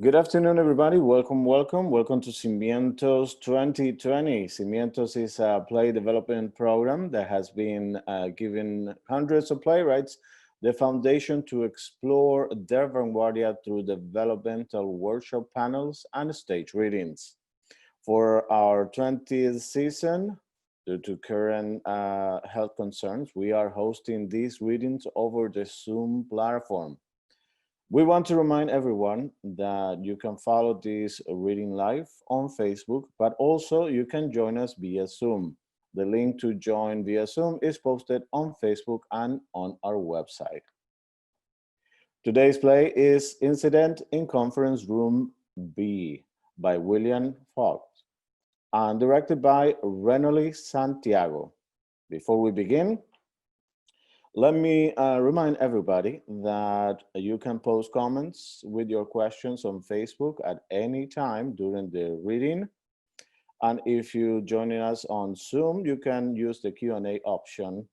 Good afternoon, everybody. Welcome to Cimientos 2020. Cimientos is a play development program that has been giving hundreds of playwrights the foundation to explore their vanguardia through developmental workshop panels and stage readings. For our 20th season, due to current health concerns, we are hosting these readings over the Zoom platform. We want to remind everyone that you can follow this reading live on Facebook, but also you can join us via Zoom. The link to join via Zoom is posted on Facebook and on our website. Today's play is Incident in Conference Room B by William Fowkes and directed by Renoly Santiago. Before we begin, let me remind everybody that you can post comments with your questions on Facebook at any time during the reading. And if you're joining us on Zoom, you can use the Q&A option.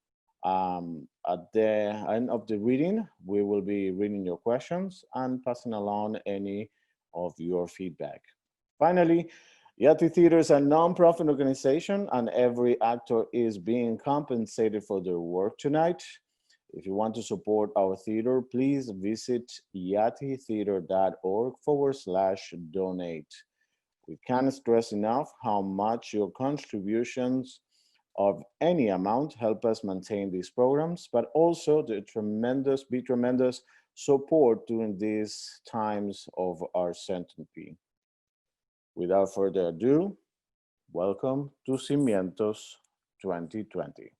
At the end of the reading, we will be reading your questions and passing along any of your feedback. Finally, IATI Theater is a non-profit organization and every actor is being compensated for their work tonight. If you want to support our theater, please visit iatitheater.org/donate. We can't stress enough how much your contributions of any amount help us maintain these programs, but also the tremendous support during these times of our uncertainty. Without further ado, welcome to Cimientos 2020.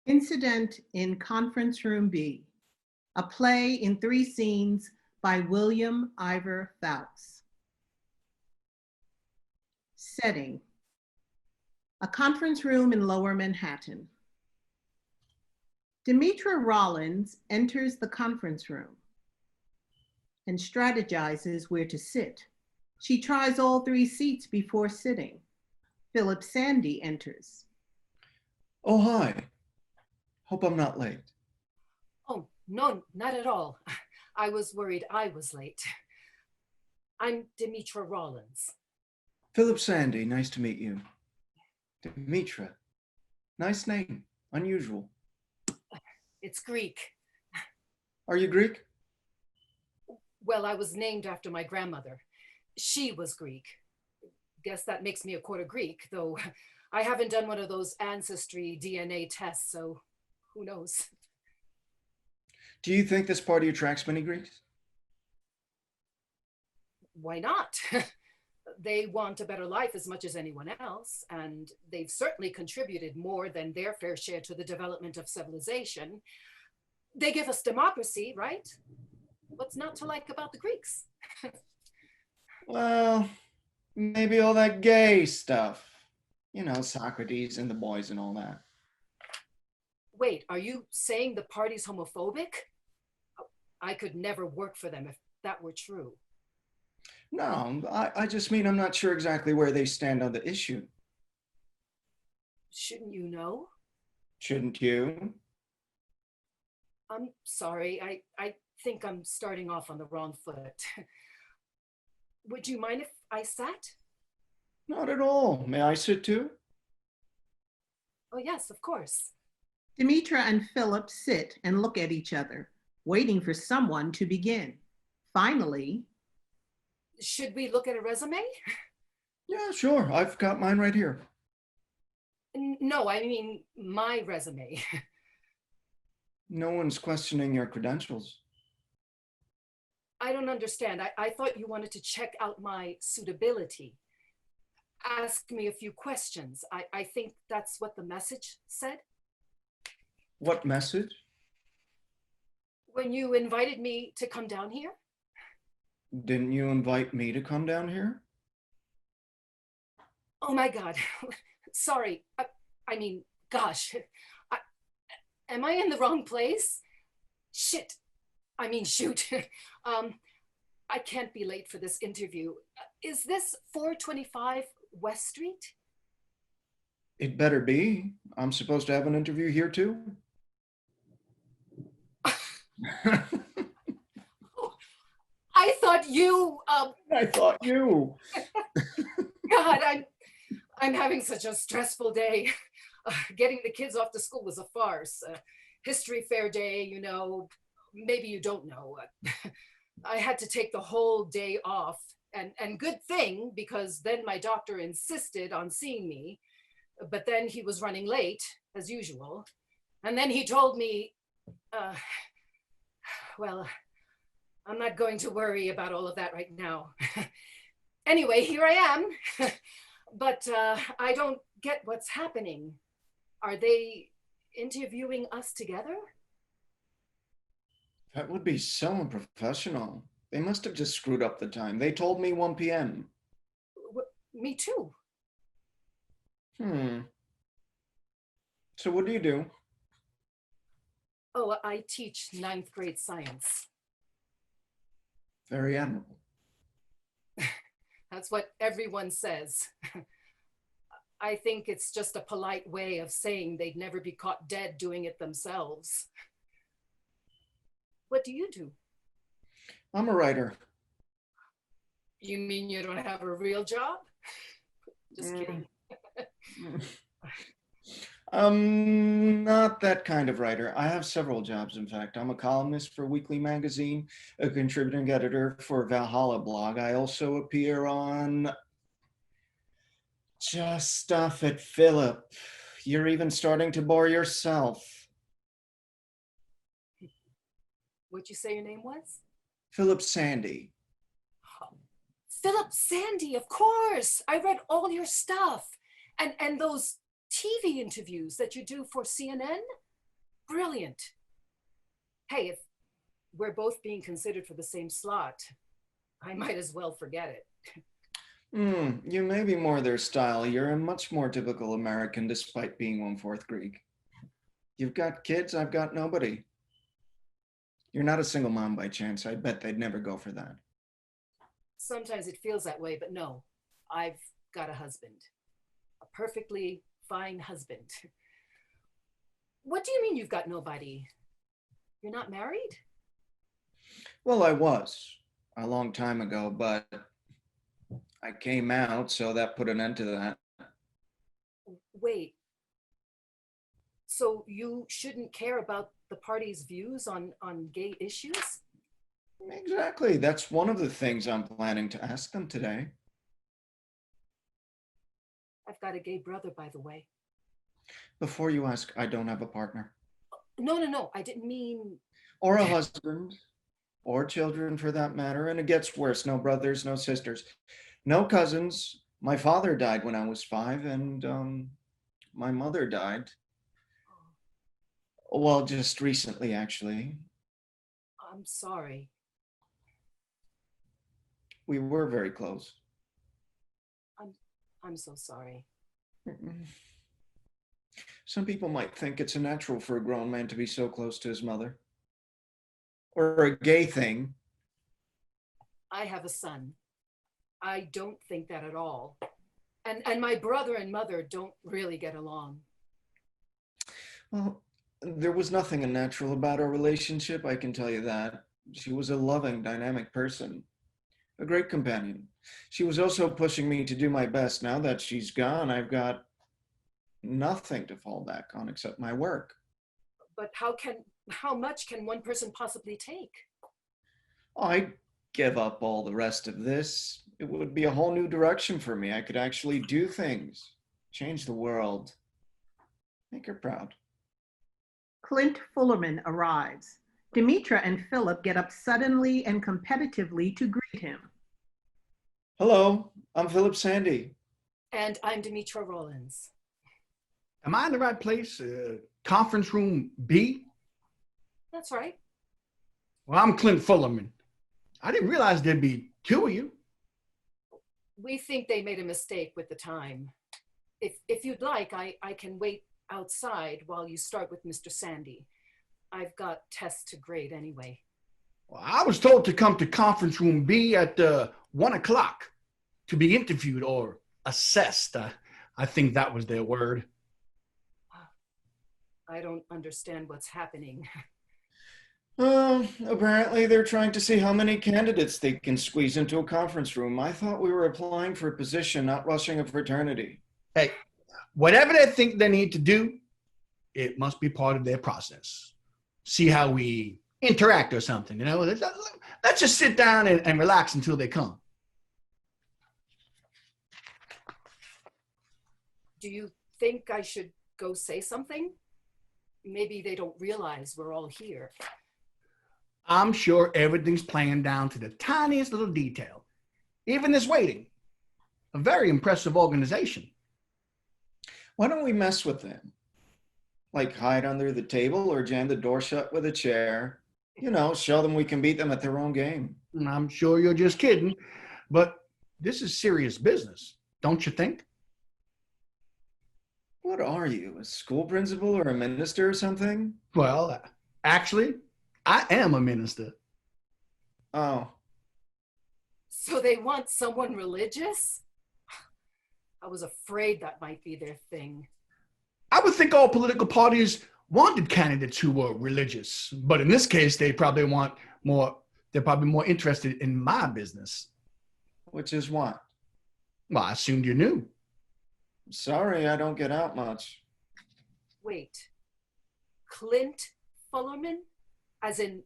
Incident in Conference Room B, a play in 3 scenes by William Ivor Fowkes. Setting: a conference room in Lower Manhattan. Demetra Rollins enters the conference room and strategizes where to sit. She tries all 3 seats before sitting. Philip Sandy enters. Oh, hi. Hope I'm not late. Oh, no, not at all. I was worried I was late. I'm Demetra Rollins. Philip Sandy, nice to meet you. Demetra, nice name, unusual. It's Greek. Are you Greek? Well, I was named after my grandmother. She was Greek. Guess that makes me a quarter Greek, though I haven't done one of those ancestry DNA tests, so who knows? Do you think this party attracts many Greeks? Why not? They want a better life as much as anyone else, and they've certainly contributed more than their fair share to the development of civilization. They give us democracy, right? What's not to like about the Greeks? Well, maybe all that gay stuff. You know, Socrates and the boys and all that. Wait, are you saying the party's homophobic? I could never work for them if that were true. No, I just mean I'm not sure exactly where they stand on the issue. Shouldn't you know? Shouldn't you? I'm sorry, I think I'm starting off on the wrong foot. Would you mind if I sat? Not at all. May I sit too? Oh yes, of course. Demetra and Philip sit and look at each other, waiting for someone to begin. Finally, should we look at a resume? Yeah, sure. I've got mine right here. No, I mean my resume. No one's questioning your credentials. I don't understand. I thought you wanted to check out my suitability. Ask me a few questions. I think that's what the message said. What message? When you invited me to come down here? Didn't you invite me to come down here? Oh my God. Sorry. I mean, gosh. Am I in the wrong place? Shit. I mean, shoot. I can't be late for this interview. Is this 425 West Street? It better be. I'm supposed to have an interview here too. I thought you, I thought you. God, I'm having such a stressful day. Getting the kids off to school was a farce. History fair day, you know, maybe you don't know. I had to take the whole day off, and good thing, because then my doctor insisted on seeing me, but then he was running late, as usual. And then he told me, well, I'm not going to worry about all of that right now. Anyway, here I am, but I don't get what's happening. Are they interviewing us together? That would be so unprofessional. They must have just screwed up the time. They told me 1 p.m. Me too. So what do you do? Oh, I teach 9th grade science. Very admirable. That's what everyone says. I think it's just a polite way of saying they'd never be caught dead doing it themselves. What do you do? I'm a writer. You mean you don't have a real job? Just kidding. Not that kind of writer. I have several jobs, in fact. I'm a columnist for a weekly magazine, a contributing editor for Valhalla blog. I also appear on Just Stuff at Philip. You're even starting to bore yourself. What'd you say your name was? Philip Sandy. Philip Sandy, of course. I read all your stuff. And those TV interviews that you do for CNN? Brilliant. Hey, if we're both being considered for the same slot, I might as well forget it. You may be more their style. You're a much more typical American despite being 1/4 Greek. You've got kids, I've got nobody. You're not a single mom by chance. I bet they'd never go for that. Sometimes it feels that way, but no, I've got a husband. A perfectly fine husband. What do you mean you've got nobody? You're not married? Well, I was a long time ago, but I came out, so that put an end to that. Wait. So you shouldn't care about the party's views on gay issues? Exactly. That's one of the things I'm planning to ask them today. I've got a gay brother, by the way. Before you ask, I don't have a partner. No. I didn't mean... Or a husband, or children for that matter. And it gets worse. No brothers, no sisters, no cousins. My father died when I was 5, and my mother died. Well, just recently, actually. I'm sorry. We were very close. I'm so sorry. Some people might think it's a natural for a grown man to be so close to his mother. Or a gay thing. I have a son. I don't think that at all. And my brother and mother don't really get along. Well, there was nothing unnatural about our relationship, I can tell you that. She was a loving, dynamic person, a great companion. She was also pushing me to do my best. Now that she's gone, I've got nothing to fall back on except my work. But how much can one person possibly take? I'd give up all the rest of this. It would be a whole new direction for me. I could actually do things, change the world, make her proud. Clint Fullerman arrives. Demetra and Philip get up suddenly and competitively to greet him. Hello, I'm Philip Sandy. And I'm Demetra Rollins. Am I in the right place? Conference room B? That's right. Well, I'm Clint Fullerman. I didn't realize there'd be two of you. We think they made a mistake with the time. If you'd like, I can wait outside while you start with Mr. Sandy. I've got tests to grade anyway. Well, I was told to come to conference room B at 1 o'clock to be interviewed or assessed. I think that was their word. I don't understand what's happening. Apparently they're trying to see how many candidates they can squeeze into a conference room. I thought we were applying for a position, not rushing a fraternity. Hey, whatever they think they need to do, it must be part of their process. See how we interact or something, you know? Let's just sit down and relax until they come. Do you think I should go say something? Maybe they don't realize we're all here. I'm sure everything's planned down to the tiniest little detail. Even this waiting. A very impressive organization. Why don't we mess with them? Like hide under the table or jam the door shut with a chair. You know, show them we can beat them at their own game. I'm sure you're just kidding, but this is serious business, don't you think? What are you, a school principal or a minister or something? Well, actually, I am a minister. Oh. So they want someone religious? I was afraid that might be their thing. I would think all political parties wanted candidates who were religious, but in this case, they're probably more interested in my business. Which is what? Well, I assumed you knew. Sorry, I don't get out much. Wait, Clint Fullerman? As in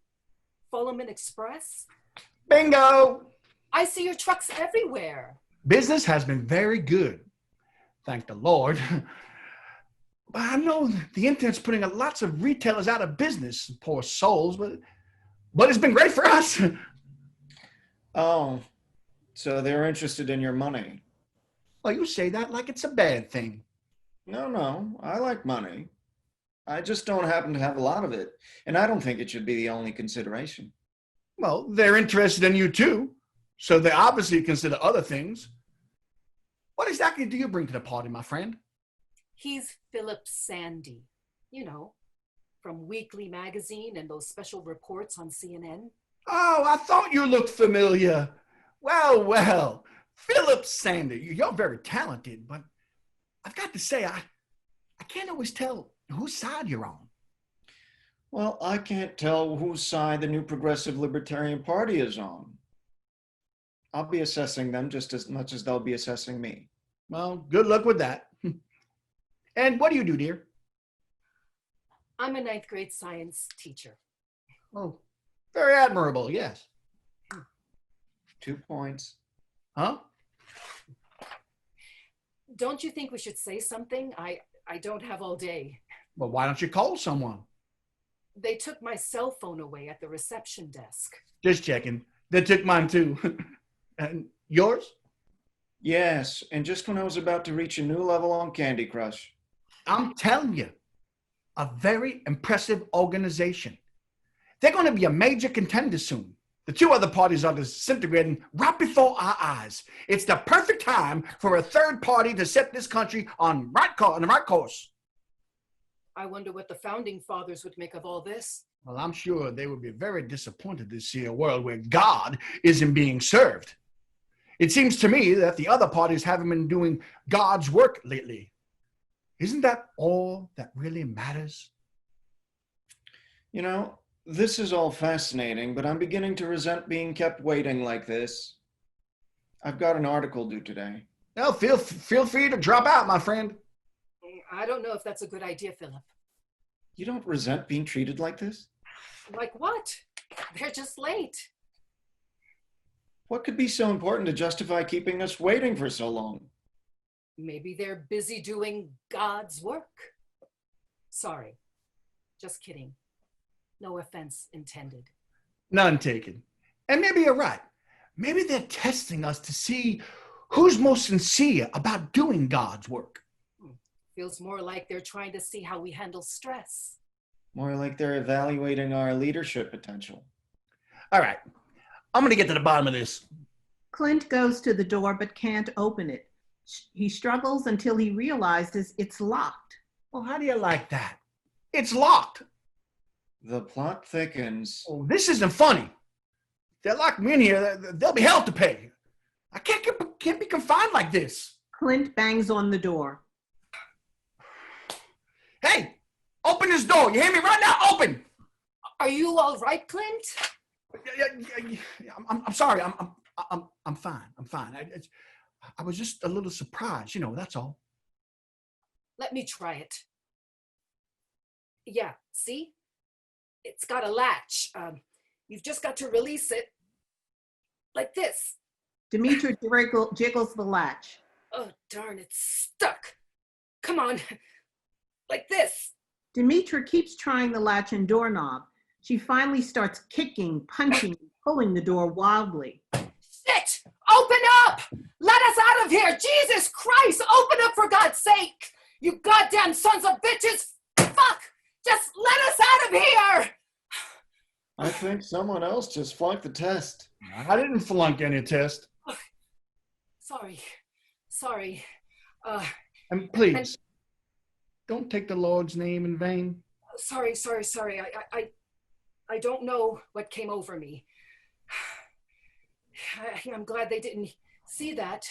Fullerman Express? Bingo! I see your trucks everywhere. Business has been very good. Thank the Lord. But I know the internet's putting lots of retailers out of business, poor souls, but it's been great for us. Oh, so they're interested in your money. Well, you say that like it's a bad thing. No, I like money. I just don't happen to have a lot of it, and I don't think it should be the only consideration. Well, they're interested in you too, so they obviously consider other things. What exactly do you bring to the party, my friend? He's Philip Sandy, you know, from Weekly Magazine and those special reports on CNN. Oh, I thought you looked familiar. Well, Philip Sandy, you're very talented, but I've got to say, I can't always tell whose side you're on. Well, I can't tell whose side the new Progressive Libertarian Party is on. I'll be assessing them just as much as they'll be assessing me. Well, good luck with that. And what do you do, dear? I'm a 9th grade science teacher. Oh, very admirable, yes. 2 points. Huh? Don't you think we should say something? I don't have all day. Well, why don't you call someone? They took my cell phone away at the reception desk. Just checking. They took mine too. And yours? Yes, and just when I was about to reach a new level on Candy Crush. I'm telling you, a very impressive organization. They're going to be a major contender soon. The two other parties are disintegrating right before our eyes. It's the perfect time for a third party to set this country on the right course. I wonder what the founding fathers would make of all this. Well, I'm sure they would be very disappointed to see a world where God isn't being served. It seems to me that the other parties haven't been doing God's work lately. Isn't that all that really matters? You know, this is all fascinating, but I'm beginning to resent being kept waiting like this. I've got an article due today. Well, feel free to drop out, my friend. I don't know if that's a good idea, Philip. You don't resent being treated like this? Like what? They're just late. What could be so important to justify keeping us waiting for so long? Maybe they're busy doing God's work. Sorry, just kidding. No offense intended. None taken. And maybe you're right. Maybe they're testing us to see who's most sincere about doing God's work. Feels more like they're trying to see how we handle stress. More like they're evaluating our leadership potential. All right. I'm going to get to the bottom of this. Clint goes to the door but can't open it. He struggles until he realizes it's locked. Well, how do you like that? It's locked. The plot thickens. Oh, this isn't funny. If they lock me in here, there'll be hell to pay. I can't be confined like this. Clint bangs on the door. Hey, open this door. You hear me right now? Open. Are you all right, Clint? I'm sorry. I'm fine. I'm fine. I was just a little surprised, that's all. Let me try it. Yeah, see? It's got a latch. You've just got to release it like this. Dimitri jiggles the latch. Oh, darn, it's stuck. Come on, like this. Dimitri keeps trying the latch and doorknob. She finally starts kicking, punching, and pulling the door wildly. Shit! Open up! Let us out of here! Jesus Christ! Open up for God's sake! You goddamn sons of bitches! Fuck! Just let us out of here! I think someone else just flunked the test. I didn't flunk any test. Sorry. And please, don't take the Lord's name in vain. Sorry. I don't know what came over me. I'm glad they didn't see that.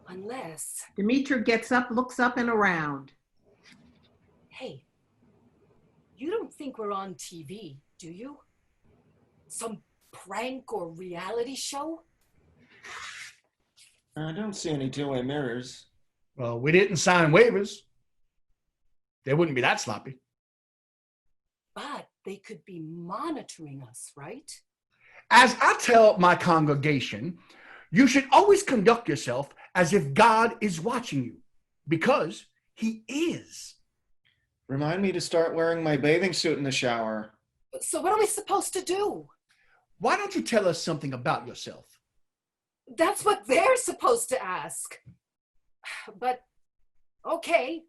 Unless... Dimitri gets up, looks up and around. Hey, you don't think we're on TV, do you? Some prank or reality show? I don't see any two-way mirrors. Well, we didn't sign waivers. They wouldn't be that sloppy. But they could be monitoring us, right? As I tell my congregation, you should always conduct yourself as if God is watching you, because he is. Remind me to start wearing my bathing suit in the shower. So what are we supposed to do? Why don't you tell us something about yourself? That's what they're supposed to ask. But, okay,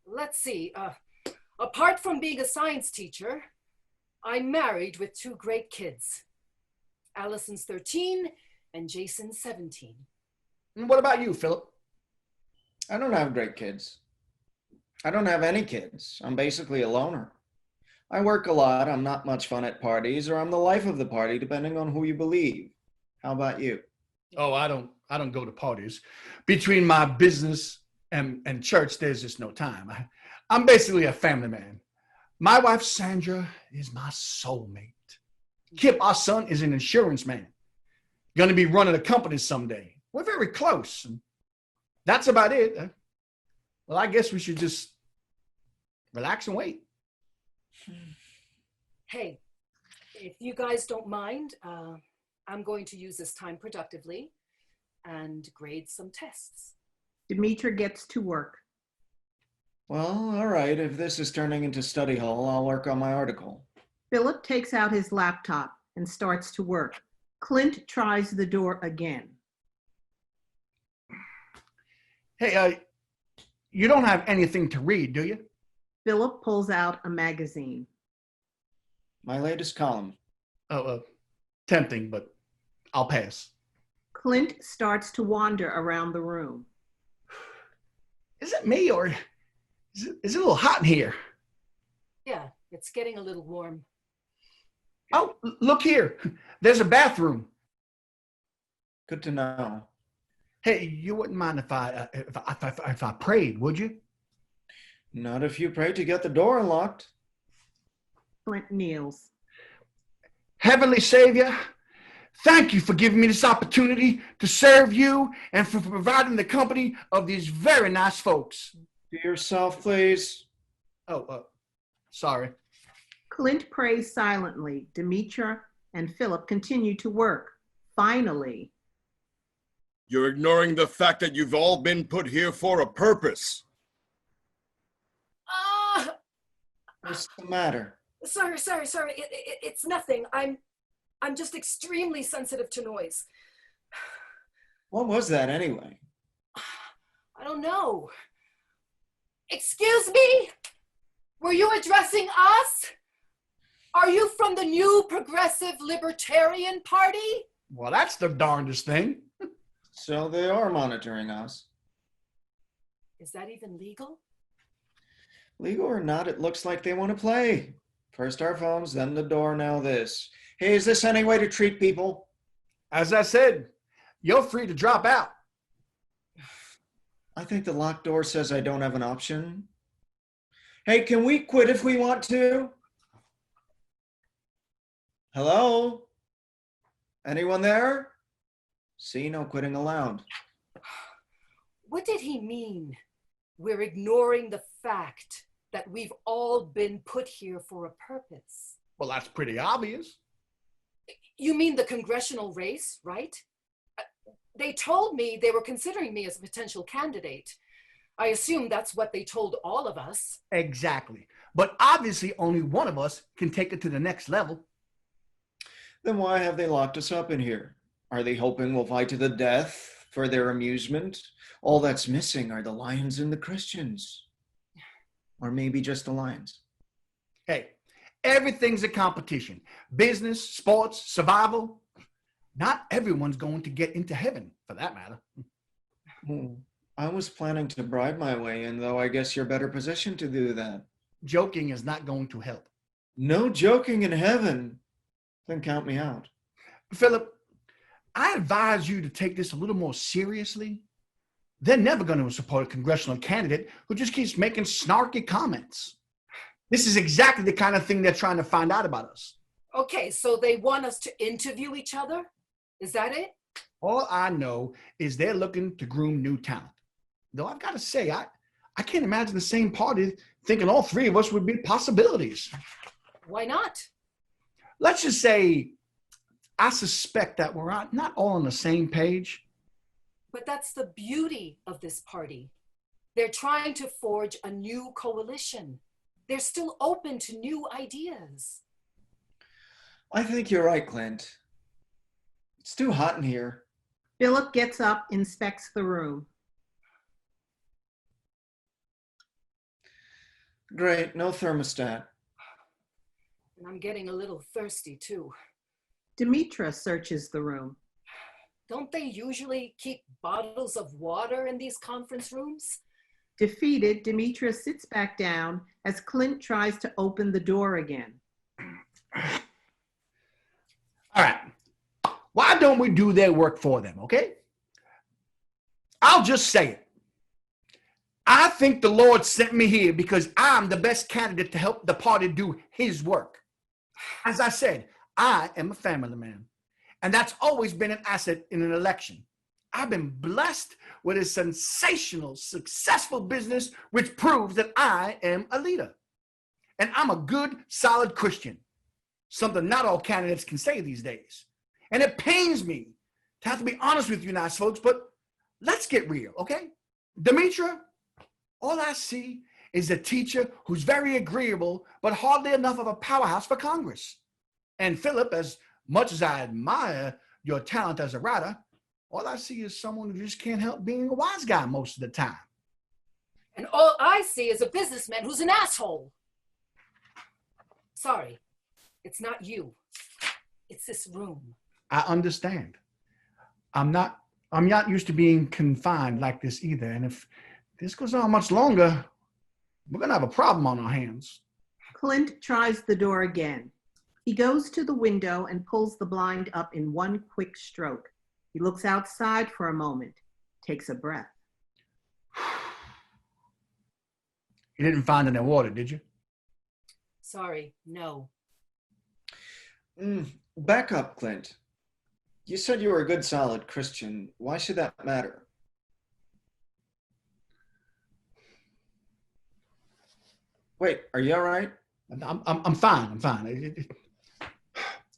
let's see. Apart from being a science teacher, I'm married with 2 great kids. Allison's 13 and Jason's 17. And what about you, Philip? I don't have great kids. I don't have any kids. I'm basically a loner. I work a lot. I'm not much fun at parties, or I'm the life of the party, depending on who you believe. How about you? Oh, I don't go to parties. Between my business and church, there's just no time. I'm basically a family man. My wife, Sandra, is my soulmate. Kip, our son, is an insurance man. Going to be running a company someday. We're very close. And that's about it. Well, I guess we should just relax and wait. Hey, if you guys don't mind, I'm going to use this time productively and grade some tests. Dimitri gets to work. Well, all right. If this is turning into study hall, I'll work on my article. Philip takes out his laptop and starts to work. Clint tries the door again. Hey, you don't have anything to read, do you? Philip pulls out a magazine. My latest column. Oh, tempting, but I'll pass. Clint starts to wander around the room. Is it me, or is it a little hot in here? Yeah, it's getting a little warm. Oh, look here. There's a bathroom. Good to know. Hey, you wouldn't mind if I prayed, would you? Not if you pray to get the door unlocked. Clint kneels. Heavenly Savior, thank you for giving me this opportunity to serve you and for providing the company of these very nice folks. To yourself, please. Oh, sorry. Clint prays silently. Dimitri and Philip continue to work. Finally, you're ignoring the fact that you've all been put here for a purpose. What's the matter? Sorry. It's nothing. I'm just extremely sensitive to noise. What was that anyway? I don't know. Excuse me? Were you addressing us? Are you from the New Progressive Libertarian Party? Well, that's the darndest thing. So they are monitoring us. Is that even legal? Legal or not, it looks like they want to play. First our phones, then the door, now this. Hey, is this any way to treat people? As I said, you're free to drop out. I think the locked door says I don't have an option. Hey, can we quit if we want to? Hello? Anyone there? See, no quitting allowed. What did he mean? We're ignoring the fact that we've all been put here for a purpose. Well, that's pretty obvious. You mean the congressional race, right? They told me they were considering me as a potential candidate. I assume that's what they told all of us. Exactly. But obviously only one of us can take it to the next level. Then why have they locked us up in here? Are they hoping we'll fight to the death for their amusement? All that's missing are the lions and the Christians. Or maybe just the lions. Hey, everything's a competition. Business, sports, survival. Not everyone's going to get into heaven, for that matter. I was planning to bribe my way in, though I guess you're better positioned to do that. Joking is not going to help. No joking in heaven. Then count me out. Philip, I advise you to take this a little more seriously. They're never going to support a congressional candidate who just keeps making snarky comments. This is exactly the kind of thing they're trying to find out about us. Okay, so they want us to interview each other? Is that it? All I know is they're looking to groom new talent. Though I've got to say, I can't imagine the same party thinking all three of us would be possibilities. Why not? Let's just say I suspect that we're not all on the same page. But that's the beauty of this party. They're trying to forge a new coalition. They're still open to new ideas. I think you're right, Clint. It's too hot in here. Philip gets up, inspects the room. Great, no thermostat. And I'm getting a little thirsty too. Demetra searches the room. Don't they usually keep bottles of water in these conference rooms? Defeated, Demetra sits back down as Clint tries to open the door again. All right. Why don't we do their work for them, okay? I'll just say it. I think the Lord sent me here because I'm the best candidate to help the party do his work. As I said, I am a family man, and that's always been an asset in an election. I've been blessed with a sensational, successful business, which proves that I am a leader. And I'm a good, solid Christian, something not all candidates can say these days. And it pains me to have to be honest with you nice folks, but let's get real, okay? Demetra, all I see is a teacher who's very agreeable, but hardly enough of a powerhouse for Congress. And Philip, as much as I admire your talent as a writer, all I see is someone who just can't help being a wise guy most of the time. And all I see is a businessman who's an asshole. Sorry, it's not you. It's this room. I understand. I'm not used to being confined like this either. And if this goes on much longer, we're going to have a problem on our hands. Clint tries the door again. He goes to the window and pulls the blind up in one quick stroke. He looks outside for a moment, takes a breath. You didn't find any water, did you? Sorry, no. Back up, Clint. You said you were a good, solid Christian. Why should that matter? Wait, are you all right? I'm fine. I'm fine.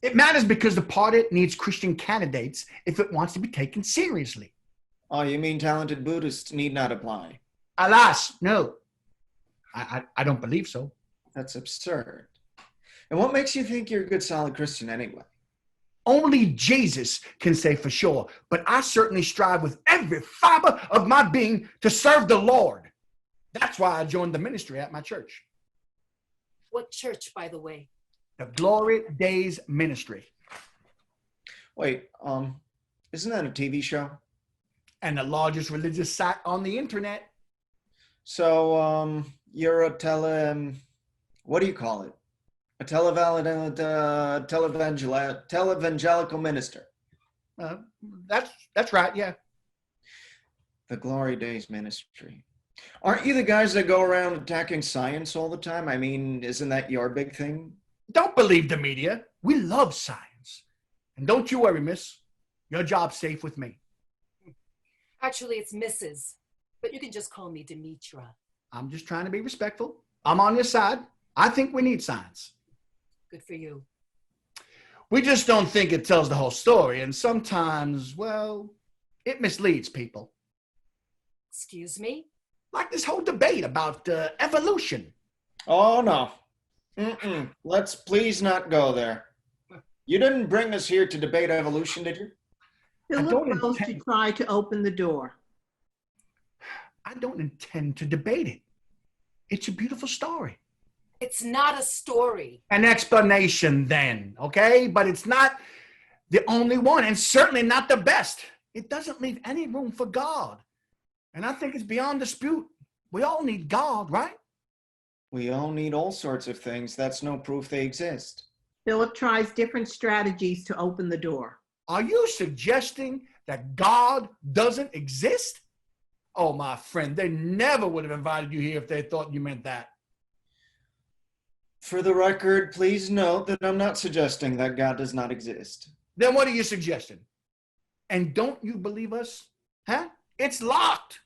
It matters because the party needs Christian candidates if it wants to be taken seriously. Oh, you mean talented Buddhists need not apply? Alas, no. I don't believe so. That's absurd. And what makes you think you're a good, solid Christian anyway? Only Jesus can say for sure, but I certainly strive with every fiber of my being to serve the Lord. That's why I joined the ministry at my church. What church, by the way? The Glory Days Ministry. Wait, isn't that a TV show? And the largest religious site on the internet. So, you're a what do you call it? A televangelical minister. That's right, yeah. The Glory Days Ministry. Aren't you the guys that go around attacking science all the time? I mean, isn't that your big thing? Don't believe the media. We love science. And don't you worry, miss. Your job's safe with me. Actually, it's Mrs., but you can just call me Demetra. I'm just trying to be respectful. I'm on your side. I think we need science. Good for you. We just don't think it tells the whole story, and sometimes, well, it misleads people. Excuse me? Like this whole debate about evolution. Oh, no. Let's please not go there. You didn't bring us here to debate evolution, did you? Philip goes to try to open the door. I don't intend to debate it. It's a beautiful story. It's not a story. An explanation then, okay? But it's not the only one, and certainly not the best. It doesn't leave any room for God. And I think it's beyond dispute. We all need God, right? We all need all sorts of things. That's no proof they exist. Philip tries different strategies to open the door. Are you suggesting that God doesn't exist? Oh, my friend, they never would have invited you here if they thought you meant that. For the record, please note that I'm not suggesting that God does not exist. Then what are you suggesting? And don't you believe us? Huh? It's locked.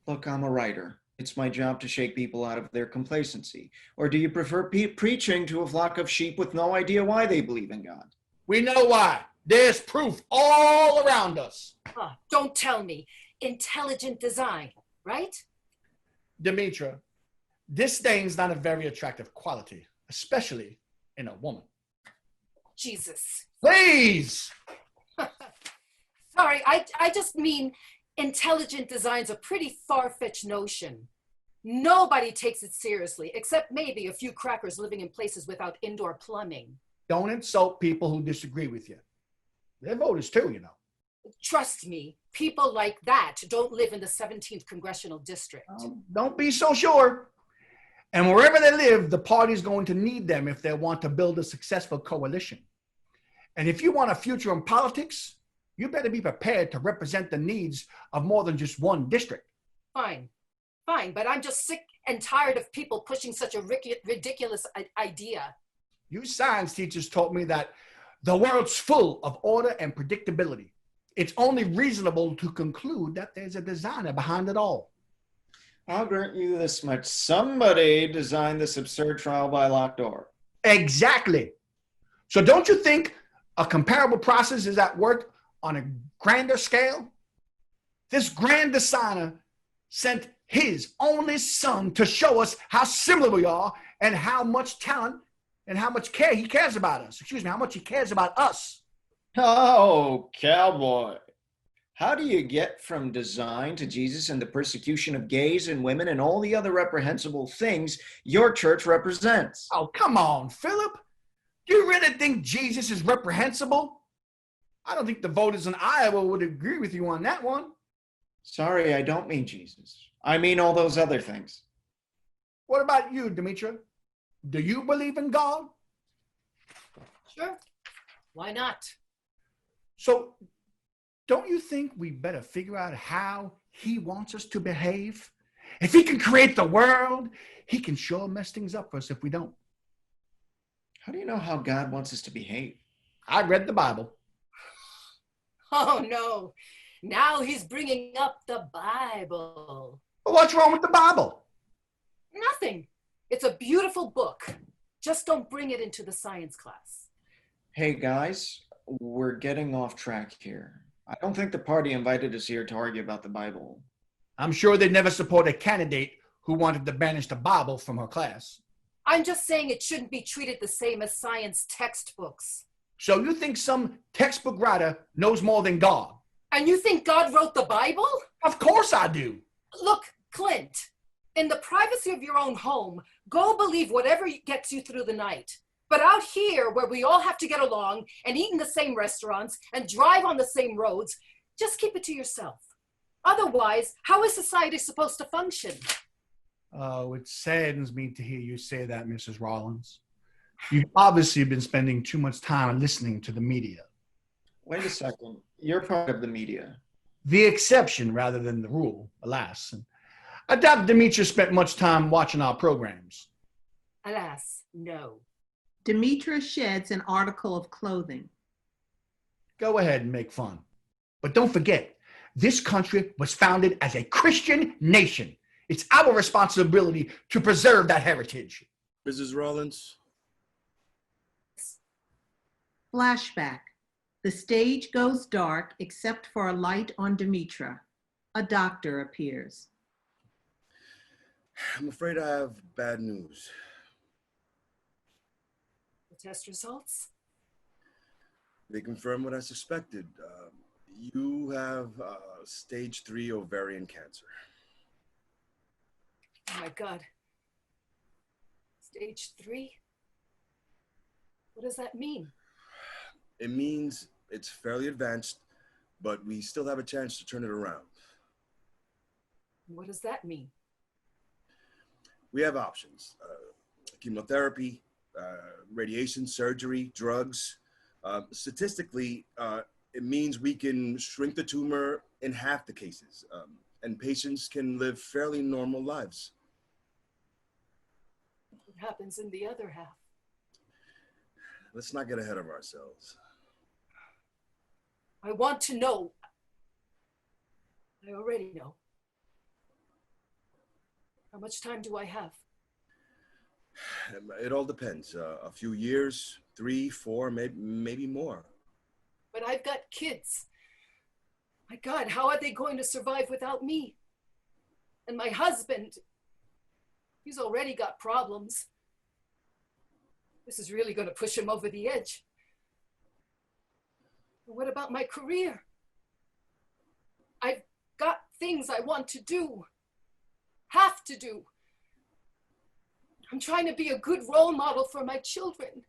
Look, I'm a writer. It's my job to shake people out of their complacency. Or do you prefer preaching to a flock of sheep with no idea why they believe in God? We know why. There's proof all around us. Oh, don't tell me. Intelligent design, right? Demetra, disdain's not a very attractive quality, especially in a woman. Jesus. Please! Sorry, I just mean intelligent design's a pretty far-fetched notion. Nobody takes it seriously, except maybe a few crackers living in places without indoor plumbing. Don't insult people who disagree with you. They're voters too, you know. Trust me, people like that don't live in the 17th congressional district. Don't be so sure. And wherever they live, the party's going to need them if they want to build a successful coalition. And if you want a future in politics, you better be prepared to represent the needs of more than just one district. Fine, but I'm just sick and tired of people pushing such a ridiculous idea. You science teachers taught me that the world's full of order and predictability. It's only reasonable to conclude that there's a designer behind it all. I'll grant you this much. Somebody designed this absurd trial by locked door. Exactly. So don't you think a comparable process is at work on a grander scale? This grand designer sent his only son to show us how similar we are and how much talent and how much care he cares about us. Excuse me, how much he cares about us. Oh, cowboy. How do you get from design to Jesus and the persecution of gays and women and all the other reprehensible things your church represents? Oh, come on, Philip. Do you really think Jesus is reprehensible? I don't think the voters in Iowa would agree with you on that one. Sorry, I don't mean Jesus. I mean all those other things. What about you, Demetra? Do you believe in God? Sure. Why not? So, don't you think we better figure out how he wants us to behave? If he can create the world, he can sure mess things up for us if we don't. How do you know how God wants us to behave? I read the Bible. Oh, no. Now he's bringing up the Bible. Well, what's wrong with the Bible? Nothing. It's a beautiful book. Just don't bring it into the science class. Hey, guys, we're getting off track here. I don't think the party invited us here to argue about the Bible. I'm sure they'd never support a candidate who wanted to banish the Bible from her class. I'm just saying it shouldn't be treated the same as science textbooks. So you think some textbook writer knows more than God? And you think God wrote the Bible? Of course I do. Look, Clint, in the privacy of your own home, go believe whatever gets you through the night. But out here, where we all have to get along and eat in the same restaurants and drive on the same roads, just keep it to yourself. Otherwise, how is society supposed to function? Oh, it saddens me to hear you say that, Mrs. Rollins. You've obviously been spending too much time listening to the media. Wait a second. You're part of the media. The exception rather than the rule, alas. And I doubt Demetra spent much time watching our programs. Alas, no. Demetra sheds an article of clothing. Go ahead and make fun. But don't forget, this country was founded as a Christian nation. It's our responsibility to preserve that heritage. Mrs. Rollins? Flashback. The stage goes dark except for a light on Demetra. A doctor appears. I'm afraid I have bad news. The test results? They confirm what I suspected. You have stage 3 ovarian cancer. Oh my God. Stage 3? What does that mean? It means it's fairly advanced, but we still have a chance to turn it around. What does that mean? We have options. Chemotherapy, radiation, surgery, drugs. Statistically, it means we can shrink the tumor in half the cases, and patients can live fairly normal lives. What happens in the other half? Let's not get ahead of ourselves. I want to know. I already know. How much time do I have? It all depends. A few years, 3, 4, maybe more. But I've got kids. My God, how are they going to survive without me? And my husband, he's already got problems. This is really going to push him over the edge. But what about my career? I've got things I want to do, have to do. I'm trying to be a good role model for my children.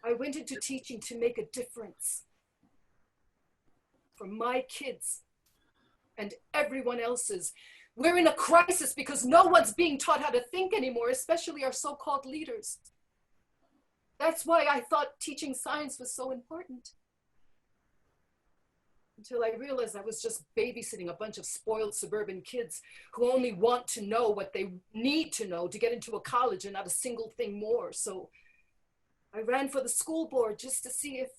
I went into teaching to make a difference for my kids and everyone else's. We're in a crisis because no one's being taught how to think anymore, especially our so-called leaders. That's why I thought teaching science was so important. Until I realized I was just babysitting a bunch of spoiled suburban kids who only want to know what they need to know to get into a college and not a single thing more. So I ran for the school board just to see if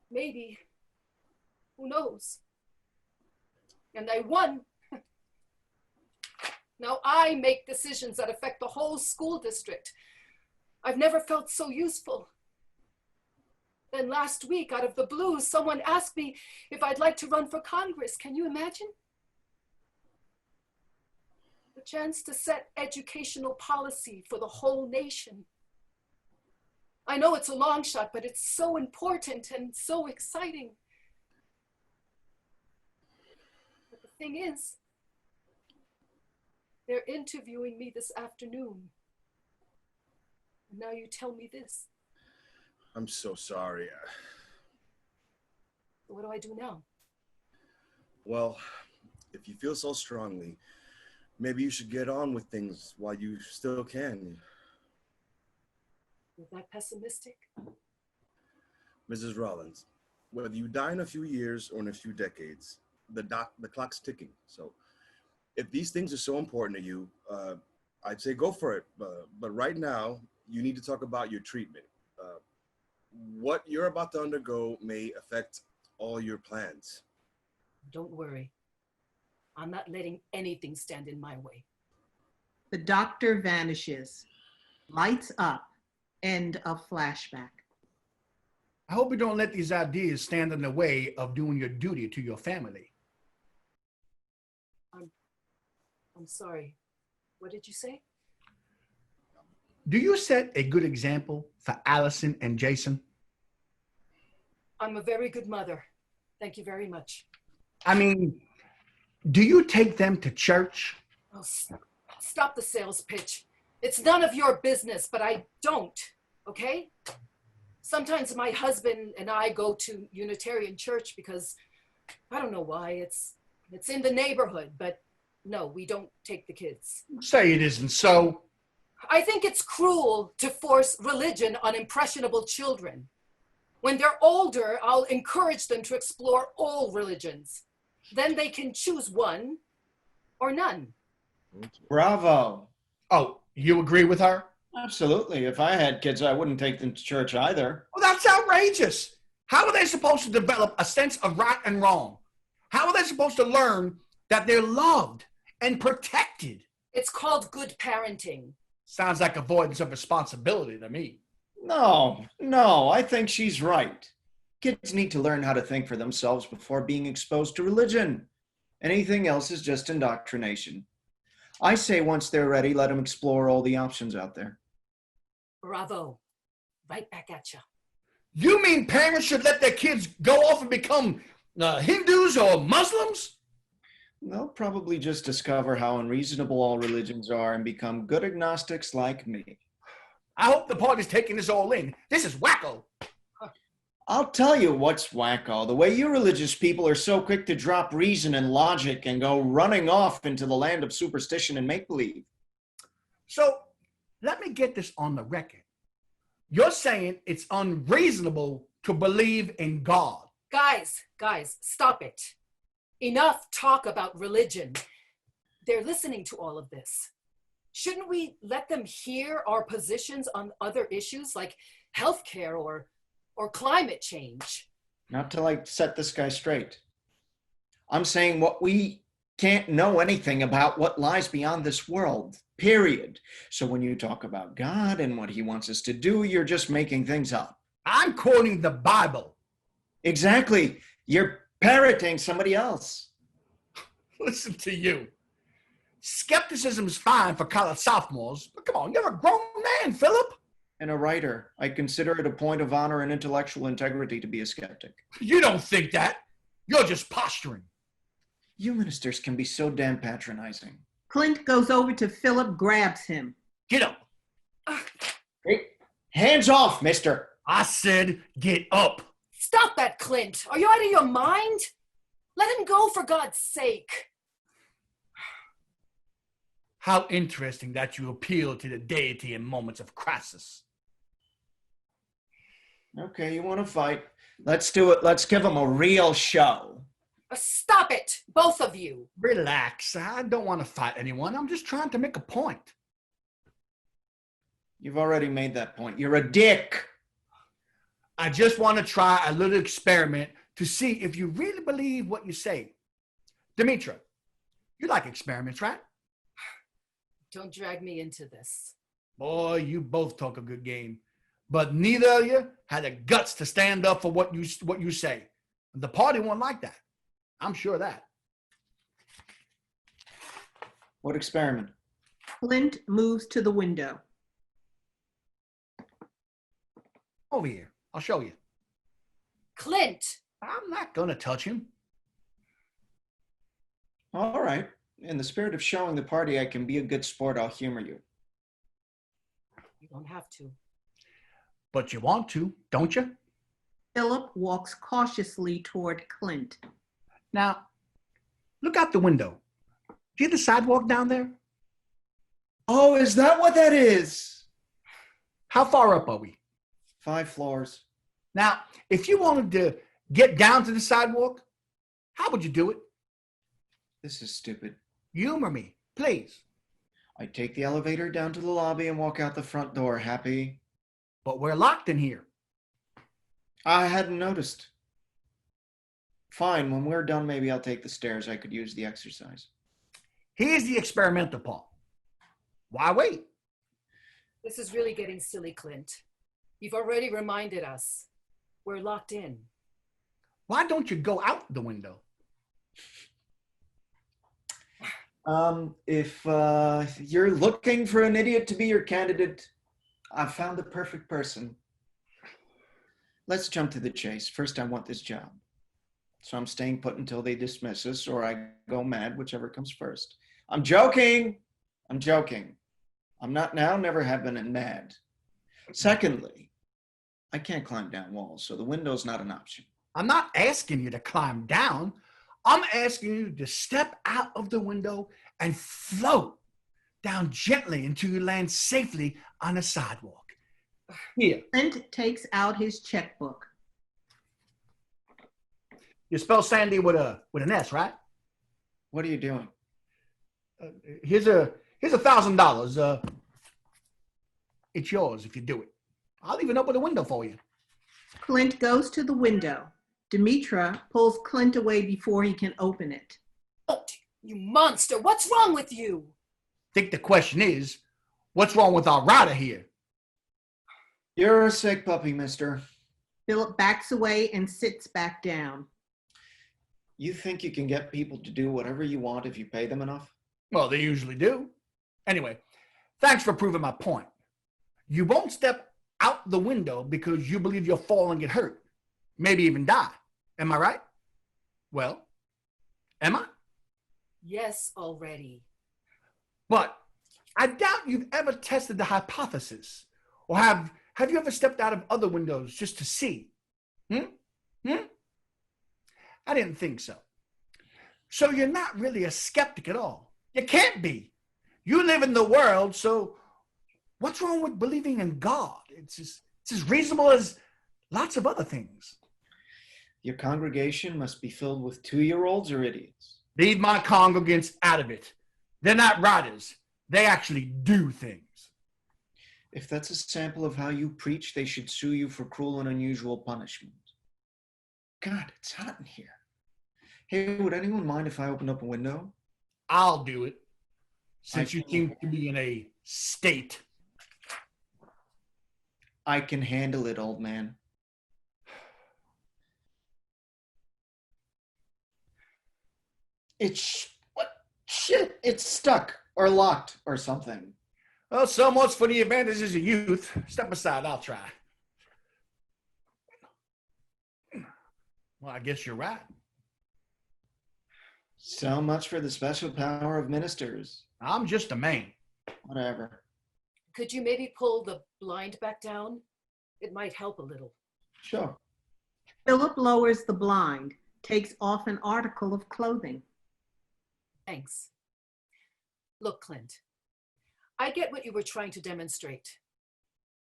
maybe, who knows? And I won. Now I make decisions that affect the whole school district. I've never felt so useful. Then last week, out of the blue, someone asked me if I'd like to run for Congress. Can you imagine? The chance to set educational policy for the whole nation. I know it's a long shot, but it's so important and so exciting. But the thing is, they're interviewing me this afternoon. And now you tell me this. I'm so sorry. So what do I do now? Well, if you feel so strongly, maybe you should get on with things while you still can. Is that pessimistic? Mrs. Rollins, whether you die in a few years or in a few decades, the clock's ticking. So if these things are so important to you, I'd say go for it. But right now, you need to talk about your treatment. What you're about to undergo may affect all your plans. Don't worry. I'm not letting anything stand in my way. The doctor vanishes. Lights up. End of flashback. I hope you don't let these ideas stand in the way of doing your duty to your family. I'm sorry. What did you say? Do you set a good example for Allison and Jason? I'm a very good mother. Thank you very much. I mean, do you take them to church? Oh, stop the sales pitch. It's none of your business, but I don't, okay? Sometimes my husband and I go to Unitarian church because, I don't know why, it's in the neighborhood, but no, we don't take the kids. Say it isn't so. I think it's cruel to force religion on impressionable children. When they're older, I'll encourage them to explore all religions. Then they can choose one or none. Bravo. Oh, you agree with her? Absolutely. If I had kids, I wouldn't take them to church either. Well, that's outrageous. How are they supposed to develop a sense of right and wrong? How are they supposed to learn that they're loved and protected? It's called good parenting. Sounds like avoidance of responsibility to me. No, I think she's right. Kids need to learn how to think for themselves before being exposed to religion. Anything else is just indoctrination. I say once they're ready, let them explore all the options out there. Bravo. Right back at you. You mean parents should let their kids go off and become Hindus or Muslims? They'll probably just discover how unreasonable all religions are and become good agnostics like me. I hope the party's taking this all in. This is wacko. I'll tell you what's wacko. The way you religious people are so quick to drop reason and logic and go running off into the land of superstition and make-believe. So let me get this on the record. You're saying it's unreasonable to believe in God. Guys, stop it. Enough talk about religion. They're listening to all of this. Shouldn't we let them hear our positions on other issues like healthcare or climate change? Not till I set this guy straight. I'm saying what we can't know anything about what lies beyond this world, period. So when you talk about God and what he wants us to do, you're just making things up. I'm quoting the Bible. Exactly. You're parroting somebody else. Listen to you. Skepticism's fine for college sophomores, but come on, you're a grown man, Philip. And a writer, I consider it a point of honor and intellectual integrity to be a skeptic. You don't think that. You're just posturing. You ministers can be so damn patronizing. Clint goes over to Philip, grabs him. Get up. Hey, hands off, mister. I said get up. Stop that, Clint. Are you out of your mind? Let him go, for God's sake. How interesting that you appeal to the deity in moments of crisis. Okay, you want to fight? Let's do it. Let's give him a real show. Stop it, both of you. Relax. I don't want to fight anyone. I'm just trying to make a point. You've already made that point. You're a dick. I just want to try a little experiment to see if you really believe what you say. Demetra, you like experiments, right? Don't drag me into this. Boy, you both talk a good game, but neither of you had the guts to stand up for what you say. The party won't like that. I'm sure of that. What experiment? Clint moves to the window. Over here. I'll show you. Clint! I'm not going to touch him. All right. In the spirit of showing the party I can be a good sport, I'll humor you. You don't have to. But you want to, don't you? Philip walks cautiously toward Clint. Now, look out the window. See the sidewalk down there? Oh, is that what that is? How far up are we? 5 floors. Now, if you wanted to get down to the sidewalk, how would you do it? This is stupid. Humor me, please. I take the elevator down to the lobby and walk out the front door, happy. But we're locked in here. I hadn't noticed. Fine, when we're done, maybe I'll take the stairs. I could use the exercise. Here's the experimental part. Why wait? This is really getting silly, Clint. You've already reminded us. We're locked in. Why don't you go out the window? If you're looking for an idiot to be your candidate, I've found the perfect person. Let's jump to the chase. First, I want this job. So I'm staying put until they dismiss us or I go mad, whichever comes first. I'm joking. I'm joking. I'm not now, never have been mad. Secondly, I can't climb down walls, so the window's not an option. I'm not asking you to climb down. I'm asking you to step out of the window and float down gently until you land safely on the sidewalk. Here. Clint takes out his checkbook. You spell Sandy with an S, right? What are you doing? Here's $1,000. It's yours if you do it. I'll even open the window for you. Clint goes to the window. Demetra pulls Clint away before he can open it. Oh, you monster, what's wrong with you? I think the question is, what's wrong with our rider here? You're a sick puppy, mister. Philip backs away and sits back down. You think you can get people to do whatever you want if you pay them enough? Well, they usually do. Anyway, thanks for proving my point. You won't step out the window because you believe you'll fall and get hurt, maybe even die. Am I right? Well, am I? Yes, already. But I doubt you've ever tested the hypothesis. Or have you ever stepped out of other windows just to see? I didn't think so. So you're not really a skeptic at all. You can't be. You live in the world, so what's wrong with believing in God? It's as reasonable as lots of other things. Your congregation must be filled with 2-year-olds or idiots. Leave my congregants out of it. They're not writers. They actually do things. If that's a sample of how you preach, they should sue you for cruel and unusual punishment. God, it's hot in here. Hey, would anyone mind if I opened up a window? I'll do it, since you seem to be in a state. I can handle it, old man. What? Shit, it's stuck or locked or something. Well, so much for the advantages of youth. Step aside, I'll try. Well, I guess you're right. So much for the special power of ministers. I'm just a man. Whatever. Could you maybe pull the blind back down? It might help a little. Sure. Philip lowers the blind, takes off an article of clothing. Thanks. Look, Clint, I get what you were trying to demonstrate,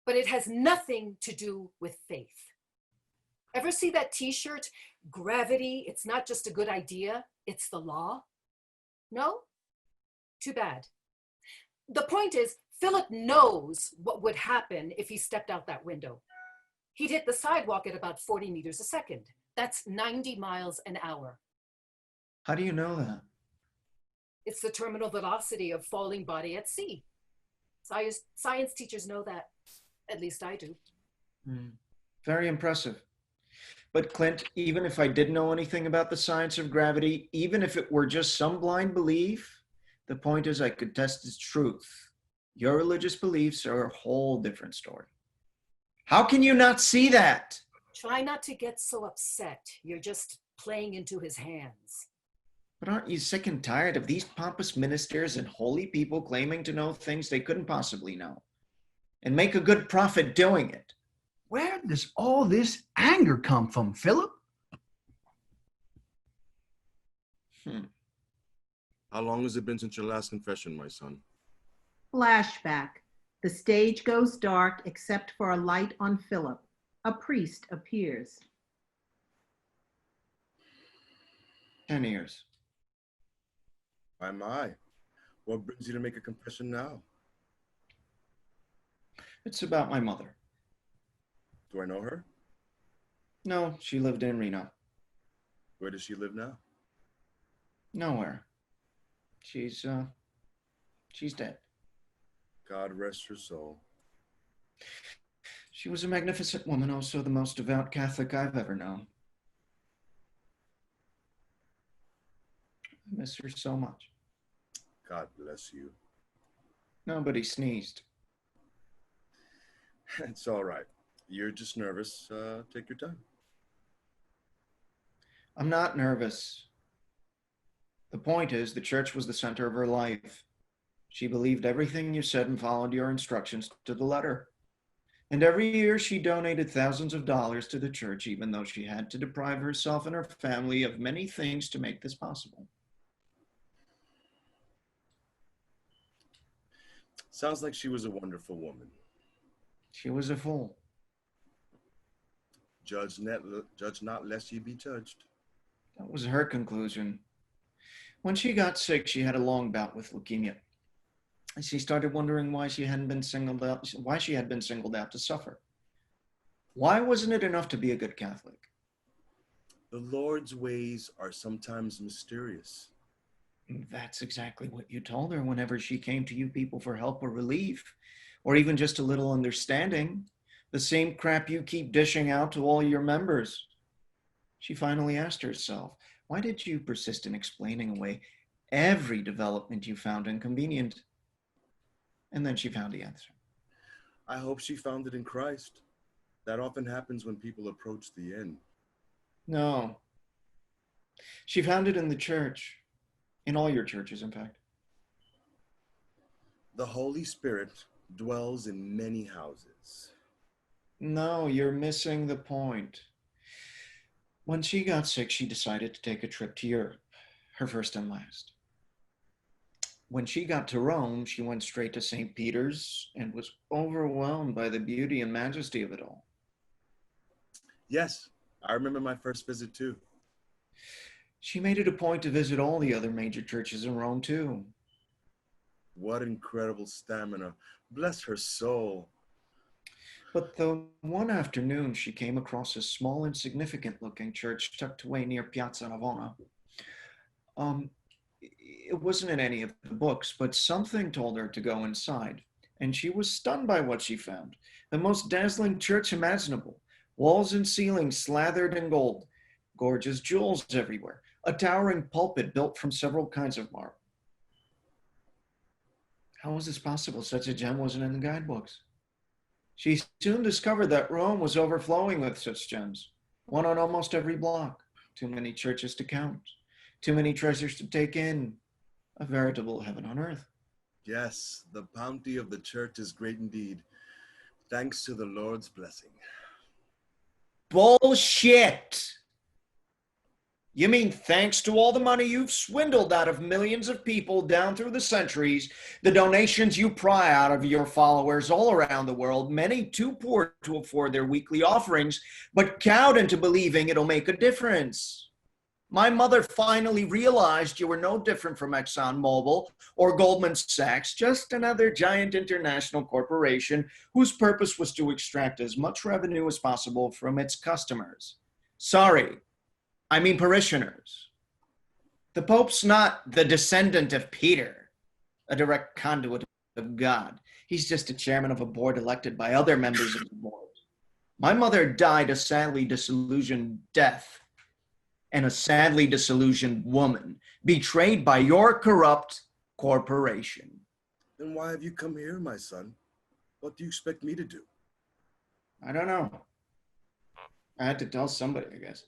but it has nothing to do with faith. Ever see that t-shirt, Gravity, it's not just a good idea, it's the law? No? Too bad. The point is, Philip knows what would happen if he stepped out that window. He'd hit the sidewalk at about 40 meters a second. That's 90 miles an hour. How do you know that? It's the terminal velocity of falling body at sea. Science teachers know that. At least I do. Very impressive. But Clint, even if I didn't know anything about the science of gravity, even if it were just some blind belief, the point is I could test its truth. Your religious beliefs are a whole different story. How can you not see that? Try not to get so upset. You're just playing into his hands. But aren't you sick and tired of these pompous ministers and holy people claiming to know things they couldn't possibly know and make a good profit doing it? Where does all this anger come from, Philip? How long has it been since your last confession, my son? Flashback. The stage goes dark except for a light on Philip. A priest appears. 10 years. My. What brings you to make a confession now? It's about my mother. Do I know her? No, she lived in Reno. Where does she live now? Nowhere. She's dead. God rest her soul. She was a magnificent woman, also the most devout Catholic I've ever known. I miss her so much. God bless you. Nobody sneezed. It's all right. You're just nervous. Take your time. I'm not nervous. The point is, the church was the center of her life. She believed everything you said and followed your instructions to the letter. And every year she donated thousands of dollars to the church, even though she had to deprive herself and her family of many things to make this possible. Sounds like she was a wonderful woman. She was a fool. Judge not lest ye be judged. That was her conclusion. When she got sick, she had a long bout with leukemia. And she started wondering why she had been singled out to suffer. Why wasn't it enough to be a good Catholic? The Lord's ways are sometimes mysterious. That's exactly what you told her whenever she came to you people for help or relief, or even just a little understanding. The same crap you keep dishing out to all your members. She finally asked herself, why did you persist in explaining away every development you found inconvenient? And then she found the answer. I hope she found it in Christ. That often happens when people approach the end. No. She found it in the church. In all your churches, in fact. The Holy Spirit dwells in many houses. No, you're missing the point. When she got sick, she decided to take a trip to Europe, her first and last. When she got to Rome, she went straight to St. Peter's and was overwhelmed by the beauty and majesty of it all. Yes, I remember my first visit too. She made it a point to visit all the other major churches in Rome too. What incredible stamina. Bless her soul. But the one afternoon, she came across a small, insignificant-looking church tucked away near Piazza Navona. It wasn't in any of the books, but something told her to go inside, and she was stunned by what she found. The most dazzling church imaginable. Walls and ceilings slathered in gold, gorgeous jewels everywhere, a towering pulpit built from several kinds of marble. How was this possible? Such a gem wasn't in the guidebooks. She soon discovered that Rome was overflowing with such gems, one on almost every block. Too many churches to count, too many treasures to take in, a veritable heaven on earth. Yes, the bounty of the church is great indeed. Thanks to the Lord's blessing. Bullshit! You mean thanks to all the money you've swindled out of millions of people down through the centuries, the donations you pry out of your followers all around the world, many too poor to afford their weekly offerings, but cowed into believing it'll make a difference. My mother finally realized you were no different from ExxonMobil or Goldman Sachs, just another giant international corporation whose purpose was to extract as much revenue as possible from its customers. Sorry, I mean parishioners. The Pope's not the descendant of Peter, a direct conduit of God. He's just a chairman of a board elected by other members of the board. My mother died a sadly disillusioned death, and a sadly disillusioned woman, betrayed by your corrupt corporation. Then why have you come here, my son? What do you expect me to do? I don't know. I had to tell somebody, I guess.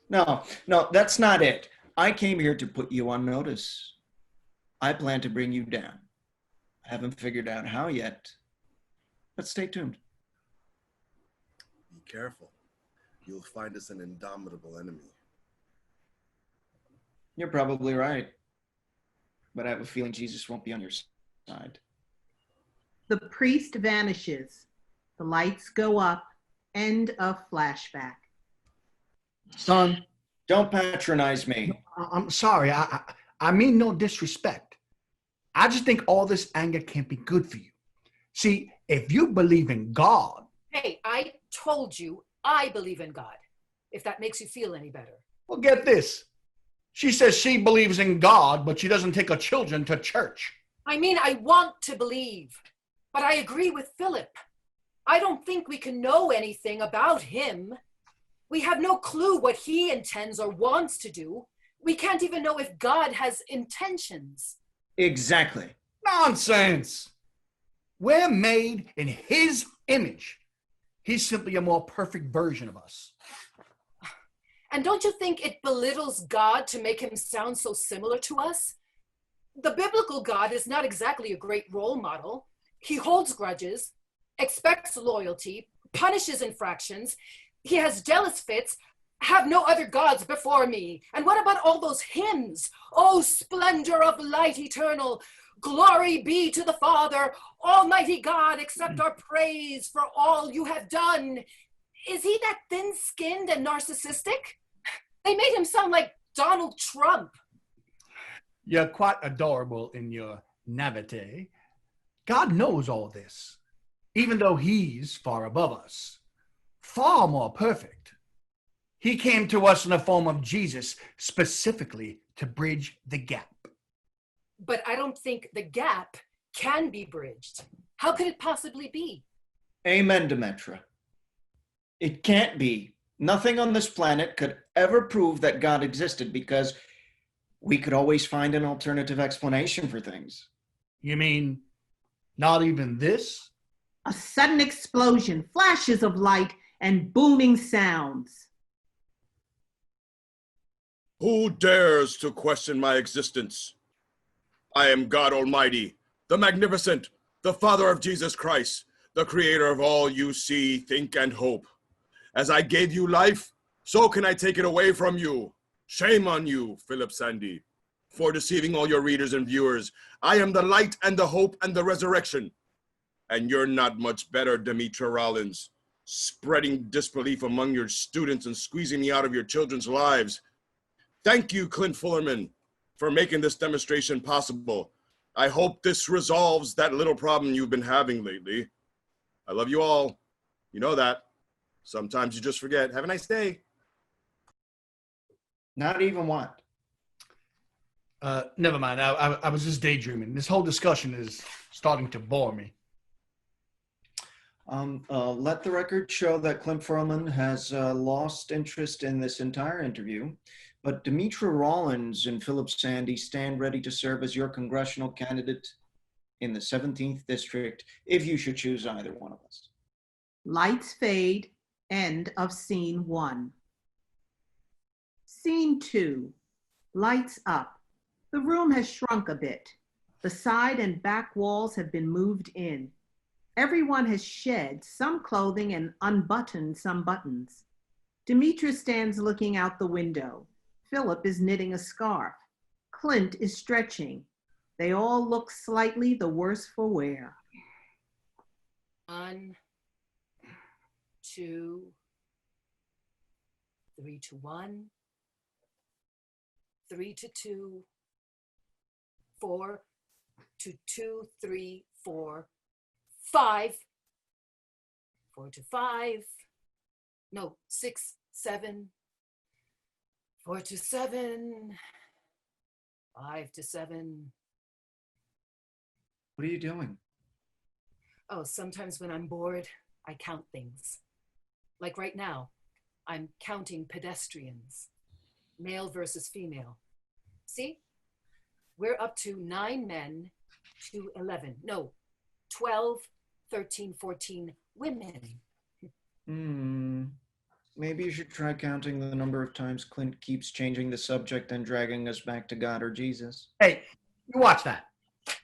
No, that's not it. I came here to put you on notice. I plan to bring you down. I haven't figured out how yet, but stay tuned. Be careful. You'll find us an indomitable enemy. You're probably right, but I have a feeling Jesus won't be on your side. The priest vanishes. The lights go up. End of flashback. Son, Don't patronize me. I'm sorry. I mean no disrespect. I just think all this anger can't be good for you. See, if you believe in God. Hey, I told you I believe in God, if that makes you feel any better. Well, get this. She says she believes in God, but she doesn't take her children to church. I mean, I want to believe, but I agree with Philip. I don't think we can know anything about him. We have no clue what he intends or wants to do. We can't even know if God has intentions. Exactly. Nonsense. We're made in his image. He's simply a more perfect version of us. And don't you think it belittles God to make him sound so similar to us? The biblical God is not exactly a great role model. He holds grudges, expects loyalty, punishes infractions. He has jealous fits. Have no other gods before me. And what about all those hymns? Oh, splendor of light eternal. Glory be to the Father, Almighty God, accept our praise for all you have done. Is he that thin-skinned and narcissistic? They made him sound like Donald Trump. You're quite adorable in your naivete. God knows all this, even though he's far above us, far more perfect. He came to us in the form of Jesus specifically to bridge the gap. But I don't think the gap can be bridged. How could it possibly be? Amen, Demetra. It can't be. Nothing on this planet could ever prove that God existed because we could always find an alternative explanation for things. You mean not even this? A sudden explosion, flashes of light, and booming sounds. Who dares to question my existence? I am God Almighty, the Magnificent, the Father of Jesus Christ, the creator of all you see, think, and hope. As I gave you life, so can I take it away from you. Shame on you, Philip Sandy, for deceiving all your readers and viewers. I am the light and the hope and the resurrection. And you're not much better, Demetra Rollins, spreading disbelief among your students and squeezing me out of your children's lives. Thank you, Clint Fullerman, for making this demonstration possible. I hope this resolves that little problem you've been having lately. I love you all. You know that. Sometimes you just forget. Have a nice day. Not even what? Never mind. I was just daydreaming. This whole discussion is starting to bore me. Let the record show that Clint Furman has lost interest in this entire interview, but Demetra Rollins and Philip Sandy stand ready to serve as your congressional candidate in the 17th district, if you should choose either one of us. Lights fade. End of scene 1. Scene 2. Lights up. The room has shrunk a bit. The side and back walls have been moved in. Everyone has shed some clothing and unbuttoned some buttons. Demetra stands looking out the window. Philip is knitting a scarf. Clint is stretching. They all look slightly the worse for wear. 1, 2, 3 to 1, 3 to 2, 4 to 2, 3, 4, 5, 4 to 5, no, 6, 7, 4 to 7, 5 to 7. What are you doing? Oh, sometimes when I'm bored, I count things. Like right now, I'm counting pedestrians, male versus female. See? We're up to 9 men to 11. No, 12, 13, 14 women. Maybe you should try counting the number of times Clint keeps changing the subject and dragging us back to God or Jesus. Hey, you watch that.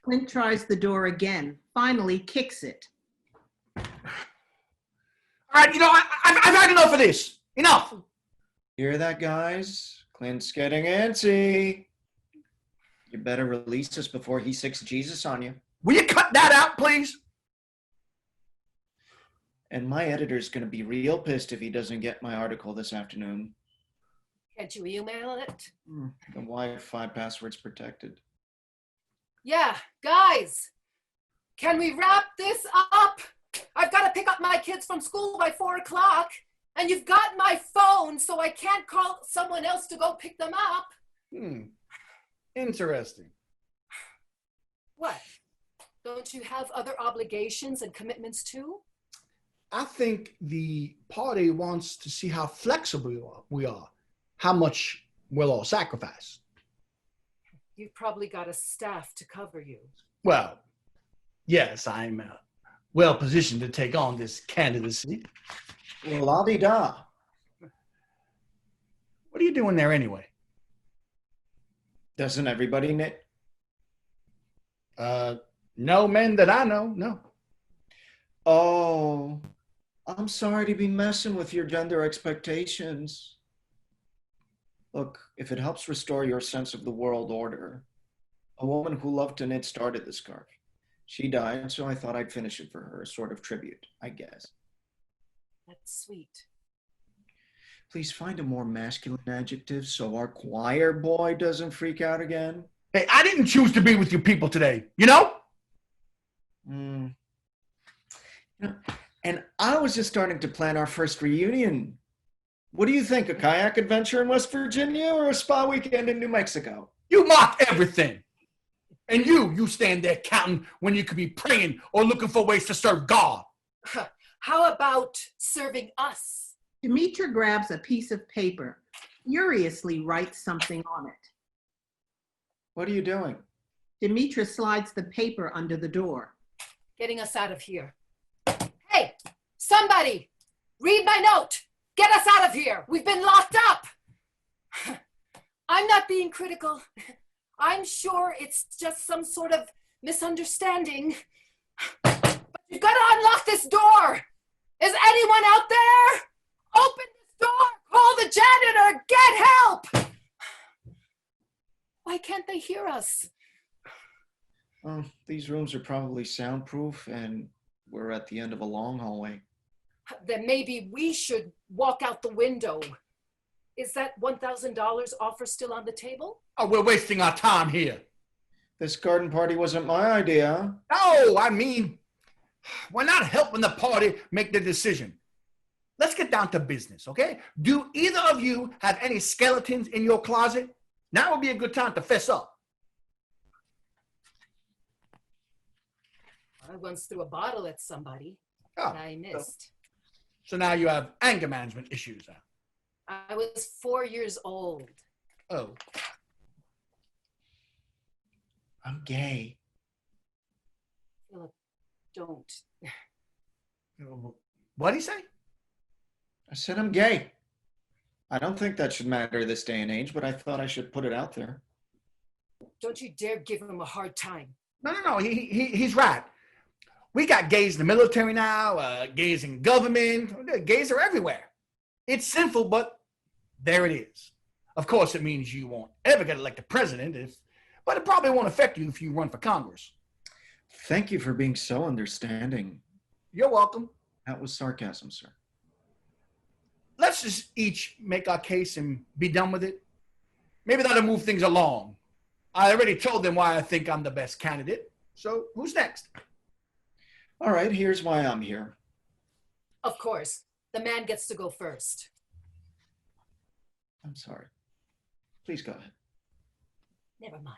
Clint tries the door again, finally kicks it. All right, I've had enough of this. Enough. Hear that, guys? Clint's getting antsy. You better release us before he sicks Jesus on you. Will you cut that out, please? And my editor's going to be real pissed if he doesn't get my article this afternoon. Can't you email it? The Wi-Fi password's protected. Yeah, guys, can we wrap this up? I've got to pick up my kids from school by 4 o'clock, and you've got my phone, so I can't call someone else to go pick them up. Interesting. What? Don't you have other obligations and commitments too? I think the party wants to see how flexible we are, how much we'll all sacrifice. You've probably got a staff to cover you. Well, yes, I'm well positioned to take on this candidacy. Well, la-di-da. What are you doing there anyway? Doesn't everybody knit? No men that I know, no. Oh, I'm sorry to be messing with your gender expectations. Look, if it helps restore your sense of the world order, a woman who loved to knit started the scarf. She died, so I thought I'd finish it for her, a sort of tribute, I guess. That's sweet. Please find a more masculine adjective so our choir boy doesn't freak out again. Hey, I didn't choose to be with you people today, you know? You know, and I was just starting to plan our first reunion. What do you think, a kayak adventure in West Virginia or a spa weekend in New Mexico? You mock everything. And you stand there counting when you could be praying or looking for ways to serve God. How about serving us? Demetra grabs a piece of paper, furiously writes something on it. What are you doing? Demetra slides the paper under the door. Getting us out of here. Hey, somebody, read my note. Get us out of here. We've been locked up. I'm not being critical. I'm sure it's just some sort of misunderstanding. But you've got to unlock this door. Is anyone out there? Open this door. Call the janitor. Get help. Why can't they hear us? These rooms are probably soundproof and we're at the end of a long hallway. Then maybe we should walk out the window. Is that $1,000 offer still on the table? Oh, we're wasting our time here. This garden party wasn't my idea. No, I mean, we're not helping the party make the decision. Let's get down to business, okay? Do either of you have any skeletons in your closet? Now would be a good time to fess up. I once threw a bottle at somebody, and I missed. So now you have anger management issues now. I was 4 years old. Oh. I'm gay. Philip, don't. What'd he say? I said I'm gay. I don't think that should matter this day and age, but I thought I should put it out there. Don't you dare give him a hard time. No. He's right. We got gays in the military now, gays in government. Gays are everywhere. It's sinful, but there it is. Of course, it means you won't ever get elected president, but it probably won't affect you if you run for Congress. Thank you for being so understanding. You're welcome. That was sarcasm, sir. Let's just each make our case and be done with it. Maybe that'll move things along. I already told them why I think I'm the best candidate. So who's next? All right, here's why I'm here. Of course, the man gets to go first. I'm sorry. Please go ahead. Never mind.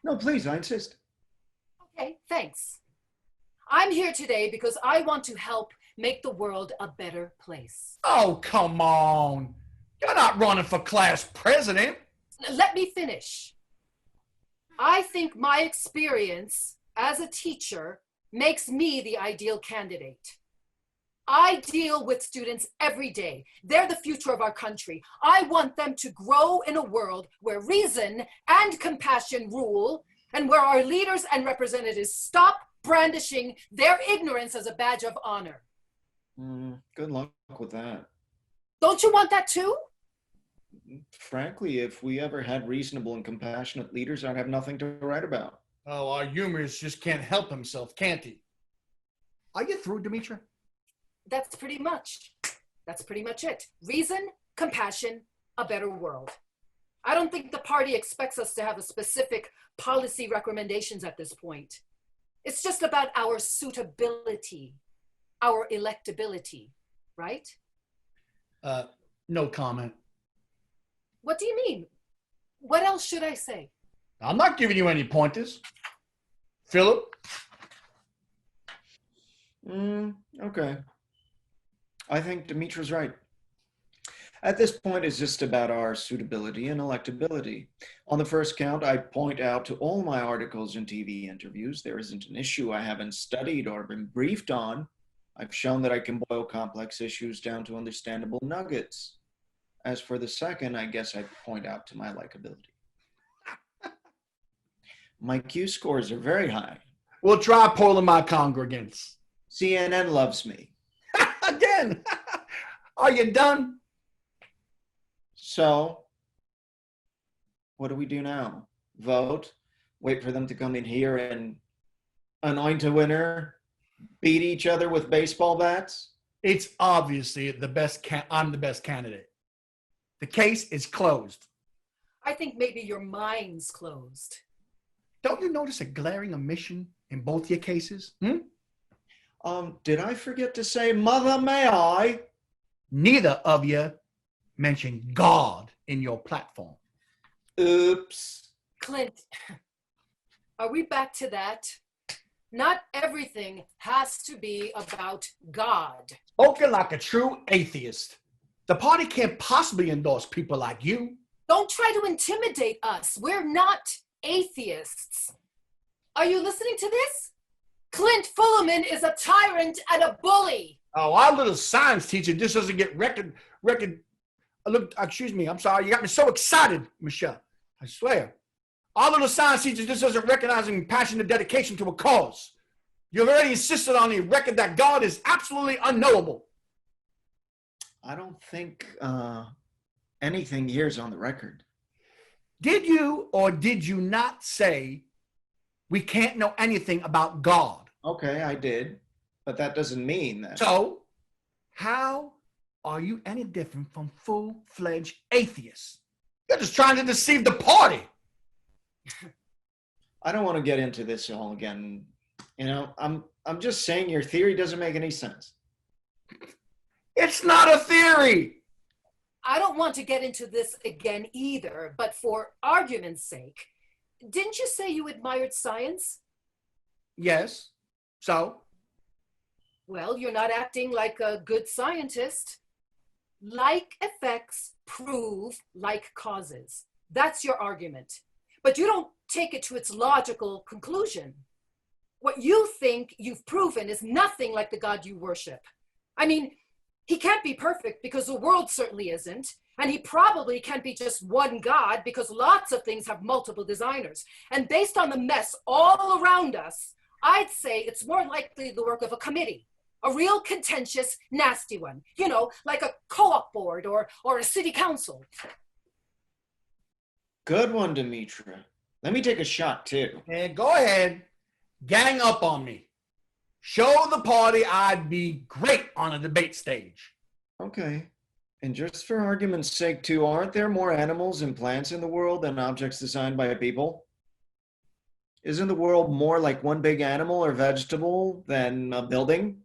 No, please, I insist. Okay, thanks. I'm here today because I want to help make the world a better place. Oh, come on. You're not running for class president. Let me finish. I think my experience as a teacher makes me the ideal candidate. I deal with students every day. They're the future of our country. I want them to grow in a world where reason and compassion rule, and where our leaders and representatives stop brandishing their ignorance as a badge of honor. Good luck with that. Don't you want that too? Frankly, if we ever had reasonable and compassionate leaders, I'd have nothing to write about. Oh, our humorist just can't help himself, can't he? Are you through, Demetra? That's pretty much it. Reason, compassion, a better world. I don't think the party expects us to have a specific policy recommendations at this point. It's just about our suitability, our electability, right? No comment. What do you mean? What else should I say? I'm not giving you any pointers. Philip? Okay. I think Demetra's right. At this point, it's just about our suitability and electability. On the first count, I point out to all my articles and TV interviews, there isn't an issue I haven't studied or been briefed on. I've shown that I can boil complex issues down to understandable nuggets. As for the second, I guess I'd point out to my likability. My Q scores are very high. We'll try polling my congregants. CNN loves me. Again, are you done? So, what do we do now? Vote? Wait for them to come in here and anoint a winner? Beat each other with baseball bats? It's obviously I'm the best candidate. The case is closed. I think maybe your mind's closed. Don't you notice a glaring omission in both your cases? Did I forget to say, Mother, may I? Neither of you mentioned God in your platform. Oops. Clint, are we back to that? Not everything has to be about God. Spoken like a true atheist. The party can't possibly endorse people like you. Don't try to intimidate us. We're not atheists. Are you listening to this? Clint Fullerman is a tyrant and a bully. Oh, our little science teacher just doesn't get look, excuse me, I'm sorry. You got me so excited, Michelle. I swear. Our little science teacher just doesn't recognize and passionate dedication to a cause. You've already insisted on the record that God is absolutely unknowable. I don't think anything here's on the record. Did you or did you not say we can't know anything about God? Okay, I did. But that doesn't mean that. So, how are you any different from full-fledged atheists? You're just trying to deceive the party. I don't want to get into this all again. You know, I'm just saying your theory doesn't make any sense. It's not a theory. I don't want to get into this again either, but for argument's sake, didn't you say you admired science? Yes. So? Well, you're not acting like a good scientist. Like effects prove like causes. That's your argument. But you don't take it to its logical conclusion. What you think you've proven is nothing like the God you worship. I mean, he can't be perfect because the world certainly isn't. And he probably can't be just one God because lots of things have multiple designers. And based on the mess all around us, I'd say it's more likely the work of a committee. A real contentious, nasty one. You know, like a co-op board or a city council. Good one, Demetra. Let me take a shot, too. And go ahead. Gang up on me. Show the party I'd be great on a debate stage. Okay. And just for argument's sake, too, aren't there more animals and plants in the world than objects designed by people? Isn't the world more like one big animal or vegetable than a building?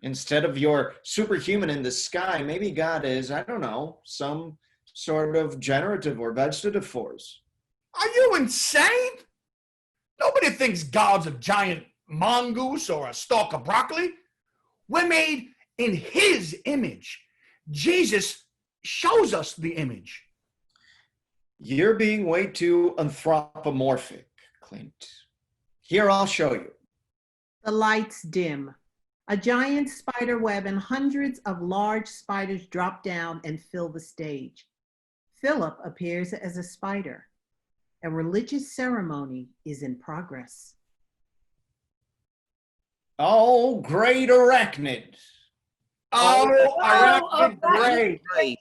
Instead of your superhuman in the sky, maybe God is, I don't know, some sort of generative or vegetative force. Are you insane? Nobody thinks God's a giant mongoose or a stalk of broccoli. We're made in his image. Jesus shows us the image. You're being way too anthropomorphic, Clint. Here, I'll show you. The lights dim. A giant spider web and hundreds of large spiders drop down and fill the stage. Philip appears as a spider. A religious ceremony is in progress. Oh, great arachnid. Oh, arachnid, arachnid. great.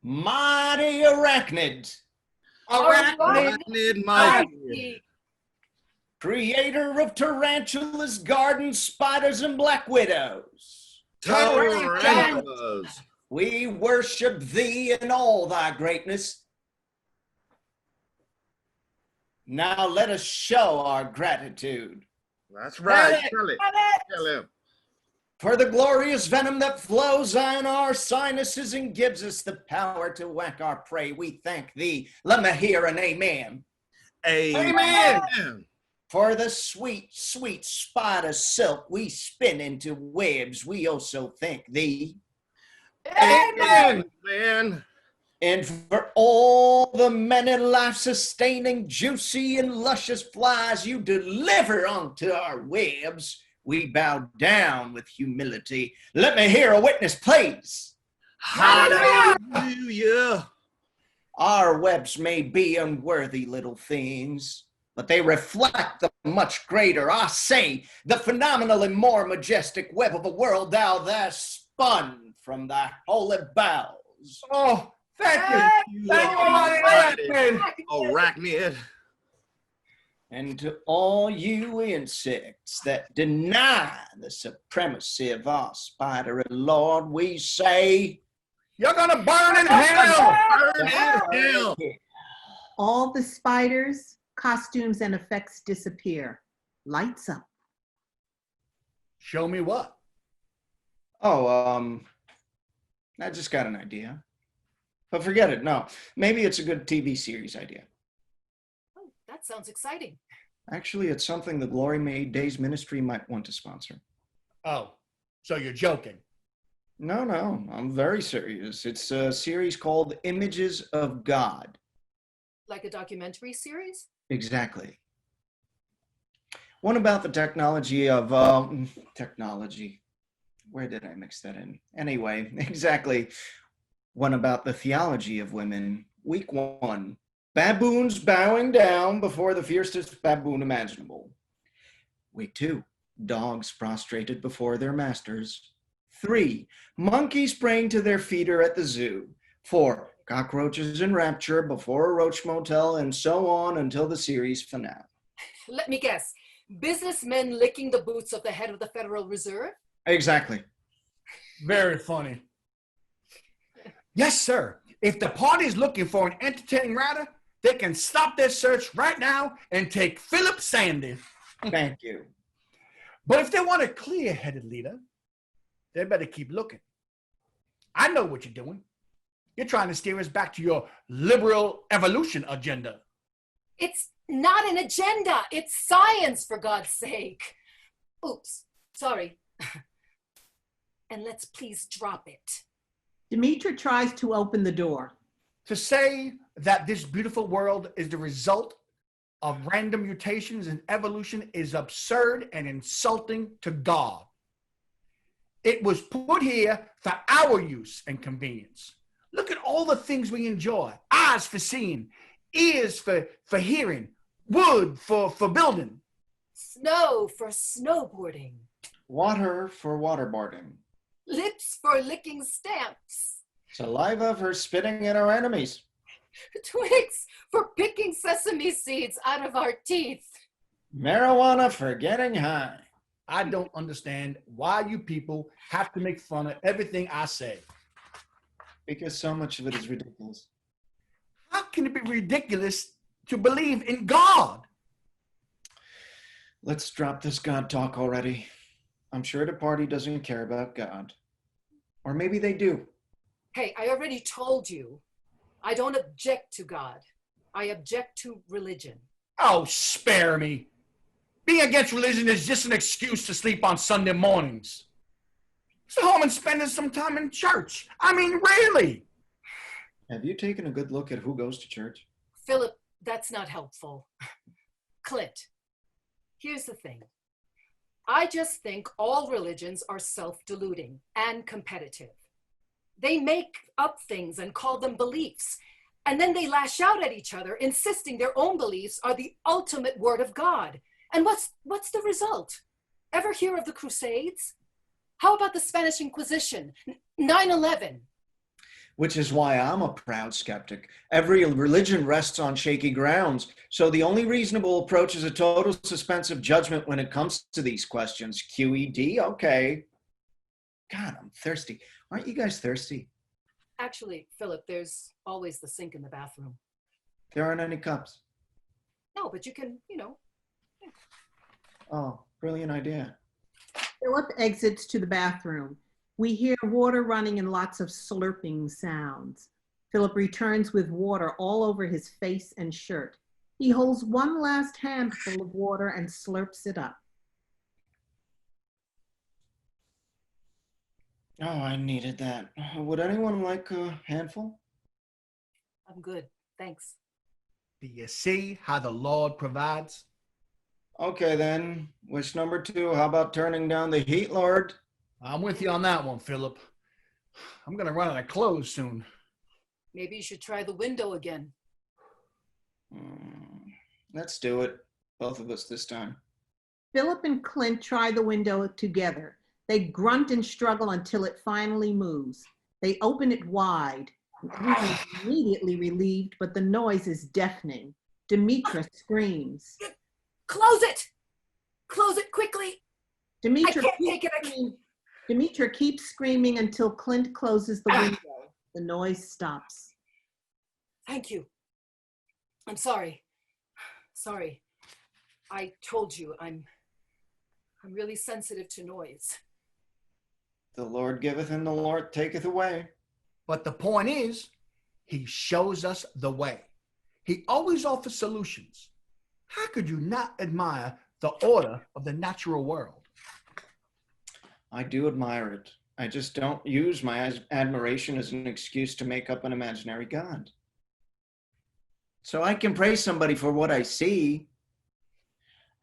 Mighty arachnid. Arachnid, mighty. Creator of tarantulas, garden spiders, and black widows. Tarantulas. We worship thee in all thy greatness. Now let us show our gratitude. That's right. Tell Tell it. Tell him. For the glorious venom that flows in our sinuses and gives us the power to whack our prey, we thank thee. Let me hear an amen. Amen. For the sweet, sweet spider silk we spin into webs, we also thank thee. Amen. Man. And for all the many life-sustaining, juicy, and luscious flies you deliver onto our webs, we bow down with humility. Let me hear a witness, please. Hallelujah. Our webs may be unworthy little things, but they reflect the much greater, I say, the phenomenal and more majestic web of a world thou thhast spun from thy holy bowels. Oh, thank you. Thank you, my Arachnid. And to all you insects that deny the supremacy of our spidery Lord, we say, you're gonna burn in hell. Burn in hell. All the spiders, costumes, and effects disappear. Lights up. Show me what? Oh, I just got an idea. But forget it, no. Maybe it's a good TV series idea. Oh, that sounds exciting. Actually, it's something the Glory Made Days Ministry might want to sponsor. Oh, so you're joking. No, I'm very serious. It's a series called Images of God. Like a documentary series? Exactly. One about the technology of, technology. Where did I mix that in? Anyway, exactly. One about the theology of women. Week 1. Baboons bowing down before the fiercest baboon imaginable. Week 2. Dogs prostrated before their masters. 3. Monkeys praying to their feeder at the zoo. 4. Cockroaches in rapture before a roach motel, and so on until the series finale. Let me guess. Businessmen licking the boots of the head of the Federal Reserve? Exactly. Very funny. Yes, sir. If the party's looking for an entertaining writer, they can stop their search right now and take Philip Sandy. Thank you. But if they want a clear-headed leader, they better keep looking. I know what you're doing. You're trying to steer us back to your liberal evolution agenda. It's not an agenda. It's science, for God's sake. Oops, sorry. And let's please drop it. Demetra tries to open the door. To say that this beautiful world is the result of random mutations and evolution is absurd and insulting to God. It was put here for our use and convenience. Look at all the things we enjoy. Eyes for seeing, ears for hearing, wood for building. Snow for snowboarding. Water for waterboarding. Lips for licking stamps. Saliva for spitting at our enemies. Twigs for picking sesame seeds out of our teeth. Marijuana for getting high. I don't understand why you people have to make fun of everything I say. Because so much of it is ridiculous. How can it be ridiculous to believe in God? Let's drop this God talk already. I'm sure the party doesn't care about God. Or maybe they do. Hey, I already told you, I don't object to God. I object to religion. Oh, spare me. Being against religion is just an excuse to sleep on Sunday mornings. Stay home and spending some time in church. I mean, really. Have you taken a good look at who goes to church? Philip, that's not helpful. Clint, here's the thing. I just think all religions are self-deluding and competitive. They make up things and call them beliefs, and then they lash out at each other, insisting their own beliefs are the ultimate word of God. And what's the result? Ever hear of the Crusades? How about the Spanish Inquisition, 9/11? Which is why I'm a proud skeptic. Every religion rests on shaky grounds, so the only reasonable approach is a total suspense of judgment when it comes to these questions. QED, okay. God, I'm thirsty. Aren't you guys thirsty? Actually, Philip, there's always the sink in the bathroom. There aren't any cups. No, but you can, Oh, brilliant idea. Philip exits to the bathroom. We hear water running and lots of slurping sounds. Philip returns with water all over his face and shirt. He holds one last handful of water and slurps it up. Oh, I needed that. Would anyone like a handful? I'm good, thanks. Do you see how the Lord provides? Okay, then. Wish number 2. How about turning down the heat, Lord? I'm with you on that one, Philip. I'm going to run out of clothes soon. Maybe you should try the window again. Let's do it. Both of us this time. Philip and Clint try the window together. They grunt and struggle until it finally moves. They open it wide. Everyone is immediately relieved, but the noise is deafening. Demetra screams. Close it! Close it quickly! Demetra I can't take it. Demetra keeps screaming until Clint closes the window. The noise stops. Thank you. I'm sorry. Sorry. I told you I'm really sensitive to noise. The Lord giveth and the Lord taketh away. But the point is, he shows us the way. He always offers solutions. How could you not admire the order of the natural world? I do admire it. I just don't use my admiration as an excuse to make up an imaginary God. So I can praise somebody for what I see.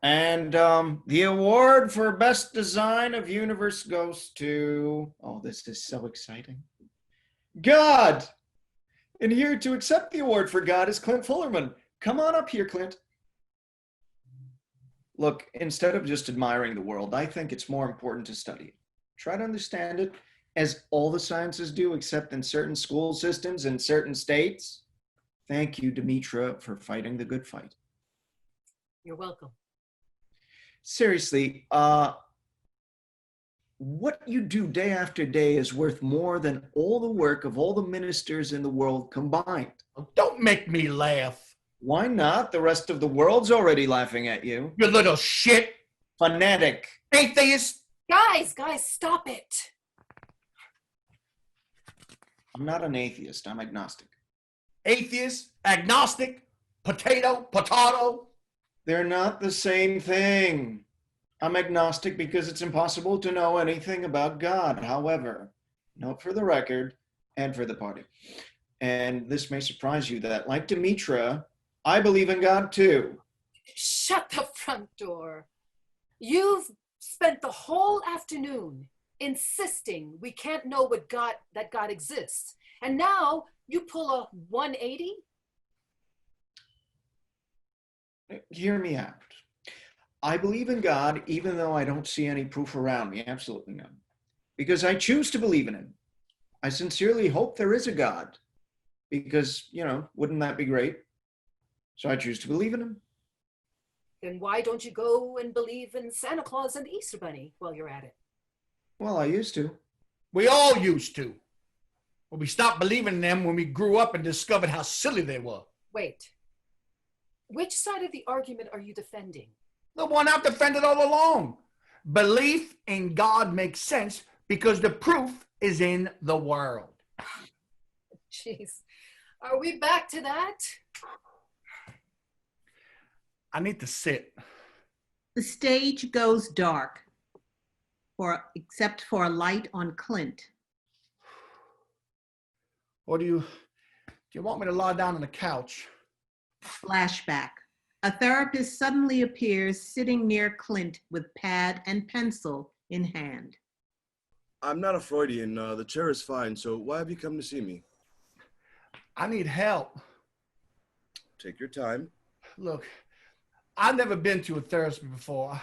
And the award for best design of universe goes to, oh, this is so exciting, God. And here to accept the award for God is Clint Fullerman. Come on up here, Clint. Look, instead of just admiring the world, I think it's more important to study it. Try to understand it, as all the sciences do, except in certain school systems in certain states. Thank you, Demetra, for fighting the good fight. You're welcome. Seriously, what you do day after day is worth more than all the work of all the ministers in the world combined. Oh, don't make me laugh. Why not? The rest of the world's already laughing at you. You little shit. Fanatic. Atheist. Guys, stop it. I'm not an atheist. I'm agnostic. Atheist, agnostic, potato. They're not the same thing. I'm agnostic because it's impossible to know anything about God. However, note for the record and for the party, and this may surprise you, that like Demetra, I believe in God too. Shut the front door. You've spent the whole afternoon insisting we can't know that God exists. And now you pull a 180? Hear me out. I believe in God even though I don't see any proof around me. Absolutely none. Because I choose to believe in him. I sincerely hope there is a God. Because, wouldn't that be great? So I choose to believe in him. Then why don't you go and believe in Santa Claus and the Easter Bunny while you're at it? Well, I used to. We all used to. But we stopped believing in them when we grew up and discovered how silly they were. Wait. Which side of the argument are you defending? The one I've defended all along. Belief in God makes sense because the proof is in the world. Jeez. Are we back to that? I need to sit. The stage goes dark, except for a light on Clint. Or do you want me to lie down on the couch? Flashback. A therapist suddenly appears sitting near Clint with pad and pencil in hand. I'm not a Freudian. The chair is fine. So why have you come to see me? I need help. Take your time. Look, I've never been to a therapist before.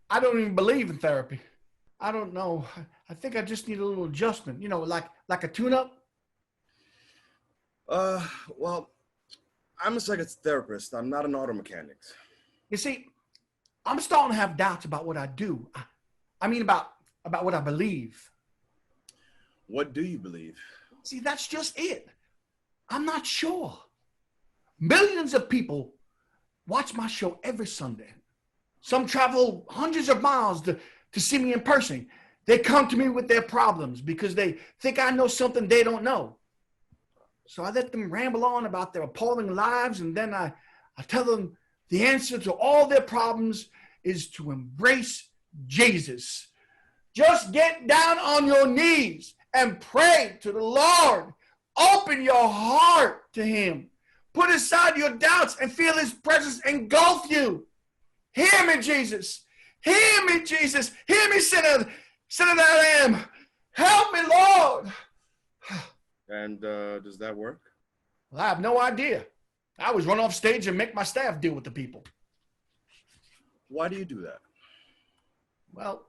I don't even believe in therapy. I don't know. I think I just need a little adjustment, like a tune-up. Well, I'm a psychotherapist. I'm not an auto mechanic. You see, I'm starting to have doubts about what I do. I mean about what I believe. What do you believe? See, that's just it. I'm not sure. Millions of people watch my show every Sunday. Some travel hundreds of miles to see me in person. They come to me with their problems because they think I know something they don't know. So I let them ramble on about their appalling lives, and then I tell them the answer to all their problems is to embrace Jesus. Just get down on your knees and pray to the Lord. Open your heart to him. Put aside your doubts and feel his presence engulf you. Hear me, Jesus. Hear me, Jesus. Hear me, sinner. Sinner that I am. Help me, Lord. And does that work? Well, I have no idea. I always run off stage and make my staff deal with the people. Why do you do that? Well,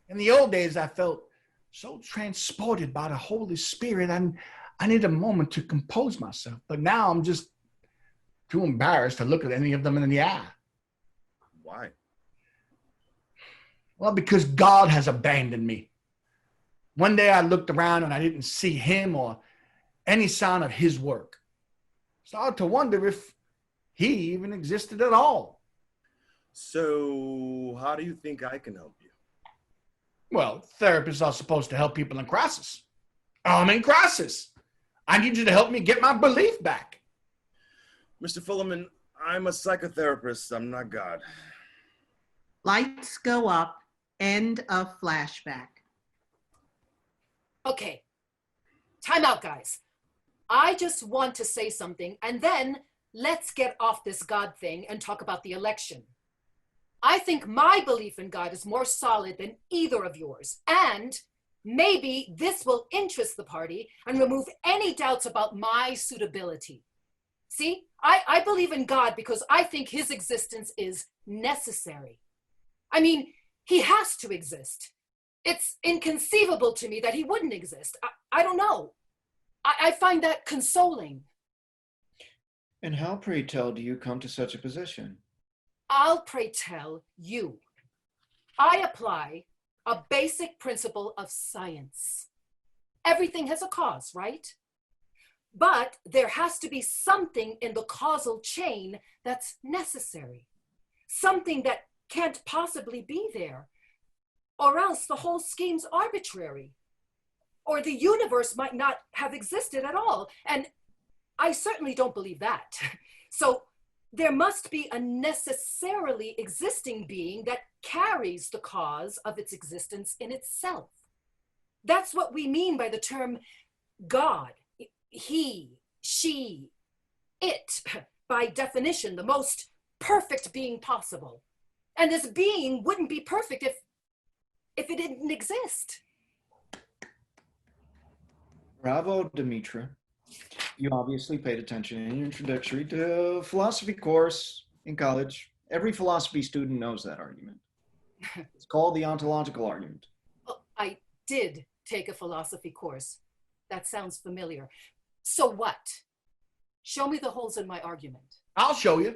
in the old days, I felt so transported by the Holy Spirit, and I needed a moment to compose myself. But now I'm just too embarrassed to look at any of them in the eye. Why? Well, because God has abandoned me. One day I looked around and I didn't see him or any sign of his work. Started to wonder if he even existed at all. So how do you think I can help you? Well, therapists are supposed to help people in crisis. I'm in crisis. I need you to help me get my belief back. Mr. Fullerman, I'm a psychotherapist. I'm not God. Lights go up. End of flashback. Okay, time out, guys. I just want to say something, and then let's get off this God thing and talk about the election. I think my belief in God is more solid than either of yours, and maybe this will interest the party and remove any doubts about my suitability. See, I believe in God because I think his existence is necessary. I mean, he has to exist. It's inconceivable to me that he wouldn't exist. I don't know. I find that consoling. And how, pray tell, do you come to such a position? I'll pray tell you. I apply a basic principle of science. Everything has a cause, right? But there has to be something in the causal chain that's necessary. Something that can't possibly be there. Or else the whole scheme's arbitrary. Or the universe might not have existed at all. And I certainly don't believe that. So there must be a necessarily existing being that carries the cause of its existence in itself. That's what we mean by the term God. He, she, it, by definition, the most perfect being possible. And this being wouldn't be perfect if it didn't exist. Bravo, Demetra. You obviously paid attention in your introductory to philosophy course in college. Every philosophy student knows that argument. It's called the ontological argument. Oh, I did take a philosophy course. That sounds familiar. So what? Show me the holes in my argument. I'll show you.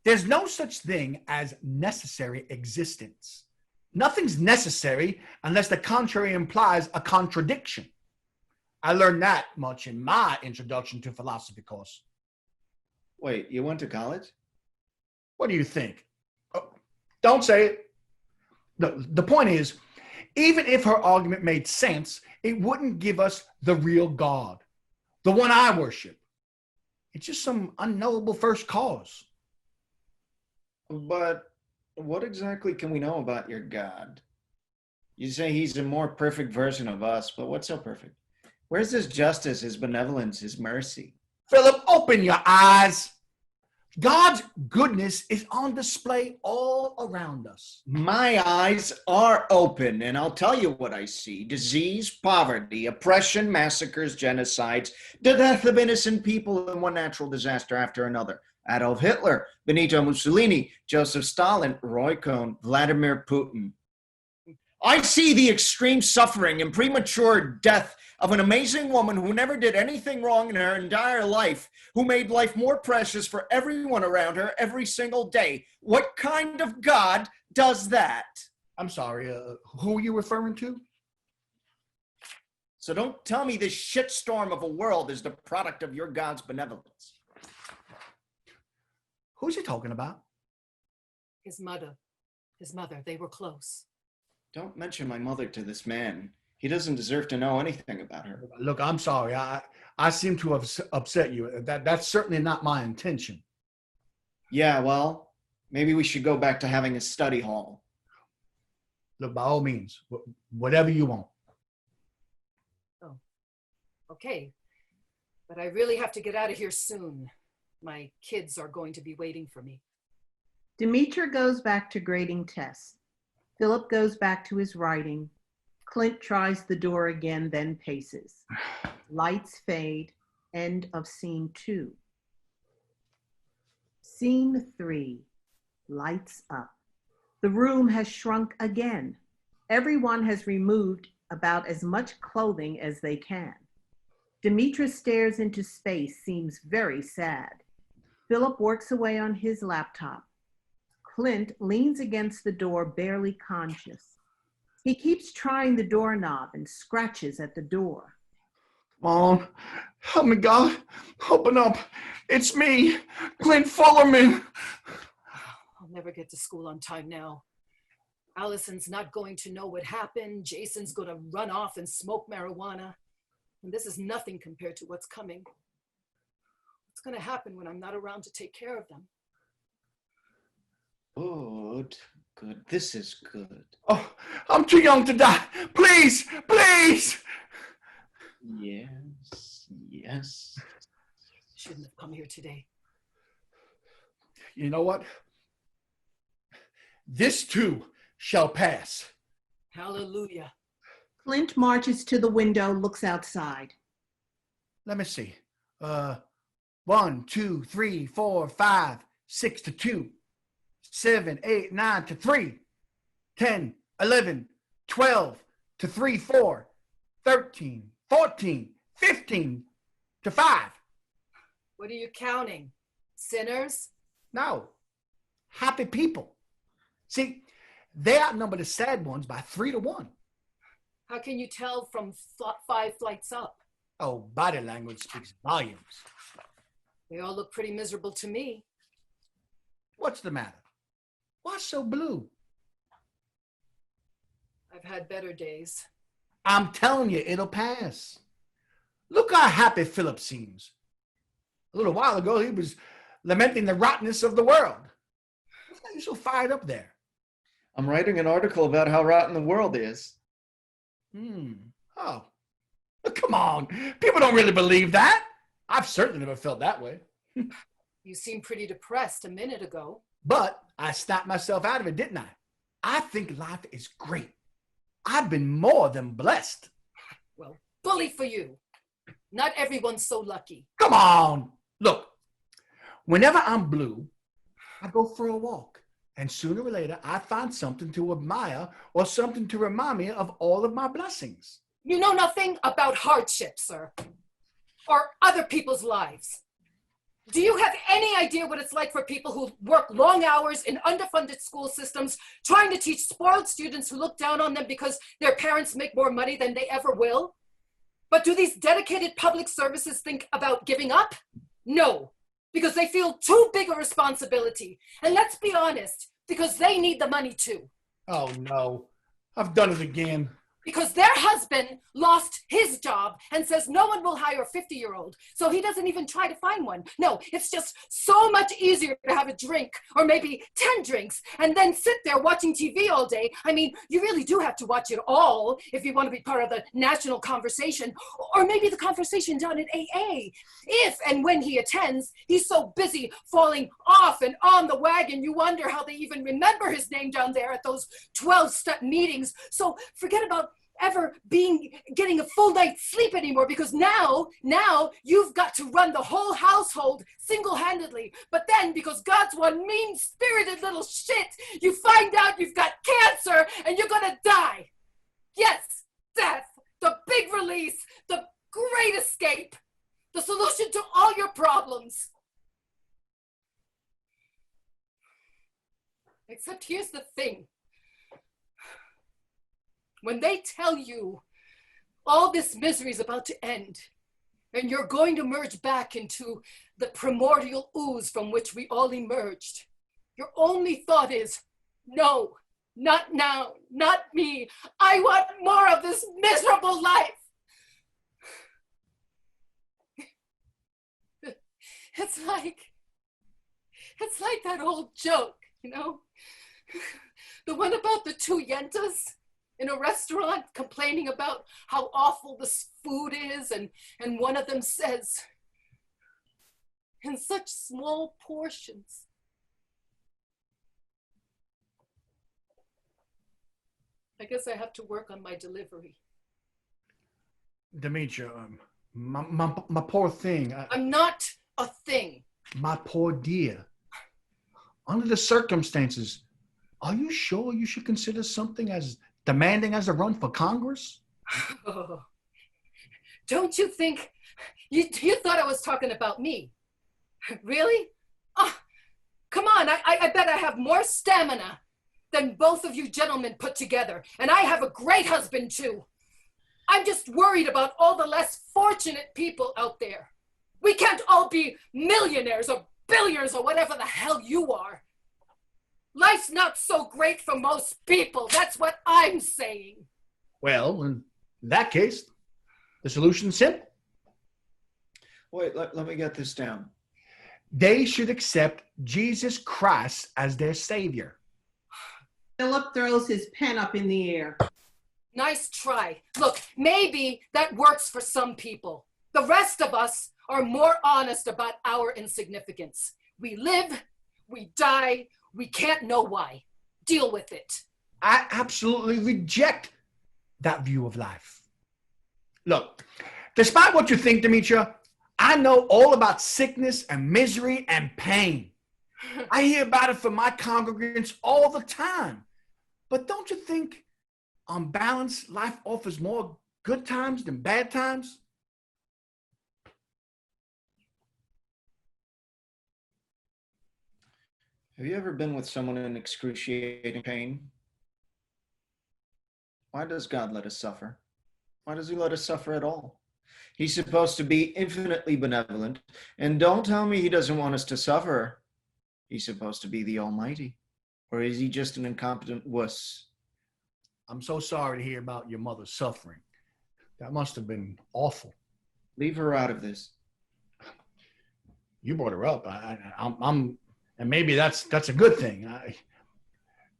There's no such thing as necessary existence. Nothing's necessary unless the contrary implies a contradiction. I learned that much in my introduction to philosophy course. Wait, you went to college? What do you think? Oh, don't say it. The point is, even if her argument made sense, it wouldn't give us the real God, the one I worship. It's just some unknowable first cause. But what exactly can we know about your God? You say he's a more perfect version of us, but what's so perfect? Where's his justice, his benevolence, his mercy? Philip, open your eyes. God's goodness is on display all around us. My eyes are open, and I'll tell you what I see. Disease, poverty, oppression, massacres, genocides, the death of innocent people, and one natural disaster after another. Adolf Hitler, Benito Mussolini, Joseph Stalin, Roy Cohn, Vladimir Putin. I see the extreme suffering and premature death of an amazing woman who never did anything wrong in her entire life, who made life more precious for everyone around her every single day. What kind of God does that? I'm sorry, who are you referring to? So don't tell me this shitstorm of a world is the product of your God's benevolence. Who's he talking about? His mother, they were close. Don't mention my mother to this man. He doesn't deserve to know anything about her. Look, I'm sorry. I seem to have upset you. That's certainly not my intention. Yeah, well, maybe we should go back to having a study hall. Look, by all means, whatever you want. Oh, okay. But I really have to get out of here soon. My kids are going to be waiting for me. Demetra goes back to grading tests. Philip goes back to his writing. Clint tries the door again, then paces. Lights fade. End of scene 2. Scene 3. Lights up. The room has shrunk again. Everyone has removed about as much clothing as they can. Demetra stares into space, seems very sad. Philip works away on his laptop. Clint leans against the door, barely conscious. He keeps trying the doorknob and scratches at the door. Come on. Help me, God. Open up. It's me, Clint Fullerman. I'll never get to school on time now. Allison's not going to know what happened. Jason's going to run off and smoke marijuana. And this is nothing compared to what's coming. What's going to happen when I'm not around to take care of them? Good. This is good. Oh, I'm too young to die. Please, please. Yes. Shouldn't have come here today. You know what? This too shall pass. Hallelujah. Clint marches to the window, looks outside. Let me see. 1, 2, 3, 4, 5, 6 to 2, 7, 8, 9 to 3, 10, 11, 12 to 3, 4, 13, 14, 15 to 5. What are you counting? Sinners? No. Happy people. See, they outnumber the sad ones by 3 to 1. How can you tell from 5 flights up? Oh, body language speaks volumes. They all look pretty miserable to me. What's the matter? Why so blue? I've had better days. I'm telling you, it'll pass. Look how happy Philip seems. A little while ago, he was lamenting the rottenness of the world. Why are you so fired up there? I'm writing an article about how rotten the world is. Oh. Come on. People don't really believe that. I've certainly never felt that way. You seemed pretty depressed a minute ago. But I snapped myself out of it, didn't I? I think life is great. I've been more than blessed. Well, bully for you. Not everyone's so lucky. Come on. Look, whenever I'm blue, I go for a walk. And sooner or later, I find something to admire or something to remind me of all of my blessings. You know nothing about hardship, sir, or other people's lives. Do you have any idea what it's like for people who work long hours in underfunded school systems, trying to teach spoiled students who look down on them because their parents make more money than they ever will? But do these dedicated public services think about giving up? No, because they feel too big a responsibility. And let's be honest, because they need the money too. Oh, no. I've done it again. Because their husband lost his job and says no one will hire a 50-year-old, so he doesn't even try to find one. No, it's just so much easier to have a drink, or maybe 10 drinks, and then sit there watching TV all day. I mean, you really do have to watch it all if you want to be part of the national conversation, or maybe the conversation down at AA. If and when he attends, he's so busy falling off and on the wagon, you wonder how they even remember his name down there at those 12-step meetings. So forget about ever getting a full night's sleep anymore, because now you've got to run the whole household single-handedly. But then, because God's one mean-spirited little shit, you find out you've got cancer and you're gonna die. Yes, death, the big release, the great escape, the solution to all your problems. Except here's the thing. When they tell you all this misery is about to end and you're going to merge back into the primordial ooze from which we all emerged, your only thought is, no, not now, not me. I want more of this miserable life. It's like that old joke, you know? The one about the two yentas in a restaurant complaining about how awful this food is, and one of them says, in such small portions. I guess I have to work on my delivery. Demetria, my poor thing. I'm not a thing. My poor dear. Under the circumstances, are you sure you should consider something as demanding as a run for Congress? Oh, don't you think, you thought I was talking about me? Really? Oh, come on, I bet I have more stamina than both of you gentlemen put together. And I have a great husband too. I'm just worried about all the less fortunate people out there. We can't all be millionaires or billionaires or whatever the hell you are. Life's not so great for most people. That's what I'm saying. Well, in that case, the solution's simple. Wait, let me get this down. They should accept Jesus Christ as their savior. Philip throws his pen up in the air. Nice try. Look, maybe that works for some people. The rest of us are more honest about our insignificance. We live, we die, we can't know why. Deal with it. I absolutely reject that view of life. Look, despite what you think, Demetria, I know all about sickness and misery and pain. I hear about it from my congregants all the time. But don't you think, on balance, life offers more good times than bad times? Have you ever been with someone in excruciating pain? Why does God let us suffer? Why does he let us suffer at all? He's supposed to be infinitely benevolent. And don't tell me he doesn't want us to suffer. He's supposed to be the Almighty. Or is he just an incompetent wuss? I'm so sorry to hear about your mother suffering. That must have been awful. Leave her out of this. You brought her up. I'm and maybe that's a good thing.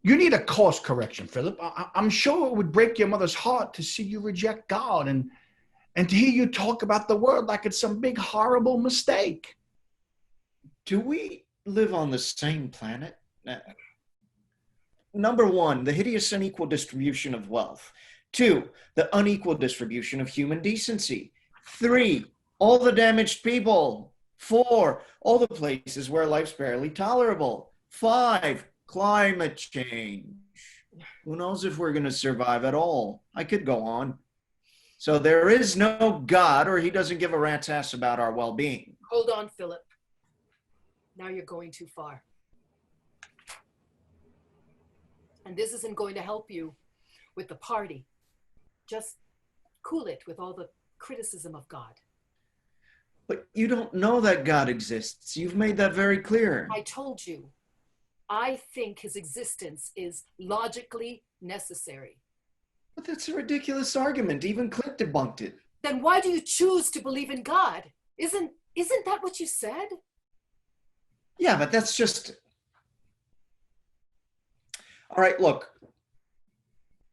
You need a course correction, Philip. I'm sure it would break your mother's heart to see you reject God and to hear you talk about the world like it's some big, horrible mistake. Do we live on the same planet? Number one, the hideous unequal distribution of wealth. 2, the unequal distribution of human decency. 3, all the damaged people. 4, all the places where life's barely tolerable. 5, climate change. Who knows if we're going to survive at all? I could go on. So there is no God, or he doesn't give a rat's ass about our well-being. Hold on, Philip. Now you're going too far. And this isn't going to help you with the party. Just cool it with all the criticism of God. But you don't know that God exists. You've made that very clear. I told you, I think his existence is logically necessary. But that's a ridiculous argument. Even Clint debunked it. Then why do you choose to believe in God? Isn't that what you said? Yeah, but that's just... All right, look.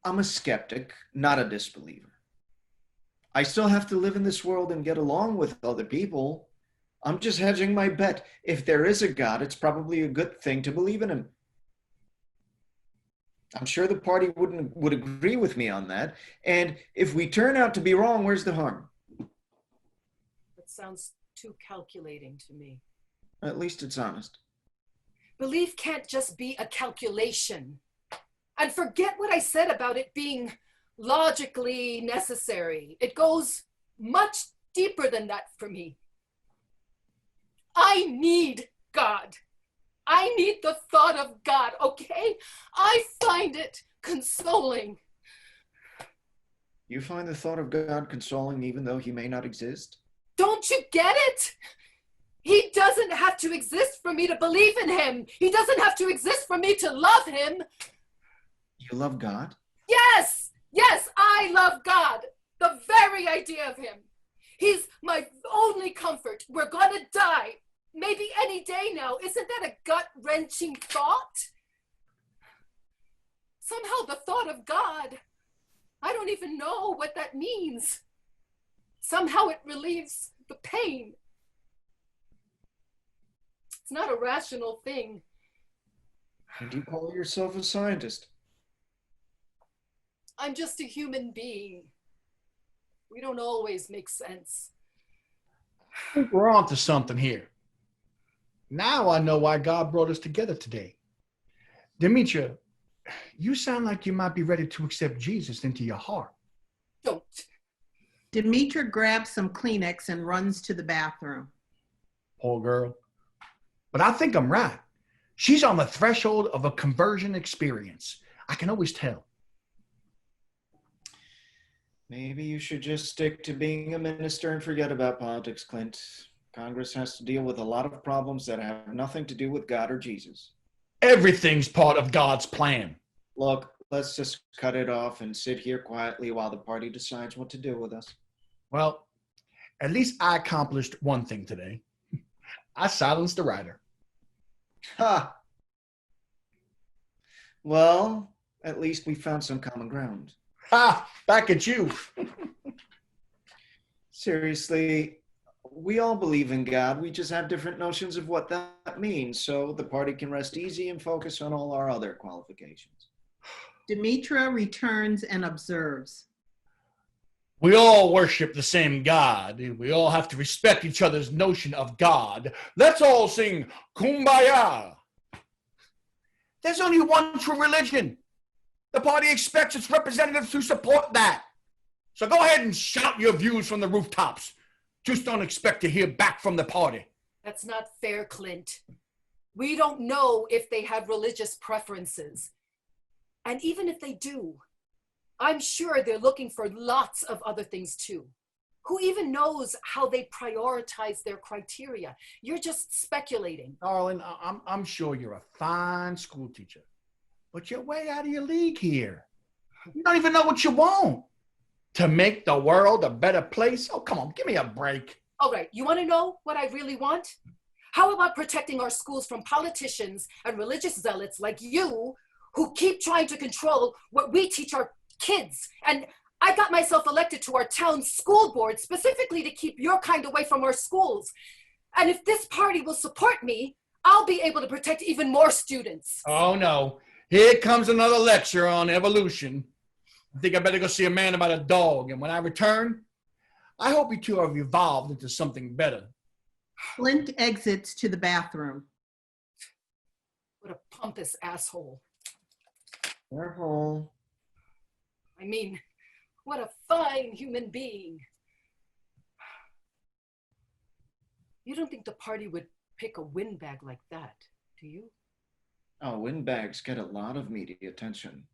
I'm a skeptic, not a disbeliever. I still have to live in this world and get along with other people. I'm just hedging my bet. If there is a God, it's probably a good thing to believe in him. I'm sure the party would agree with me on that. And if we turn out to be wrong, where's the harm? That sounds too calculating to me. At least it's honest. Belief can't just be a calculation. And forget what I said about it being logically necessary. It goes much deeper than that for me. I need God. I need the thought of God, okay? I find it consoling. You find the thought of God consoling even though he may not exist? Don't you get it? He doesn't have to exist for me to believe in him. He doesn't have to exist for me to love him. You love God? Yes, yes, I love God. The very idea of him. He's my only comfort. We're gonna die. Maybe any day now. Isn't that a gut-wrenching thought? Somehow the thought of God, I don't even know what that means. Somehow it relieves the pain. It's not a rational thing. And you call yourself a scientist? I'm just a human being. We don't always make sense. I think we're on to something here. Now I know why God brought us together today. Demetra, you sound like you might be ready to accept Jesus into your heart. Don't. Demetra grabs some Kleenex and runs to the bathroom. Poor girl. But I think I'm right. She's on the threshold of a conversion experience. I can always tell. Maybe you should just stick to being a minister and forget about politics, Clint. Congress has to deal with a lot of problems that have nothing to do with God or Jesus. Everything's part of God's plan. Look, let's just cut it off and sit here quietly while the party decides what to do with us. Well, at least I accomplished one thing today. I silenced the writer. Ha! Well, at least we found some common ground. Ha! Back at you. Seriously, we all believe in God. We just have different notions of what that means, so the party can rest easy and focus on all our other qualifications. Demetra returns and observes. We all worship the same God. We all have to respect each other's notion of God. Let's all sing Kumbaya. There's only one true religion. The party expects its representatives to support that. So go ahead and shout your views from the rooftops. Just don't expect to hear back from the party. That's not fair, Clint. We don't know if they have religious preferences. And even if they do, I'm sure they're looking for lots of other things too. Who even knows how they prioritize their criteria? You're just speculating. Darling, I'm sure you're a fine school teacher, but you're way out of your league here. You don't even know what you want. To make the world a better place? Oh, come on, give me a break. All right, you want to know what I really want? How about protecting our schools from politicians and religious zealots like you who keep trying to control what we teach our kids? And I got myself elected to our town school board specifically to keep your kind away from our schools. And if this party will support me, I'll be able to protect even more students. Oh, no. Here comes another lecture on evolution. I think I better go see a man about a dog. And when I return, I hope you two have evolved into something better. Flint exits to the bathroom. What a pompous asshole. Careful. I mean, what a fine human being. You don't think the party would pick a windbag like that, do you? Oh, windbags get a lot of media attention.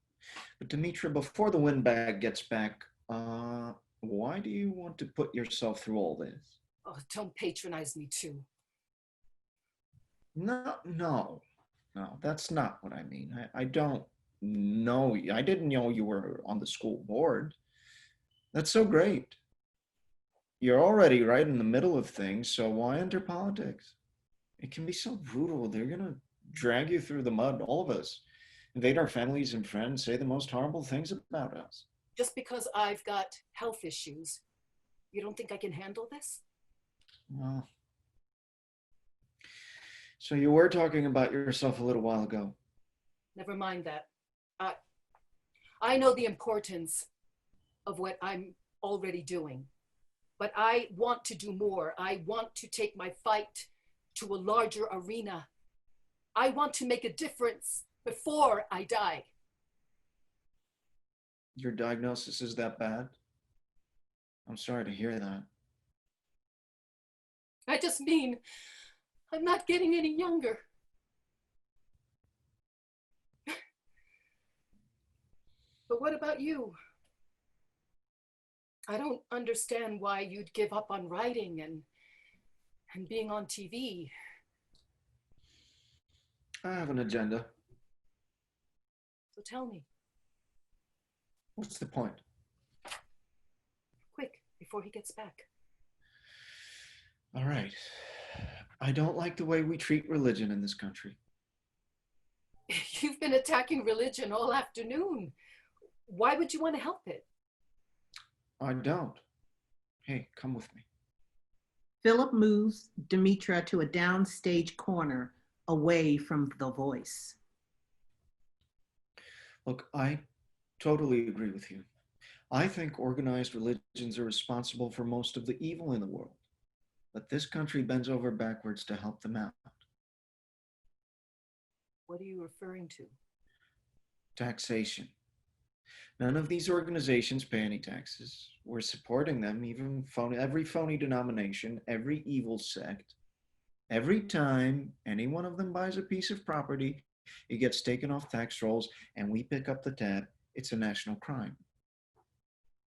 But Demetra, before the windbag gets back, why do you want to put yourself through all this? Oh, don't patronize me too. No, that's not what I mean. I don't know. I didn't know you were on the school board. That's so great. You're already right in the middle of things, so why enter politics? It can be so brutal. They're gonna drag you through the mud, all of us. Invade our families and friends, say the most horrible things about us. Just because I've got health issues, you don't think I can handle this? Well, so you were talking about yourself a little while ago. Never mind that. I know the importance of what I'm already doing, but I want to do more. I want to take my fight to a larger arena. I want to make a difference before I die. Your diagnosis is that bad? I'm sorry to hear that. I just mean, I'm not getting any younger. But what about you? I don't understand why you'd give up on writing and being on TV. I have an agenda. So tell me, What's the point? quick, before he gets back. All right. I don't like the way we treat religion in this country. You've been attacking religion all afternoon. Why would you want to help it? I don't. Hey, come with me. Philip moves Demetra to a downstage corner away from the voice. Look, I totally agree with you. I think organized religions are responsible for most of the evil in the world, but this country bends over backwards to help them out. What are you referring to? Taxation. None of these organizations pay any taxes. We're supporting them, even every phony denomination, every evil sect. Every time any one of them buys a piece of property, it gets taken off tax rolls and we pick up the tab. It's a national crime.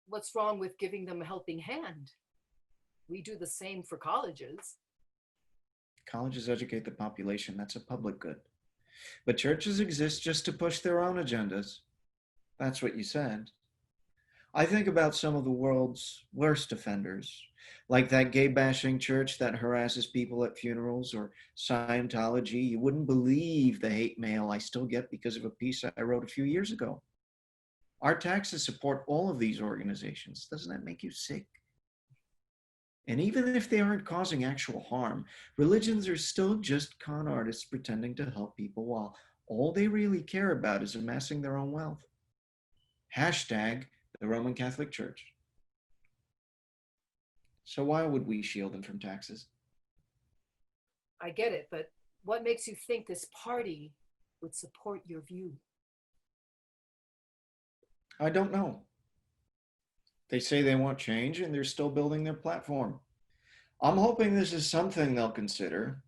What's wrong with giving them a helping hand? We do the same for colleges. Colleges educate the population. That's a public good. But churches exist just to push their own agendas. That's what you said. I think about some of the world's worst offenders, like that gay-bashing church that harasses people at funerals, or Scientology. You wouldn't believe the hate mail I still get because of a piece I wrote a few years ago. Our taxes support all of these organizations. Doesn't that make you sick? And even if they aren't causing actual harm, religions are still just con artists pretending to help people while all they really care about is amassing their own wealth. Hashtag the Roman Catholic Church. So why would we shield them from taxes? I get it, but what makes you think this party would support your view? I don't know. They say they want change and they're still building their platform. I'm hoping this is something they'll consider.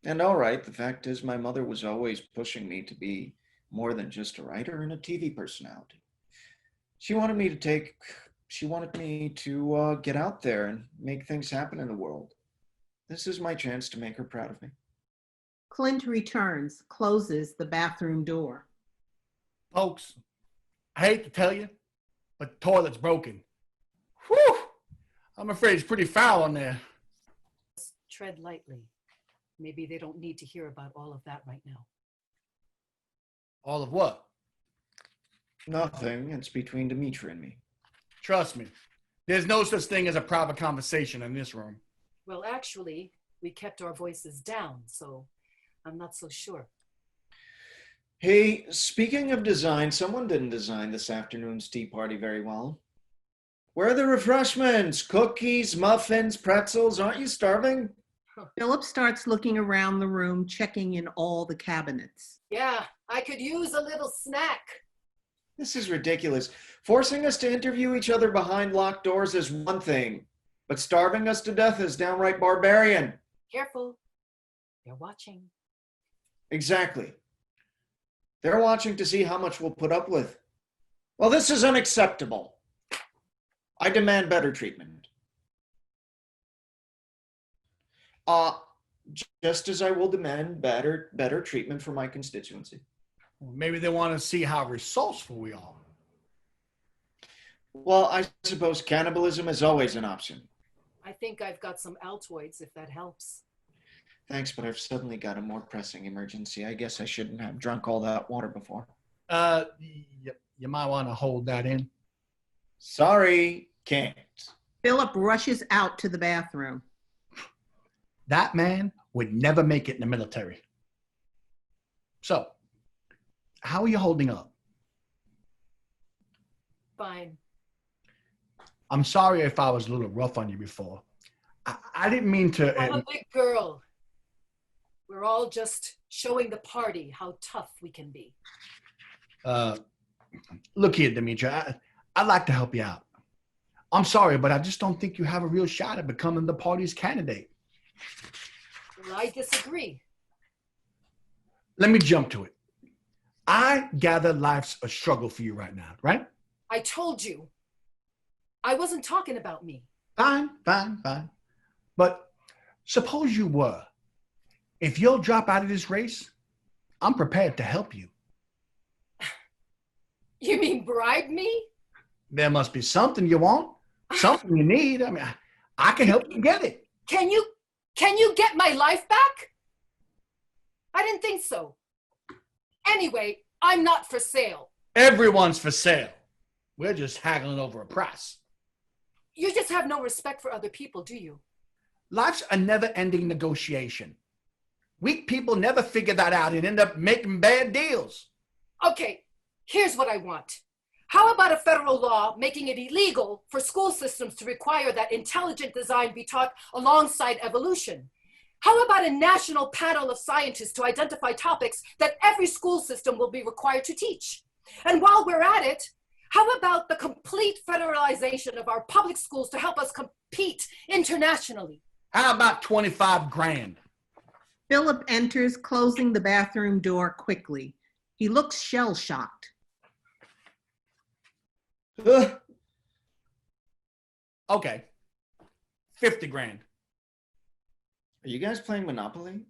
And all right, the fact is my mother was always pushing me to be more than just a writer and a TV personality. She wanted me to get out there and make things happen in the world. This is my chance to make her proud of me. Clint returns, closes the bathroom door. Folks, I hate to tell you, but the toilet's broken. Whew! I'm afraid it's pretty foul in there. Tread lightly. Maybe they don't need to hear about all of that right now. All of what? Nothing. It's between Demetra and me. Trust me, there's no such thing as a private conversation in this room. Well, actually, we kept our voices down, so I'm not so sure. Hey, speaking of design, someone didn't design this afternoon's tea party very well. Where are the refreshments? Cookies, muffins, pretzels? Aren't you starving? Philip starts looking around the room, checking in all the cabinets. Yeah, I could use a little snack. This is ridiculous. Forcing us to interview each other behind locked doors is one thing, but starving us to death is downright barbarian. Careful. They're watching. Exactly. They're watching to see how much we'll put up with. Well, this is unacceptable. I demand better treatment. Just as I will demand better treatment for my constituency. Maybe they want to see how resourceful we are. Well, I suppose cannibalism is always an option. I think I've got some Altoids, if that helps. Thanks, but I've suddenly got a more pressing emergency. I guess I shouldn't have drunk all that water before. You might want to hold that in. Sorry, can't. Philip rushes out to the bathroom. That man would never make it in the military. So, how are you holding up? Fine. I'm sorry if I was a little rough on you before. I didn't mean to. I'm a big girl. We're all just showing the party how tough we can be. Look here, Demetra. I'd like to help you out. I'm sorry, but I just don't think you have a real shot at becoming the party's candidate. Well, I disagree. Let me jump to it. I gather life's a struggle for you right now, right? I told you. I wasn't talking about me. Fine. But suppose you were. If you'll drop out of this race, I'm prepared to help you. You mean bribe me? There must be something you want, something you need. I mean, I can help you get it. Can you get my life back? I didn't think so. Anyway, I'm not for sale. Everyone's for sale. We're just haggling over a price. You just have no respect for other people, do you? Life's a never-ending negotiation. Weak people never figure that out and end up making bad deals. Okay, here's what I want. How about a federal law making it illegal for school systems to require that intelligent design be taught alongside evolution? How about a national panel of scientists to identify topics that every school system will be required to teach? And while we're at it, how about the complete federalization of our public schools to help us compete internationally? How about 25 grand? Philip enters, closing the bathroom door quickly. He looks shell-shocked. Okay. 50 grand. Are you guys playing Monopoly?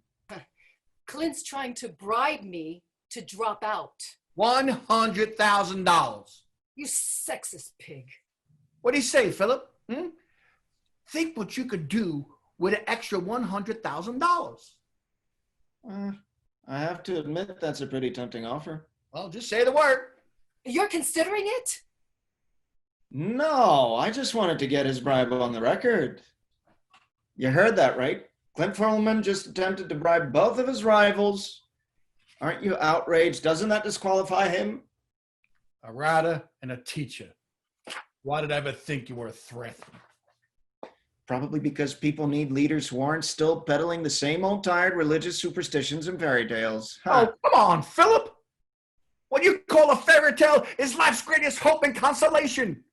Clint's trying to bribe me to drop out. $100,000. You sexist pig. What do you say, Philip? Think what you could do with an extra $100,000. I have to admit that's a pretty tempting offer. Well, just say the word. You're considering it? No, I just wanted to get his bribe on the record. You heard that, right? Clint Perlman just attempted to bribe both of his rivals. Aren't you outraged? Doesn't that disqualify him? A writer and a teacher. Why did I ever think you were a threat? Probably because people need leaders who aren't still peddling the same old tired religious superstitions and fairy tales. Oh, come on, Philip. What you call a fairy tale is life's greatest hope and consolation.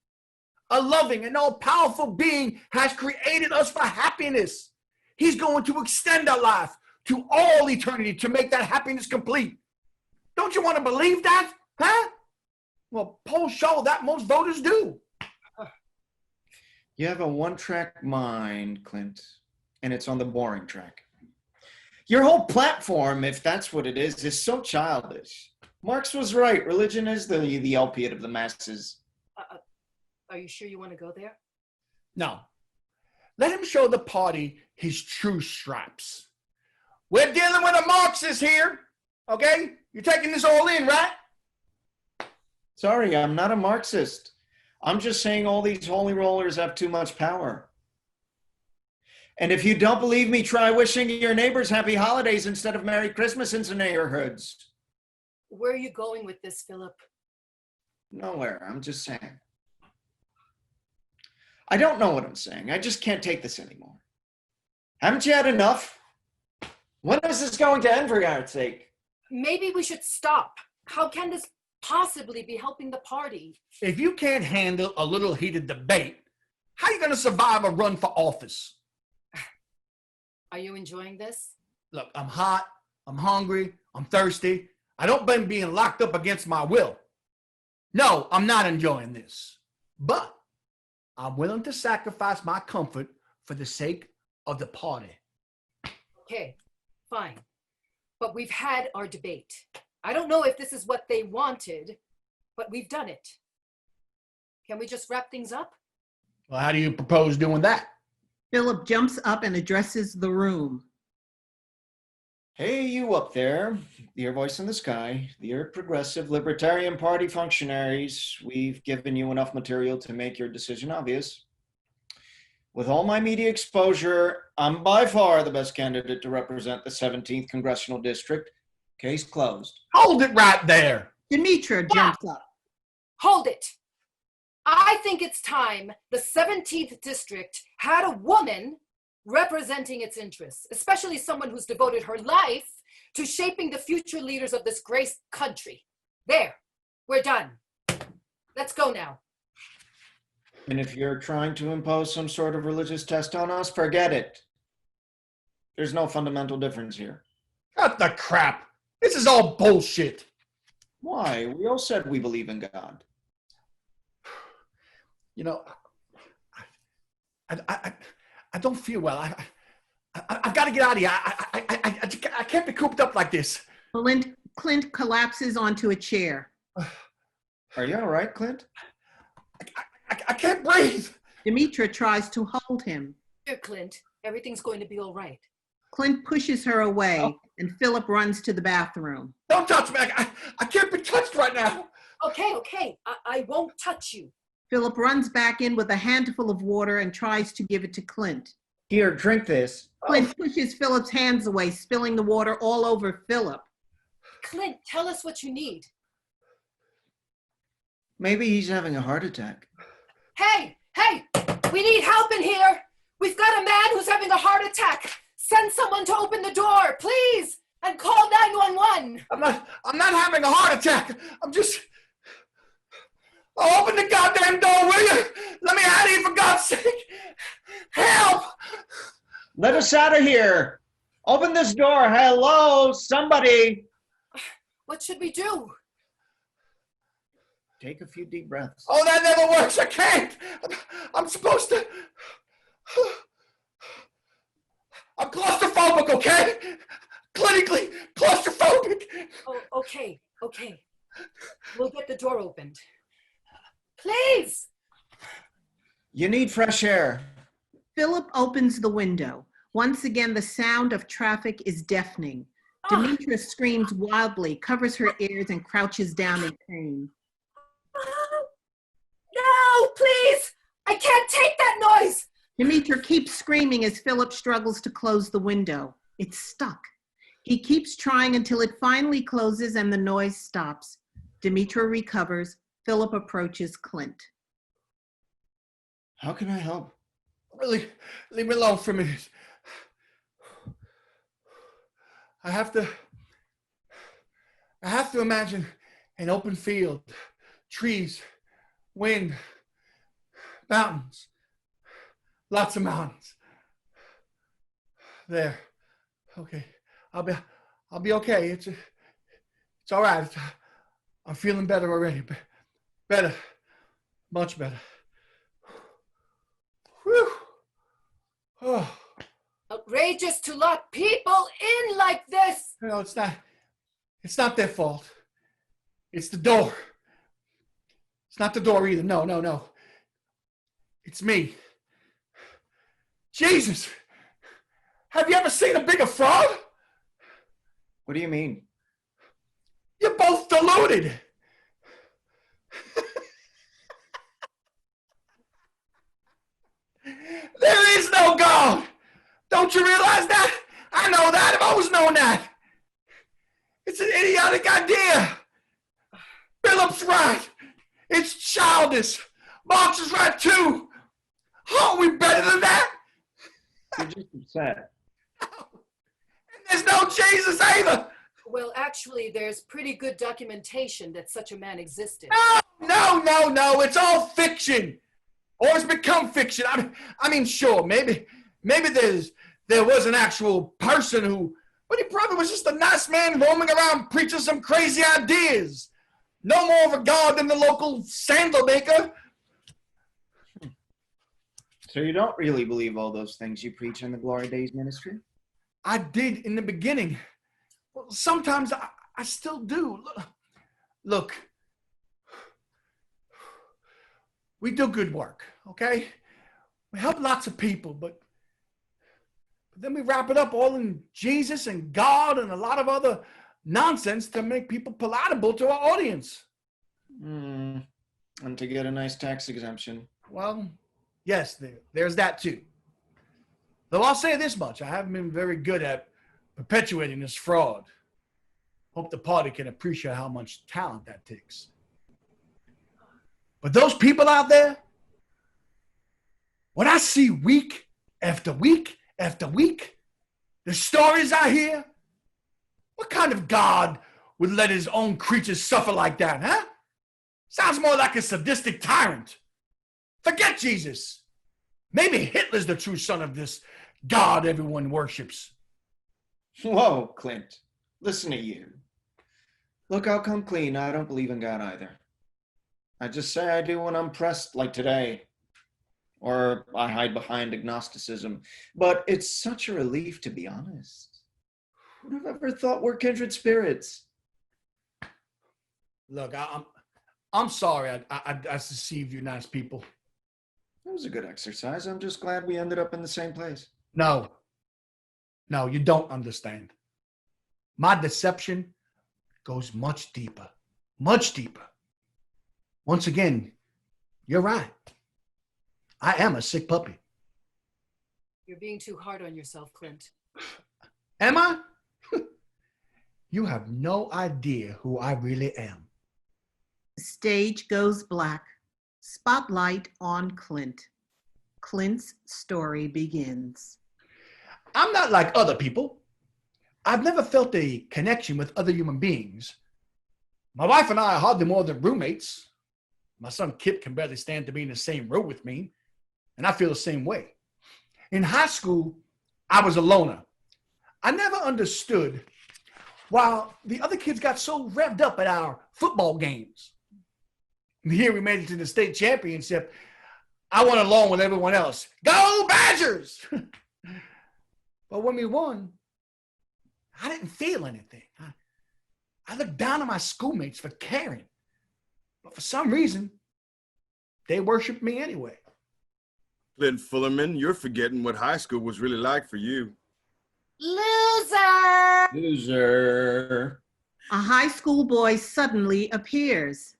A loving and all-powerful being has created us for happiness. He's going to extend our life to all eternity to make that happiness complete. Don't you want to believe that? Huh? Well, polls show that most voters do. You have a one-track mind, Clint, and it's on the boring track. Your whole platform, if that's what it is so childish. Marx was right. Religion is the opiate of the masses. Are you sure you want to go there? No. Let him show the party his true stripes. We're dealing with a Marxist here, okay? You're taking this all in, right? Sorry, I'm not a Marxist. I'm just saying all these holy rollers have too much power. And if you don't believe me, try wishing your neighbors happy holidays instead of Merry Christmas in some neighborhoods. Where are you going with this, Philip? Nowhere, I'm just saying. I don't know what I'm saying. I just can't take this anymore. Haven't you had enough? When is this going to end, for God's sake? Maybe we should stop. How can this possibly be helping the party? If you can't handle a little heated debate, how are you going to survive a run for office? Are you enjoying this? Look, I'm hot, I'm hungry, I'm thirsty. I don't blame being locked up against my will. No, I'm not enjoying this. But I'm willing to sacrifice my comfort for the sake of the party. Okay, fine. But we've had our debate. I don't know if this is what they wanted, but we've done it. Can we just wrap things up? Well, how do you propose doing that? Philip jumps up and addresses the room. Hey, you up there, your voice in the sky, your progressive libertarian party functionaries. We've given you enough material to make your decision obvious. With all my media exposure, I'm by far the best candidate to represent the 17th Congressional District. Case closed. Hold it right there. Demetra jumps up. Hold it. I think it's time the 17th district had a woman representing its interests, especially someone who's devoted her life to shaping the future leaders of this great country. There, we're done. Let's go now. And if you're trying to impose some sort of religious test on us, forget it. There's no fundamental difference here. Cut the crap. This is all bullshit. Why? We all said we believe in God. You know, I don't feel well. I've got to get out of here. I can't be cooped up like this. Clint collapses onto a chair. Are you all right, Clint? I can't breathe. Demetra tries to hold him. Dear Clint, everything's going to be all right. Clint pushes her away, and Philip runs to the bathroom. Don't touch me. I can't be touched right now. Okay. I won't touch you. Philip runs back in with a handful of water and tries to give it to Clint. Here, drink this. Clint pushes Philip's hands away, spilling the water all over Philip. Clint, tell us what you need. Maybe he's having a heart attack. Hey, we need help in here. We've got a man who's having a heart attack. Send someone to open the door, please, and call 911. I'm not having a heart attack. Open the goddamn door, will you? Let me out of here, for God's sake. Help! Let us out of here. Open this door. Hello, somebody. What should we do? Take a few deep breaths. Oh, that never works. I can't. I'm supposed to. I'm claustrophobic, okay? Clinically claustrophobic. Oh, okay. We'll get the door opened. Please. You need fresh air. Philip opens the window. Once again, the sound of traffic is deafening. Demetra screams wildly, covers her ears, and crouches down in pain. No, please. I can't take that noise. Demetra keeps screaming as Philip struggles to close the window. It's stuck. He keeps trying until it finally closes and the noise stops. Demetra recovers. Philip approaches Clint. How can I help? Really, leave me alone for a minute. I have to imagine an open field, trees, wind, mountains, lots of mountains. There. Okay. I'll be okay. It's all right. I'm feeling better already. Better. Much better. Whew. Oh. Outrageous to lock people in like this. No, it's not their fault. It's the door. It's not the door either. No. It's me. Jesus. Have you ever seen a bigger fraud? What do you mean? You're both deluded. There is no God. Don't you realize that? I know that. I've always known that. It's an idiotic idea. Philip's right. It's childish. Marx is right too. Aren't we better than that? You're just upset. And there's no Jesus either. Well, actually, there's pretty good documentation that such a man existed. No. It's all fiction. Or it's become fiction. I mean, sure, maybe there was an actual person who, but he probably was just a nice man roaming around preaching some crazy ideas. No more of a god than the local sandal maker. So you don't really believe all those things you preach in the Glory Days ministry? I did in the beginning. Well, sometimes I still do. Look, we do good work, okay? We help lots of people, but then we wrap it up all in Jesus and God and a lot of other nonsense to make people palatable to our audience. And to get a nice tax exemption. Well, yes, there's that too. Though I'll say this much, I haven't been very good at perpetuating this fraud. Hope the party can appreciate how much talent that takes. But those people out there, what I see week after week after week, the stories I hear, what kind of God would let his own creatures suffer like that, huh? Sounds more like a sadistic tyrant. Forget Jesus. Maybe Hitler's the true son of this God everyone worships. Whoa, Clint. Listen to you. Look, I'll come clean. I don't believe in God either. I just say I do when I'm pressed, like today. Or I hide behind agnosticism. But it's such a relief, to be honest. Who'd have ever thought we're kindred spirits? Look, I'm sorry I deceived you nice people. That was a good exercise. I'm just glad we ended up in the same place. No. No, you don't understand. My deception goes much deeper, much deeper. Once again, you're right. I am a sick puppy. You're being too hard on yourself, Clint. Am I? You have no idea who I really am. The stage goes black. Spotlight on Clint. Clint's story begins. I'm not like other people. I've never felt a connection with other human beings. My wife and I are hardly more than roommates. My son Kip can barely stand to be in the same room with me, and I feel the same way. In high school, I was a loner. I never understood why the other kids got so revved up at our football games. The year we made it to the state championship, I went along with everyone else. Go Badgers! But when we won, I didn't feel anything. I looked down on my schoolmates for caring. But for some reason, they worshiped me anyway. Clint Fullerman, you're forgetting what high school was really like for you. Loser! Loser. A high school boy suddenly appears.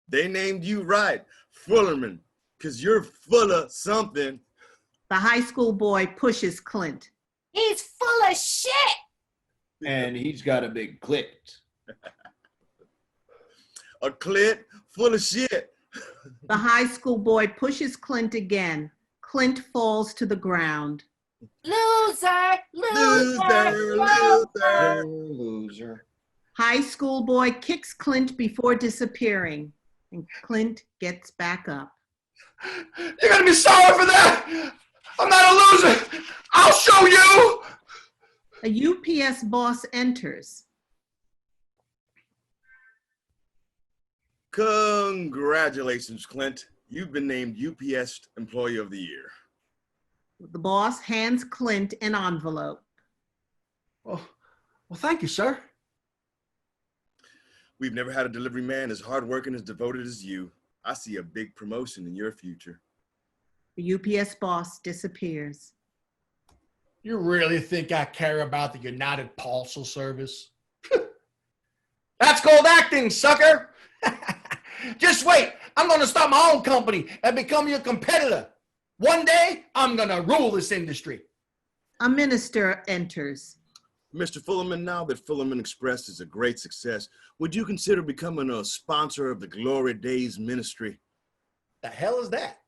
They named you right, Fullerman, because you're full of something. The high school boy pushes Clint. He's full of shit! And he's got a big clit. A Clint full of shit. The high school boy pushes Clint again. Clint falls to the ground. Loser! Loser, Loser! Loser. High school boy kicks Clint before disappearing, and Clint gets back up. You're gonna be sorry for that. I'm not a loser. I'll show you. A UPS boss enters. Congratulations, Clint. You've been named UPS Employee of the Year. The boss hands Clint an envelope. Well, thank you, sir. We've never had a delivery man as hardworking, as devoted as you. I see a big promotion in your future. The UPS boss disappears. You really think I care about the United Parcel Service? That's called acting, sucker. Just wait. I'm going to start my own company and become your competitor. One day, I'm going to rule this industry. A minister enters. Mr. Fullerman, now that Fullerman Express is a great success, would you consider becoming a sponsor of the Glory Days Ministry? The hell is that?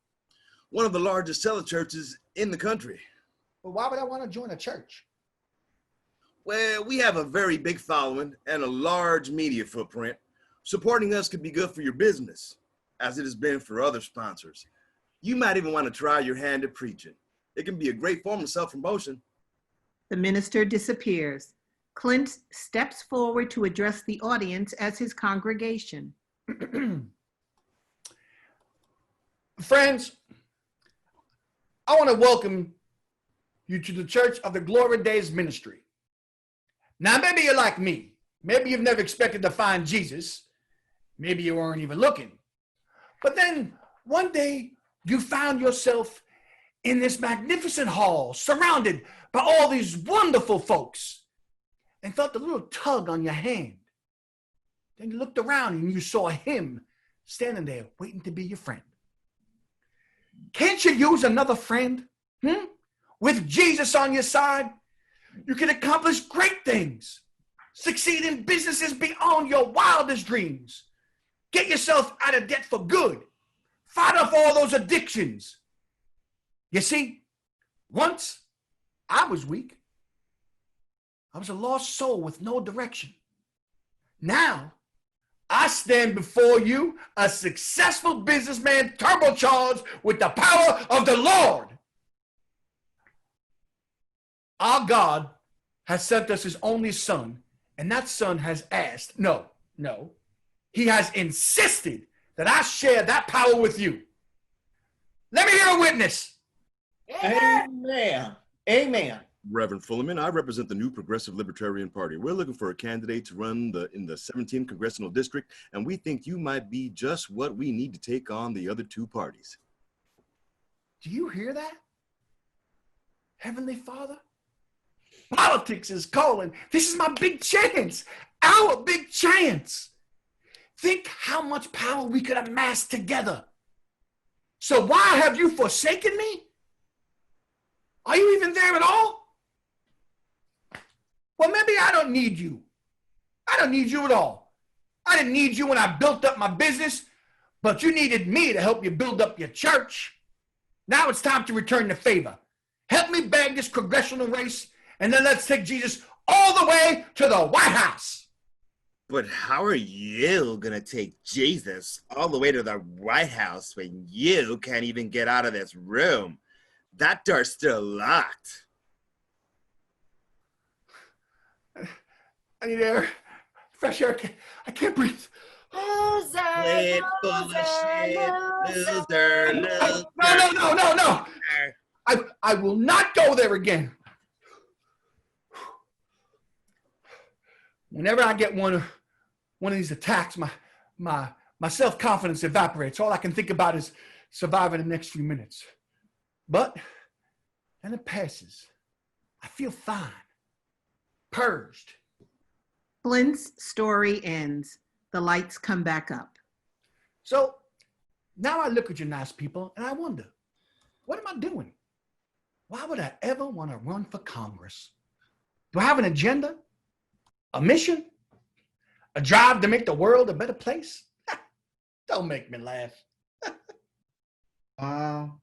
One of the largest cellar churches in the country. Well, why would I want to join a church? Well, we have a very big following and a large media footprint. Supporting us could be good for your business, as it has been for other sponsors. You might even want to try your hand at preaching. It can be a great form of self-promotion. The minister disappears. Clint steps forward to address the audience as his congregation. Friends, I want to welcome you to the Church of the Glory Days Ministry. Now, maybe you're like me. Maybe you've never expected to find Jesus. Maybe you weren't even looking. But then one day you found yourself in this magnificent hall, surrounded by all these wonderful folks, and felt a little tug on your hand. Then you looked around and you saw him standing there waiting to be your friend. Can't you use another friend? With Jesus on your side, you can accomplish great things. Succeed in businesses beyond your wildest dreams. Get yourself out of debt for good. Fight off all those addictions. You see, once I was weak. I was a lost soul with no direction. Now, I stand before you, a successful businessman turbocharged with the power of the Lord. Our God has sent us his only son, and that son has asked, no, he has insisted that I share that power with you. Let me hear a witness. Amen. Amen. Reverend Fullerman, I represent the New Progressive Libertarian Party. We're looking for a candidate to run in the 17th Congressional District, and we think you might be just what we need to take on the other two parties. Do you hear that? Heavenly Father, Politics is calling. This is my big chance. Our big chance. Think how much power we could amass together. So why have you forsaken me? Are you even there at all? Well, maybe I don't need you. I don't need you at all. I didn't need you when I built up my business, but you needed me to help you build up your church. Now it's time to return the favor. Help me bag this congressional race, and then let's take Jesus all the way to the White House. But how are you gonna take Jesus all the way to the White House when you can't even get out of this room? That door's still locked. I need air. Fresh air. I can't breathe. Loser, Play full of shit, loser, loser. No. I will not go there again. Whenever I get one of these attacks, my self-confidence evaporates. All I can think about is surviving the next few minutes. But then it passes. I feel fine, purged. Clint's story ends. The lights come back up. So now I look at you nice people and I wonder, what am I doing? Why would I ever want to run for Congress? Do I have an agenda? A mission? A drive to make the world a better place? Don't make me laugh. Wow.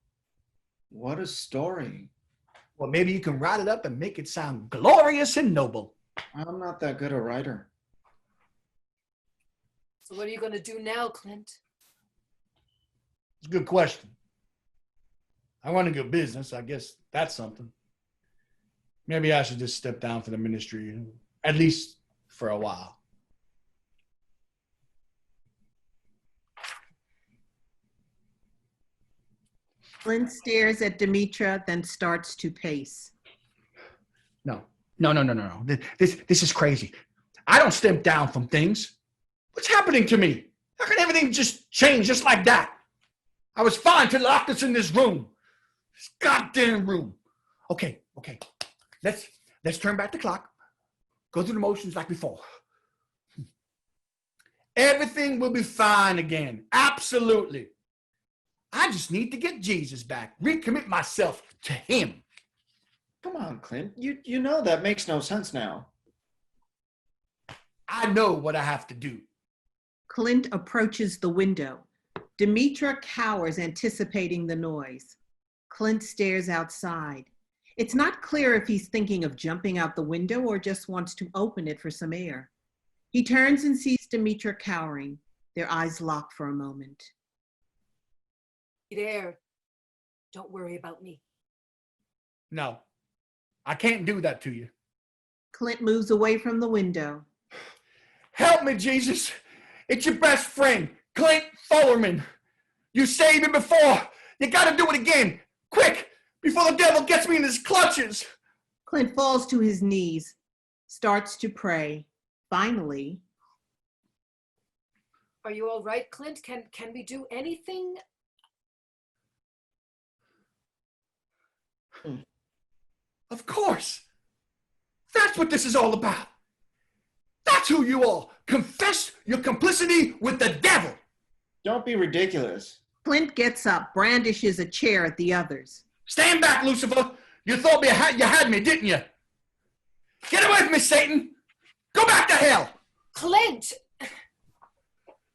What a story. Well, maybe you can write it up and make it sound glorious and noble. I'm not that good a writer. So what are you going to do now, Clint? It's a good question. I run a good business. I guess that's something. Maybe I should just step down from the ministry, at least for a while. Clint stares at Demetra, then starts to pace. No. This is crazy. I don't step down from things. What's happening to me? How can everything just change just like that? I was fine till they locked us in this room. This goddamn room. Okay. Let's turn back the clock. Go through the motions like before. Everything will be fine again. Absolutely. I just need to get Jesus back. Recommit myself to him. Come on, Clint. You know that makes no sense now. I know what I have to do. Clint approaches the window. Demetra cowers, anticipating the noise. Clint stares outside. It's not clear if he's thinking of jumping out the window or just wants to open it for some air. He turns and sees Demetra cowering. Their eyes lock for a moment. There. Don't worry about me. No, I can't do that to you. Clint moves away from the window. Help me, Jesus. It's your best friend, Clint Fullerman. You saved me before. You got to do it again. Quick, before the devil gets me in his clutches. Clint falls to his knees, starts to pray. Finally. Are you all right, Clint? Can we do anything? Of course. That's what this is all about. That's who you are. Confess your complicity with the devil. Don't be ridiculous. Clint gets up, brandishes a chair at the others. Stand back, Lucifer. You thought you had me, didn't you? Get away from me, Satan. Go back to hell. Clint!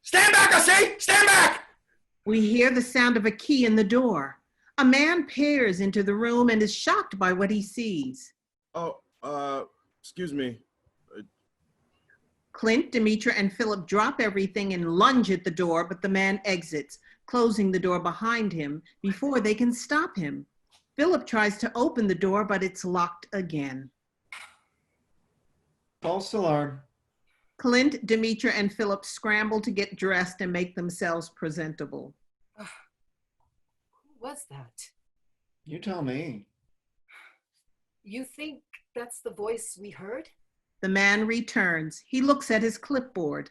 Stand back, I say. Stand back. We hear the sound of a key in the door. A man peers into the room and is shocked by what he sees. Oh, excuse me. Clint, Demetra, and Philip drop everything and lunge at the door, but the man exits, closing the door behind him before they can stop him. Philip tries to open the door, but it's locked again. False alarm. Clint, Demetra, and Philip scramble to get dressed and make themselves presentable. Who was that? You tell me. You think that's the voice we heard? The man returns. He looks at his clipboard.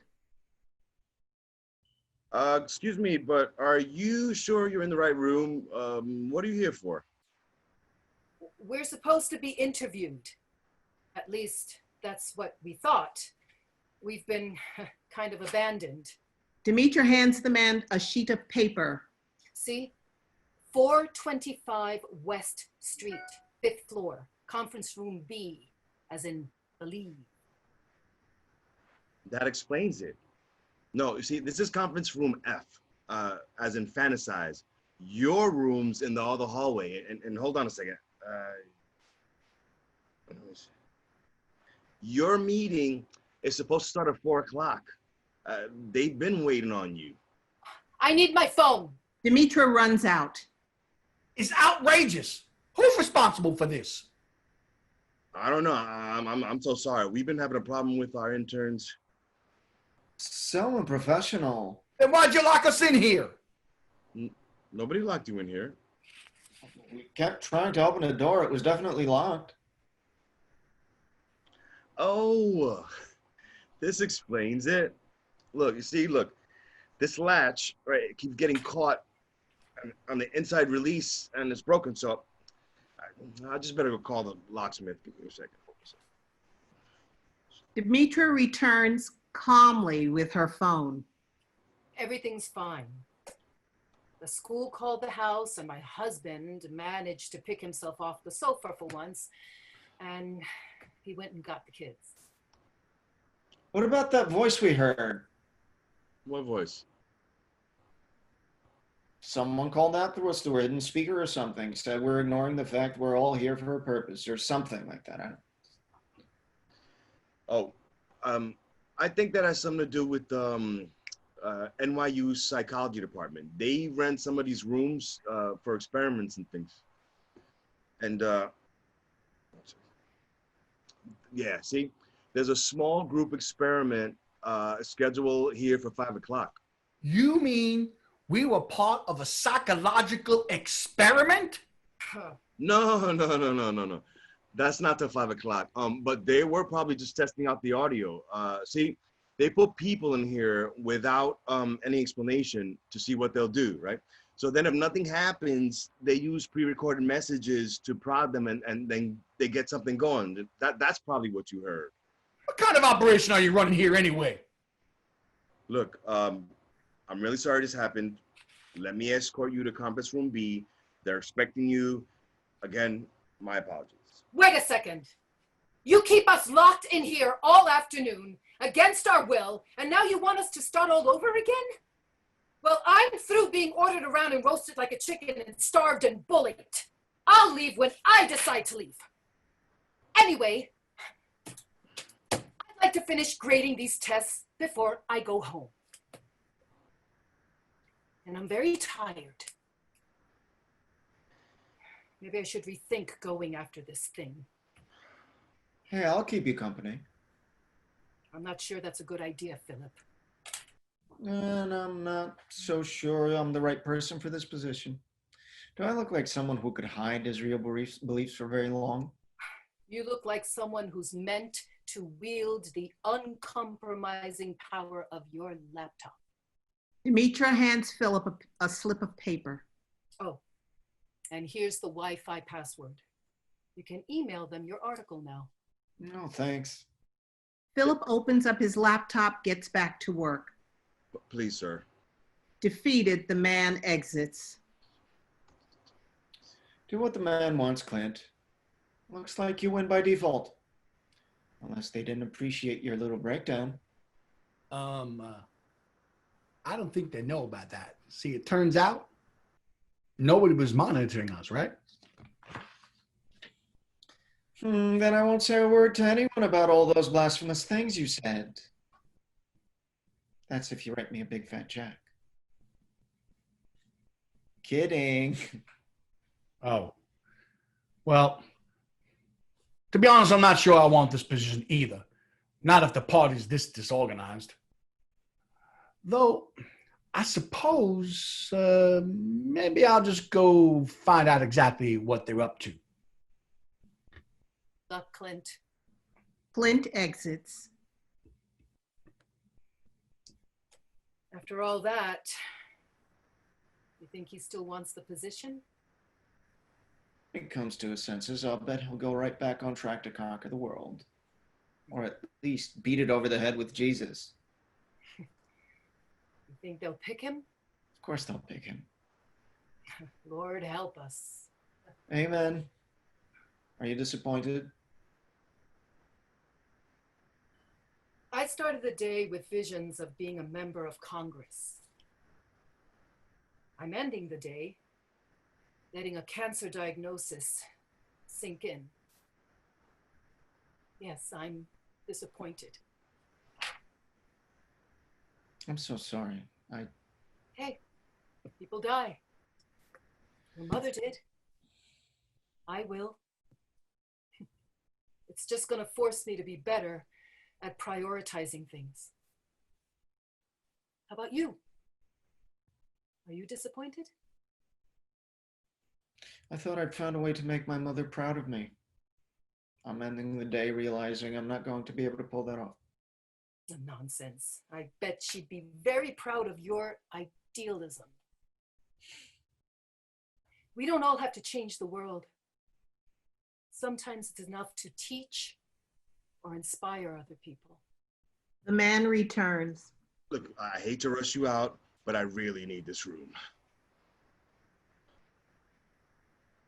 Excuse me, but are you sure you're in the right room? What are you here for? We're supposed to be interviewed. At least that's what we thought. We've been kind of abandoned. Demetra hands the man a sheet of paper. See? 425 West Street, 5th floor, conference room B, as in believe. That explains it. No, you see, this is conference room F, as in fantasize. Your room's in the other hallway. And hold on a second. Your meeting is supposed to start at 4 o'clock. They've been waiting on you. I need my phone. Demetra runs out. It's outrageous. Who's responsible for this? I don't know. I'm so sorry. We've been having a problem with our interns. So unprofessional. Then why'd you lock us in here? Nobody locked you in here. We kept trying to open the door. It was definitely locked. Oh, this explains it. Look, you see, look, this latch, right, it keeps getting caught on the inside release and it's broken. So I just better go call the locksmith. Give me a second. Demetra returns calmly with her phone. Everything's fine. The school called the house and my husband managed to pick himself off the sofa for once, and he went and got the kids. What about that voice we heard? What voice? Someone called out to us through a hidden speaker or something, said we're ignoring the fact we're all here for a purpose or something like that. I think that has something to do with NYU's psychology department. They rent some of these rooms for experiments and things. And yeah, see, there's a small group experiment scheduled here for 5 o'clock. You mean we were part of a psychological experiment? No. That's not till 5 o'clock. But they were probably just testing out the audio. See, they put people in here without any explanation to see what they'll do, right? So then if nothing happens, they use pre-recorded messages to prod them and then they get something going. That's probably what you heard. What kind of operation are you running here anyway? Look, I'm really sorry this happened. Let me escort you to conference room B. They're expecting you. Again, my apologies. Wait a second. You keep us locked in here all afternoon against our will, and now you want us to start all over again? Well, I'm through being ordered around and roasted like a chicken and starved and bullied. I'll leave when I decide to leave. Anyway, I'd like to finish grading these tests before I go home. And I'm very tired. Maybe I should rethink going after this thing. Hey, I'll keep you company. I'm not sure that's a good idea, Philip. And I'm not so sure I'm the right person for this position. Do I look like someone who could hide his real beliefs for very long? You look like someone who's meant to wield the uncompromising power of your laptop. Demetra hands Philip a slip of paper. Oh, and here's the Wi-Fi password. You can email them your article now. No, thanks. Philip opens up his laptop, gets back to work. Please, sir. Defeated, the man exits. Do what the man wants, Clint. Looks like you win by default. Unless they didn't appreciate your little breakdown. I don't think they know about that. See, it turns out nobody was monitoring us, right? Then I won't say a word to anyone about all those blasphemous things you said. That's if you write me a big fat check. Kidding. Oh. Well, to be honest, I'm not sure I want this position either. Not if the party's this disorganized. Though, I suppose maybe I'll just go find out exactly what they're up to. Luck, Clint. Clint exits. After all that, you think he still wants the position? he comes to his senses, I'll bet he'll go right back on track to conquer the world. Or at least beat it over the head with Jesus. You think they'll pick him? Of course they'll pick him. Lord help us. Amen. Are you disappointed? I started the day with visions of being a member of Congress. I'm ending the day letting a cancer diagnosis sink in. Yes, I'm disappointed. I'm so sorry. Hey, people die. Your mother did. I will. It's just going to force me to be better at prioritizing things. How about you? Are you disappointed? I thought I'd found a way to make my mother proud of me. I'm ending the day realizing I'm not going to be able to pull that off. Nonsense. I bet she'd be very proud of your idealism. We don't all have to change the world. Sometimes it's enough to teach or inspire other people. The man returns. Look, I hate to rush you out, but I really need this room.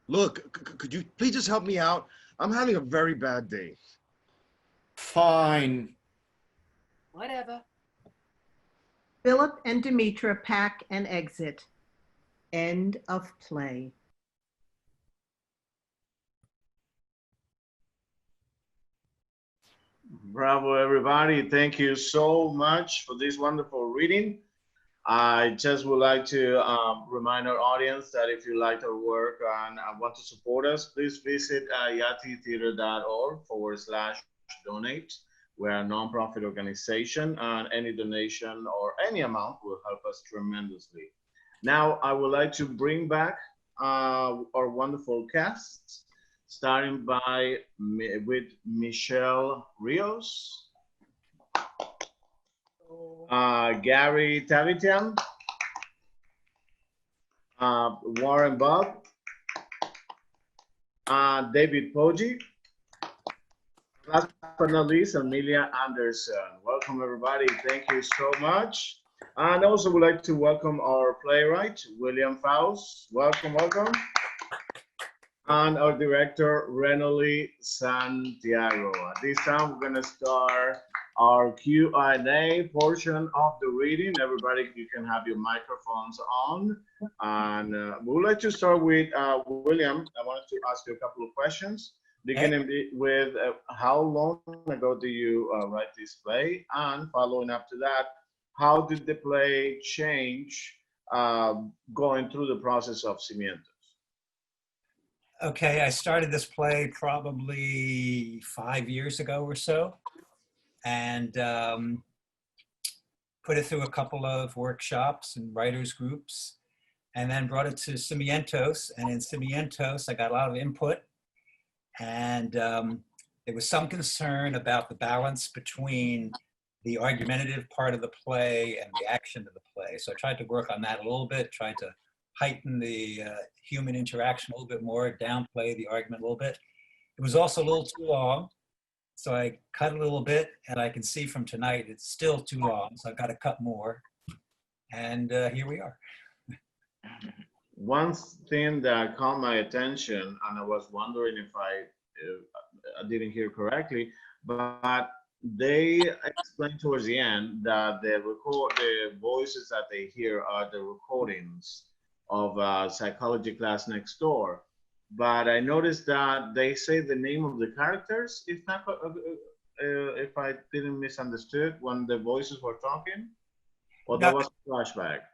Look, could you please just help me out? I'm having a very bad day. Fine. Whatever. Philip and Demetra pack and exit. End of play. Bravo, everybody. Thank you so much for this wonderful reading. I just would like to remind our audience that if you liked our work and want to support us, please visit iatitheater.org/donate. We're a nonprofit organization, and any donation or any amount will help us tremendously. Now, I would like to bring back our wonderful cast, starting with Michelle Rios, Gary Tavitian, Warren Bob, David Poggi, last but not least, Amelia Anderson. Welcome, everybody. Thank you so much. And also would like to welcome our playwright, William Fowkes. Welcome, welcome. And our director, Renoly Santiago. At this time, we're going to start our Q&A portion of the reading. Everybody, you can have your microphones on. And we would like to start with William. I wanted to ask you a couple of questions, beginning with how long ago do you write this play? And following up to that, how did the play change going through the process of Cimientos? Okay, I started this play probably 5 years ago or so, and put it through a couple of workshops and writers groups, and then brought it to Cimientos. And in Cimientos, I got a lot of input, and there was some concern about the balance between the argumentative part of the play and the action of the play. So I tried to work on that a little bit, tried to heighten the human interaction a little bit more, downplay the argument a little bit. It was also a little too long, so I cut a little bit, and I can see from tonight it's still too long, so I've got to cut more. And here we are. One thing that caught my attention, and I was wondering if I didn't hear correctly, but they explained towards the end that the voices that they hear are the recordings of a psychology class next door. But I noticed that they say the name of the characters, if I didn't misunderstood when the voices were talking, or that was a flashback?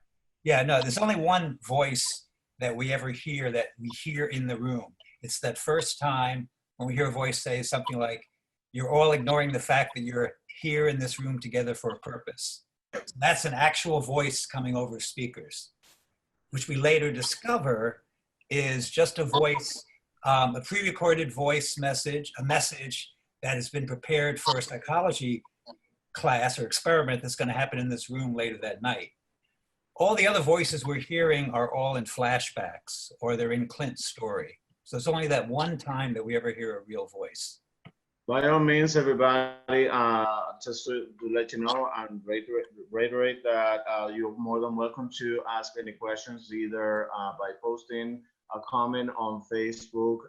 Yeah, no, there's only one voice that we ever hear that we hear in the room. It's that first time when we hear a voice say something like, "You're all ignoring the fact that you're here in this room together for a purpose." So that's an actual voice coming over speakers, which we later discover is just a voice, a pre-recorded voice message, a message that has been prepared for a psychology class or experiment that's going to happen in this room later that night. All the other voices we're hearing are all in flashbacks, or they're in Clint's story. So it's only that one time that we ever hear a real voice. By all means, everybody, just to let you know and reiterate that you're more than welcome to ask any questions, either by posting a comment on Facebook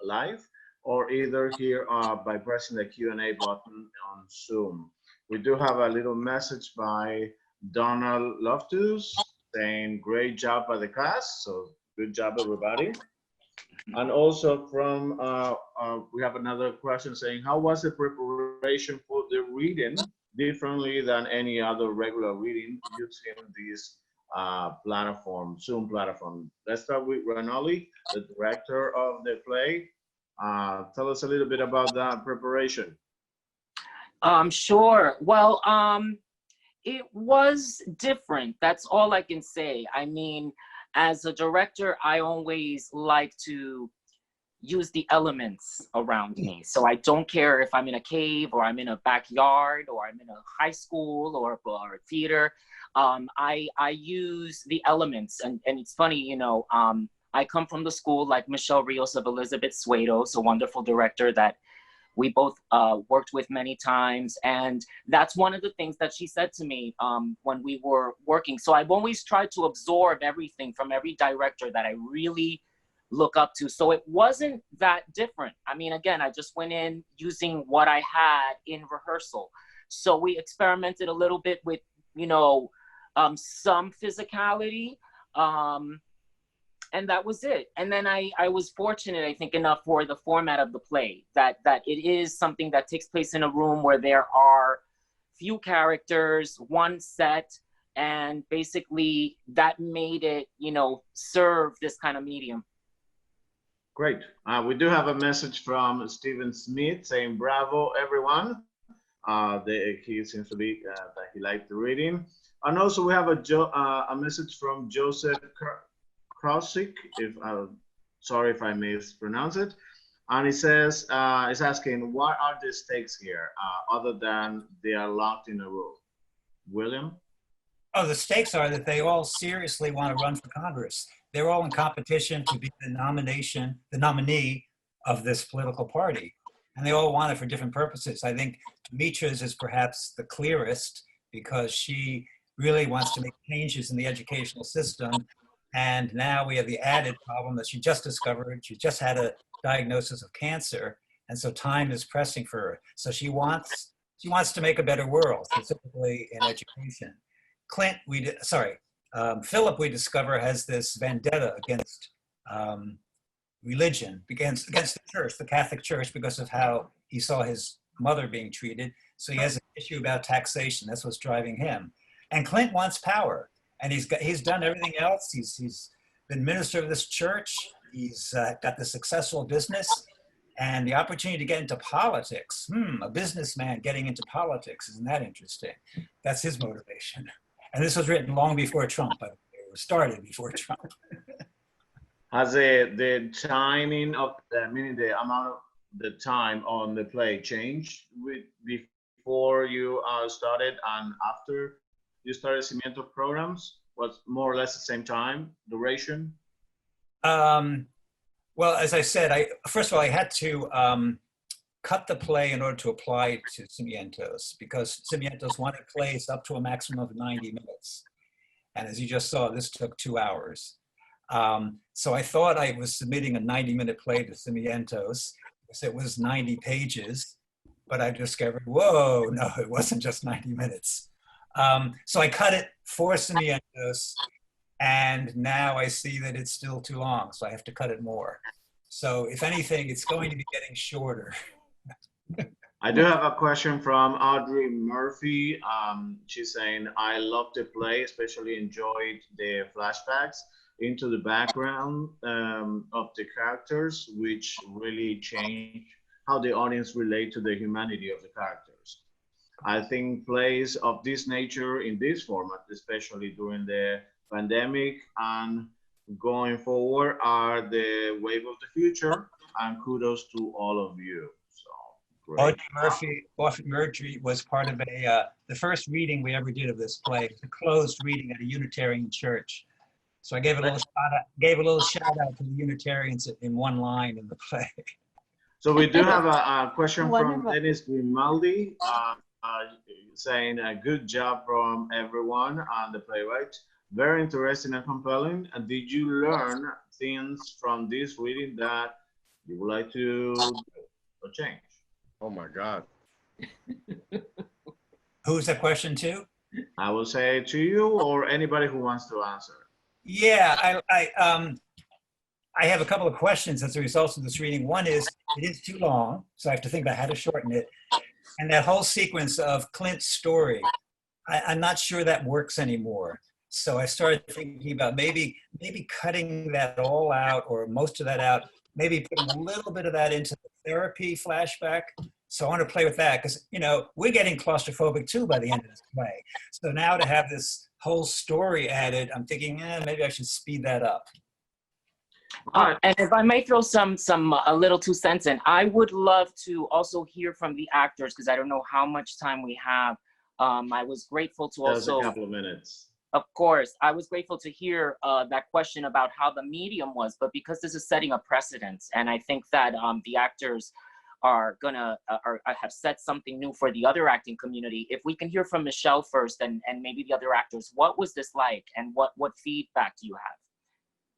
Live, or either here by pressing the Q&A button on Zoom. We do have a little message by Donald Loftus saying, great job by the class. So good job, everybody. And also from, we have another question saying, how was the preparation for the reading differently than any other regular reading using this platform, Zoom platform? Let's start with Renoly, the director of the play. Tell us a little bit about that preparation. Sure. Well, it was different. That's all I can say. I mean, as a director, I always like to use the elements around me. So I don't care if I'm in a cave or I'm in a backyard or I'm in a high school or a theater. I use the elements, and it's funny, you know, I come from the school like Michelle Rios of Elizabeth Suedos, a wonderful director that we both worked with many times. And that's one of the things that she said to me when we were working. So I've always tried to absorb everything from every director that I really look up to. So it wasn't that different. I mean, again, I just went in using what I had in rehearsal. So we experimented a little bit with, you know, some physicality. And that was it. And then I was fortunate, I think, enough for the format of the play that it is something that takes place in a room where there are few characters, one set, and basically that made it, you know, serve this kind of medium. Great. We do have a message from Stephen Smith saying, bravo, everyone. He seems to be that he liked the reading. And also we have a message from Joseph Krosik, sorry if I mispronounce it, and he says, is asking, what are the stakes here, other than they are locked in a room? William? Oh, the stakes are that they all seriously want to run for Congress. They're all in competition to be the nominee of this political party, and they all want it for different purposes. I think Demetra's is perhaps the clearest because she really wants to make changes in the educational system. And now we have the added problem that she just discovered. She just had a diagnosis of cancer. And so time is pressing for her. So she wants to make a better world, specifically in education. Philip, we discover, has this vendetta against religion, against the church, the Catholic Church, because of how he saw his mother being treated. So he has an issue about taxation. That's what's driving him. And Clint wants power. And he's done everything else. He's been minister of this church. He's got the successful business and the opportunity to get into politics. A businessman getting into politics, isn't that interesting? That's his motivation. And this was written long before Trump, by the way. It was started before Trump. Has the timing of the amount of the time on the play changed before you started and after you started Cimientos programs? Was more or less the same time, duration? Well, as I said, first of all, I had to cut the play in order to apply to Cimientos because Cimientos wanted plays up to a maximum of 90 minutes. And as you just saw, this took 2 hours. So I thought I was submitting a 90-minute play to Cimientos because it was 90 pages, but I discovered, whoa, no, it wasn't just 90 minutes. So I cut it for Cimientos, and now I see that it's still too long, so I have to cut it more. So if anything, it's going to be getting shorter. I do have a question from Audrey Murphy. She's saying, I love the play, especially enjoyed the flashbacks into the background of the characters, which really changed how the audience relate to the humanity of the characters. I think plays of this nature in this format, especially during the pandemic and going forward, are the wave of the future, and kudos to all of you. So great. Audrey Murphy was part of the first reading we ever did of this play, a closed reading at a Unitarian church. So I gave a little shout out to the Unitarians in one line in the play. So we do have a question from Dennis Grimaldi saying a good job from everyone on the playwright. Very interesting and compelling. And did you learn things from this reading that you would like to do or change? Oh my God. Who's that question to? I will say to you or anybody who wants to answer. Yeah, I have a couple of questions as a result of this reading. One is, it is too long, so I have to think about how to shorten it. And that whole sequence of Clint's story, I'm not sure that works anymore. So I started thinking about maybe cutting that all out or most of that out, maybe putting a little bit of that into the therapy flashback. So I want to play with that because, you know, we're getting claustrophobic too by the end of this play. So now to have this whole story added, I'm thinking, maybe I should speed that up. And if I may throw a little 2 cents in, I would love to also hear from the actors because I don't know how much time we have. I was grateful to also— a couple of minutes. Of course, I was grateful to hear that question about how the medium was, but because this is setting a precedent, and I think that the actors are gonna have set something new for the other acting community. If we can hear from Michelle first, and maybe the other actors, what was this like, and what feedback do you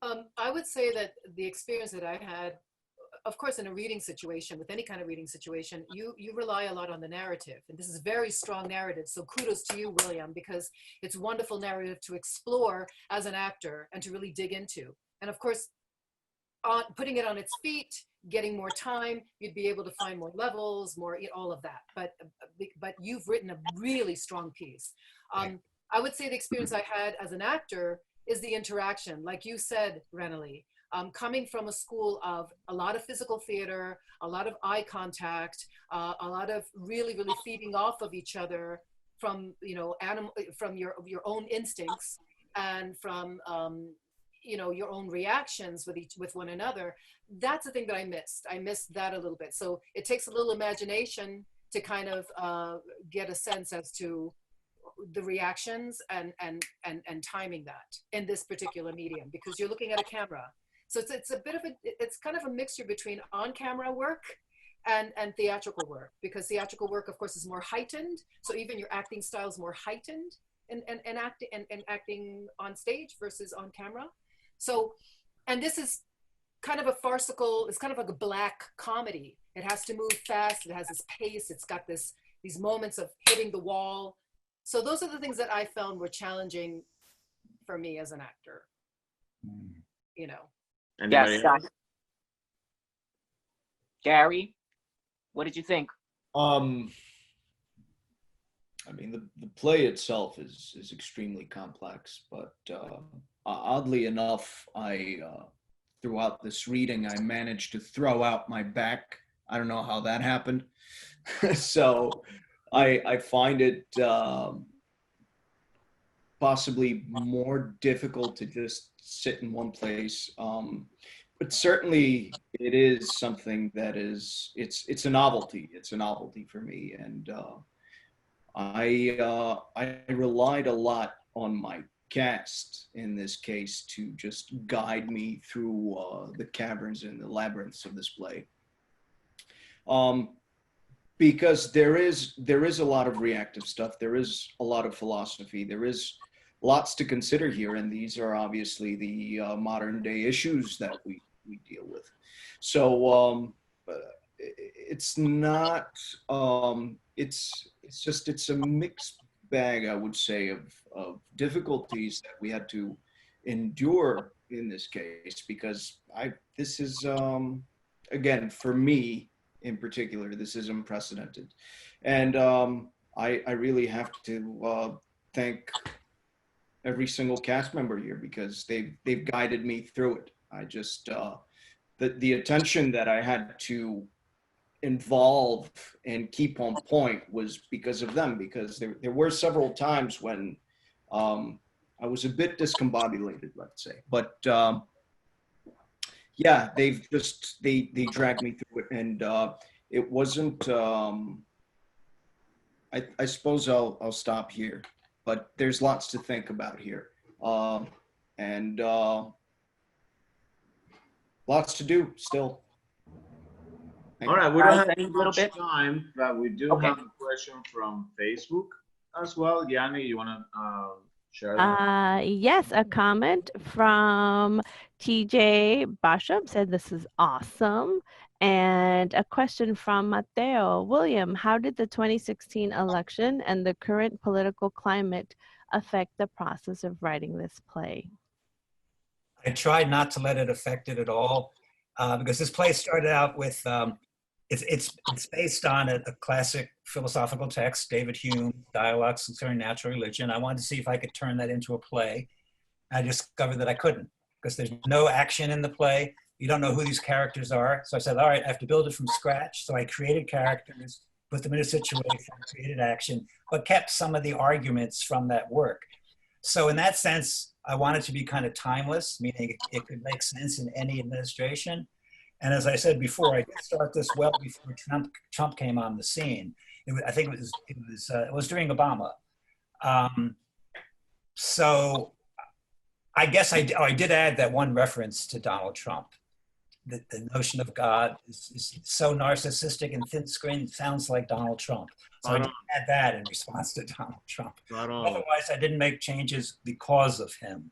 have? I would say that the experience that I had, of course, in a reading situation, with any kind of reading situation, you rely a lot on the narrative. And this is very strong narrative. So kudos to you, William, because it's wonderful narrative to explore as an actor and to really dig into. And of course, putting it on its feet, getting more time, you'd be able to find more levels, more, all of that. But you've written a really strong piece. I would say the experience I had as an actor is the interaction. Like you said, Renoly, coming from a school of a lot of physical theater, a lot of eye contact, a lot of really, really feeding off of each other from, from your own instincts and from, your own reactions with one another. That's the thing that I missed. I missed that a little bit. So it takes a little imagination to kind of get a sense as to the reactions and timing that in this particular medium, because you're looking at a camera. So it's kind of a mixture between on-camera work and theatrical work, because theatrical work, of course, is more heightened. So even your acting style is more heightened in acting on stage versus on camera. So, and this is kind of a farcical, it's kind of like a black comedy. It has to move fast. It has this pace. It's got these moments of hitting the wall. So those are the things that I found were challenging for me as an actor, Yes, Gary, what did you think? I mean, the play itself is extremely complex, but oddly enough, throughout this reading, I managed to throw out my back. I don't know how that happened. So I find it possibly more difficult to just sit in one place. But certainly it is something that it's a novelty. It's a novelty for me. And I relied a lot on my cast in this case to just guide me through the caverns and the labyrinths of this play. Because there is a lot of reactive stuff. There is a lot of philosophy. There is lots to consider here, and these are obviously the modern day issues that we deal with. So it's not. It's a mixed bag, I would say, of difficulties that we had to endure in this case, because this is again, for me in particular, this is unprecedented. And I really have to thank every single cast member here, because they've guided me through it. I just, the attention that I had to involve and keep on point was because of them, because there were several times when I was a bit discombobulated, let's say. But yeah, they dragged me through it, and it wasn't. I suppose I'll stop here, but there's lots to think about here, and lots to do still. All right, we don't have Any little much bit? time, but we do Okay. have a question from Facebook as well. Yanni, you want to share that? Yes, a comment from TJ Basham said this is awesome. And a question from Mateo. William, how did the 2016 election and the current political climate affect the process of writing this play? I tried not to let it affect it at all, because this play started out with, it's based on a classic philosophical text, David Hume, Dialogues Concerning Natural Religion. I wanted to see if I could turn that into a play. I discovered that I couldn't, because there's no action in the play. You don't know who these characters are. So I said, all right, I have to build it from scratch. So I created characters, put them in a situation, created action, but kept some of the arguments from that work. So in that sense, I wanted to be kind of timeless, meaning it could make sense in any administration. And as I said before, I did start this well before Trump came on the scene. I think it was during Obama. So I guess I did add that one reference to Donald Trump. The notion of God is so narcissistic and thin-skinned, sounds like Donald Trump. So I did add that in response to Donald Trump. Otherwise, I didn't make changes because of him.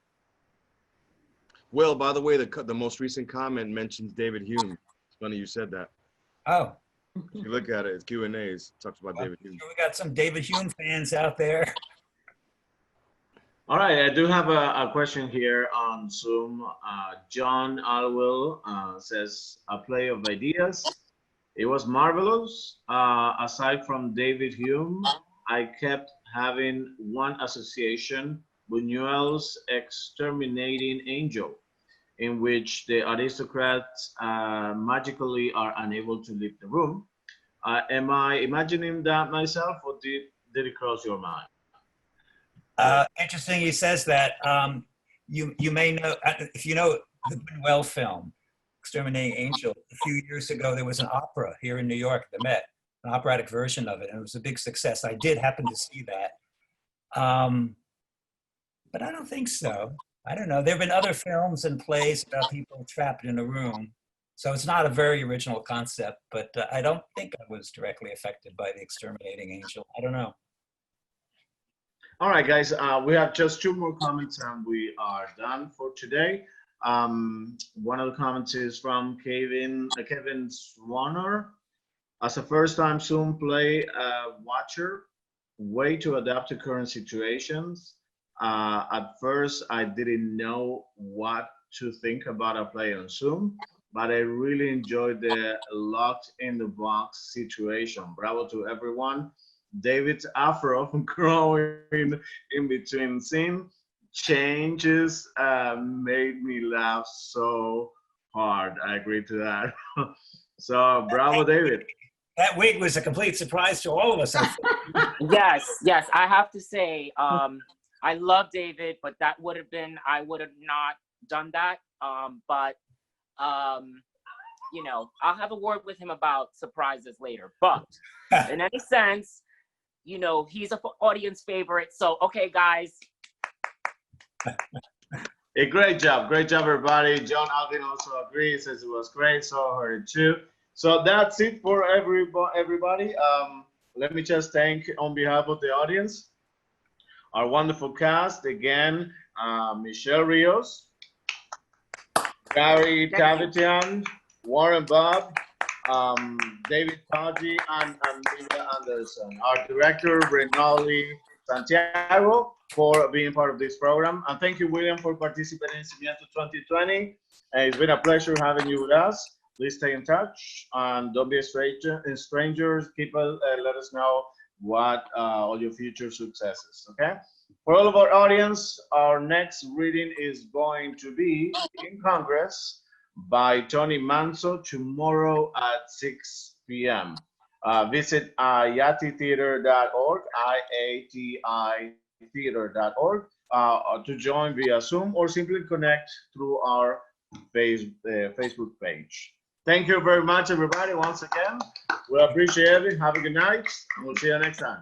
Will, by the way, the most recent comment mentions David Hume. It's funny you said that. Oh. If you look at it, it's Q&As. It talks about David Hume. We got some David Hume fans out there. All right, I do have a question here on Zoom. John Alwell says, a play of ideas. It was marvelous. Aside from David Hume, I kept having one association, Buñuel's Exterminating Angel, in which the aristocrats magically are unable to leave the room. Am I imagining that myself, or did it cross your mind? Interesting he says that. You may know, if you know the Buñuel film, Exterminating Angel, a few years ago there was an opera here in New York, the Met, an operatic version of it, and it was a big success. I did happen to see that. But I don't think so. I don't know. There have been other films and plays about people trapped in a room. So it's not a very original concept, but I don't think I was directly affected by the Exterminating Angel. I don't know. All right, guys, we have just 2 more comments and we are done for today. One of the comments is from Kevin Swanner. As a first-time Zoom play watcher, way to adapt to current situations. At first, I didn't know what to think about a play on Zoom, but I really enjoyed the locked in the box situation. Bravo to everyone. David's afro growing in between scene changes made me laugh so hard. I agree to that. So bravo, David. That wig was a complete surprise to all of us. Yes, I have to say, I love David, but that would have been, I would have not done that. You know, I'll have a word with him about surprises later. But in any sense, you know, he's an audience favorite. So, okay, guys. A great job, everybody. John Alvin also agrees, says it was great. So her too. So that's it for everybody. Let me just thank, on behalf of the audience, our wonderful cast again: Michelle Rios, Gary Tavitian, Warren Bob, David Poggi, and Amelia Anderson. Our director, Renoly Santiago, for being part of this program. And thank you, William, for participating in Cimientos 2020. It's been a pleasure having you with us. Please stay in touch and don't be strangers. People, let us know what all your future successes, okay? For all of our audience, our next reading is going to be in Congress by Tony Manso tomorrow at 6 p.m. Visit IATitheater.org, IATI theater.org to join via Zoom or simply connect through our Facebook page. Thank you very much, everybody, once again. We appreciate it. Have a good night. We'll see you next time.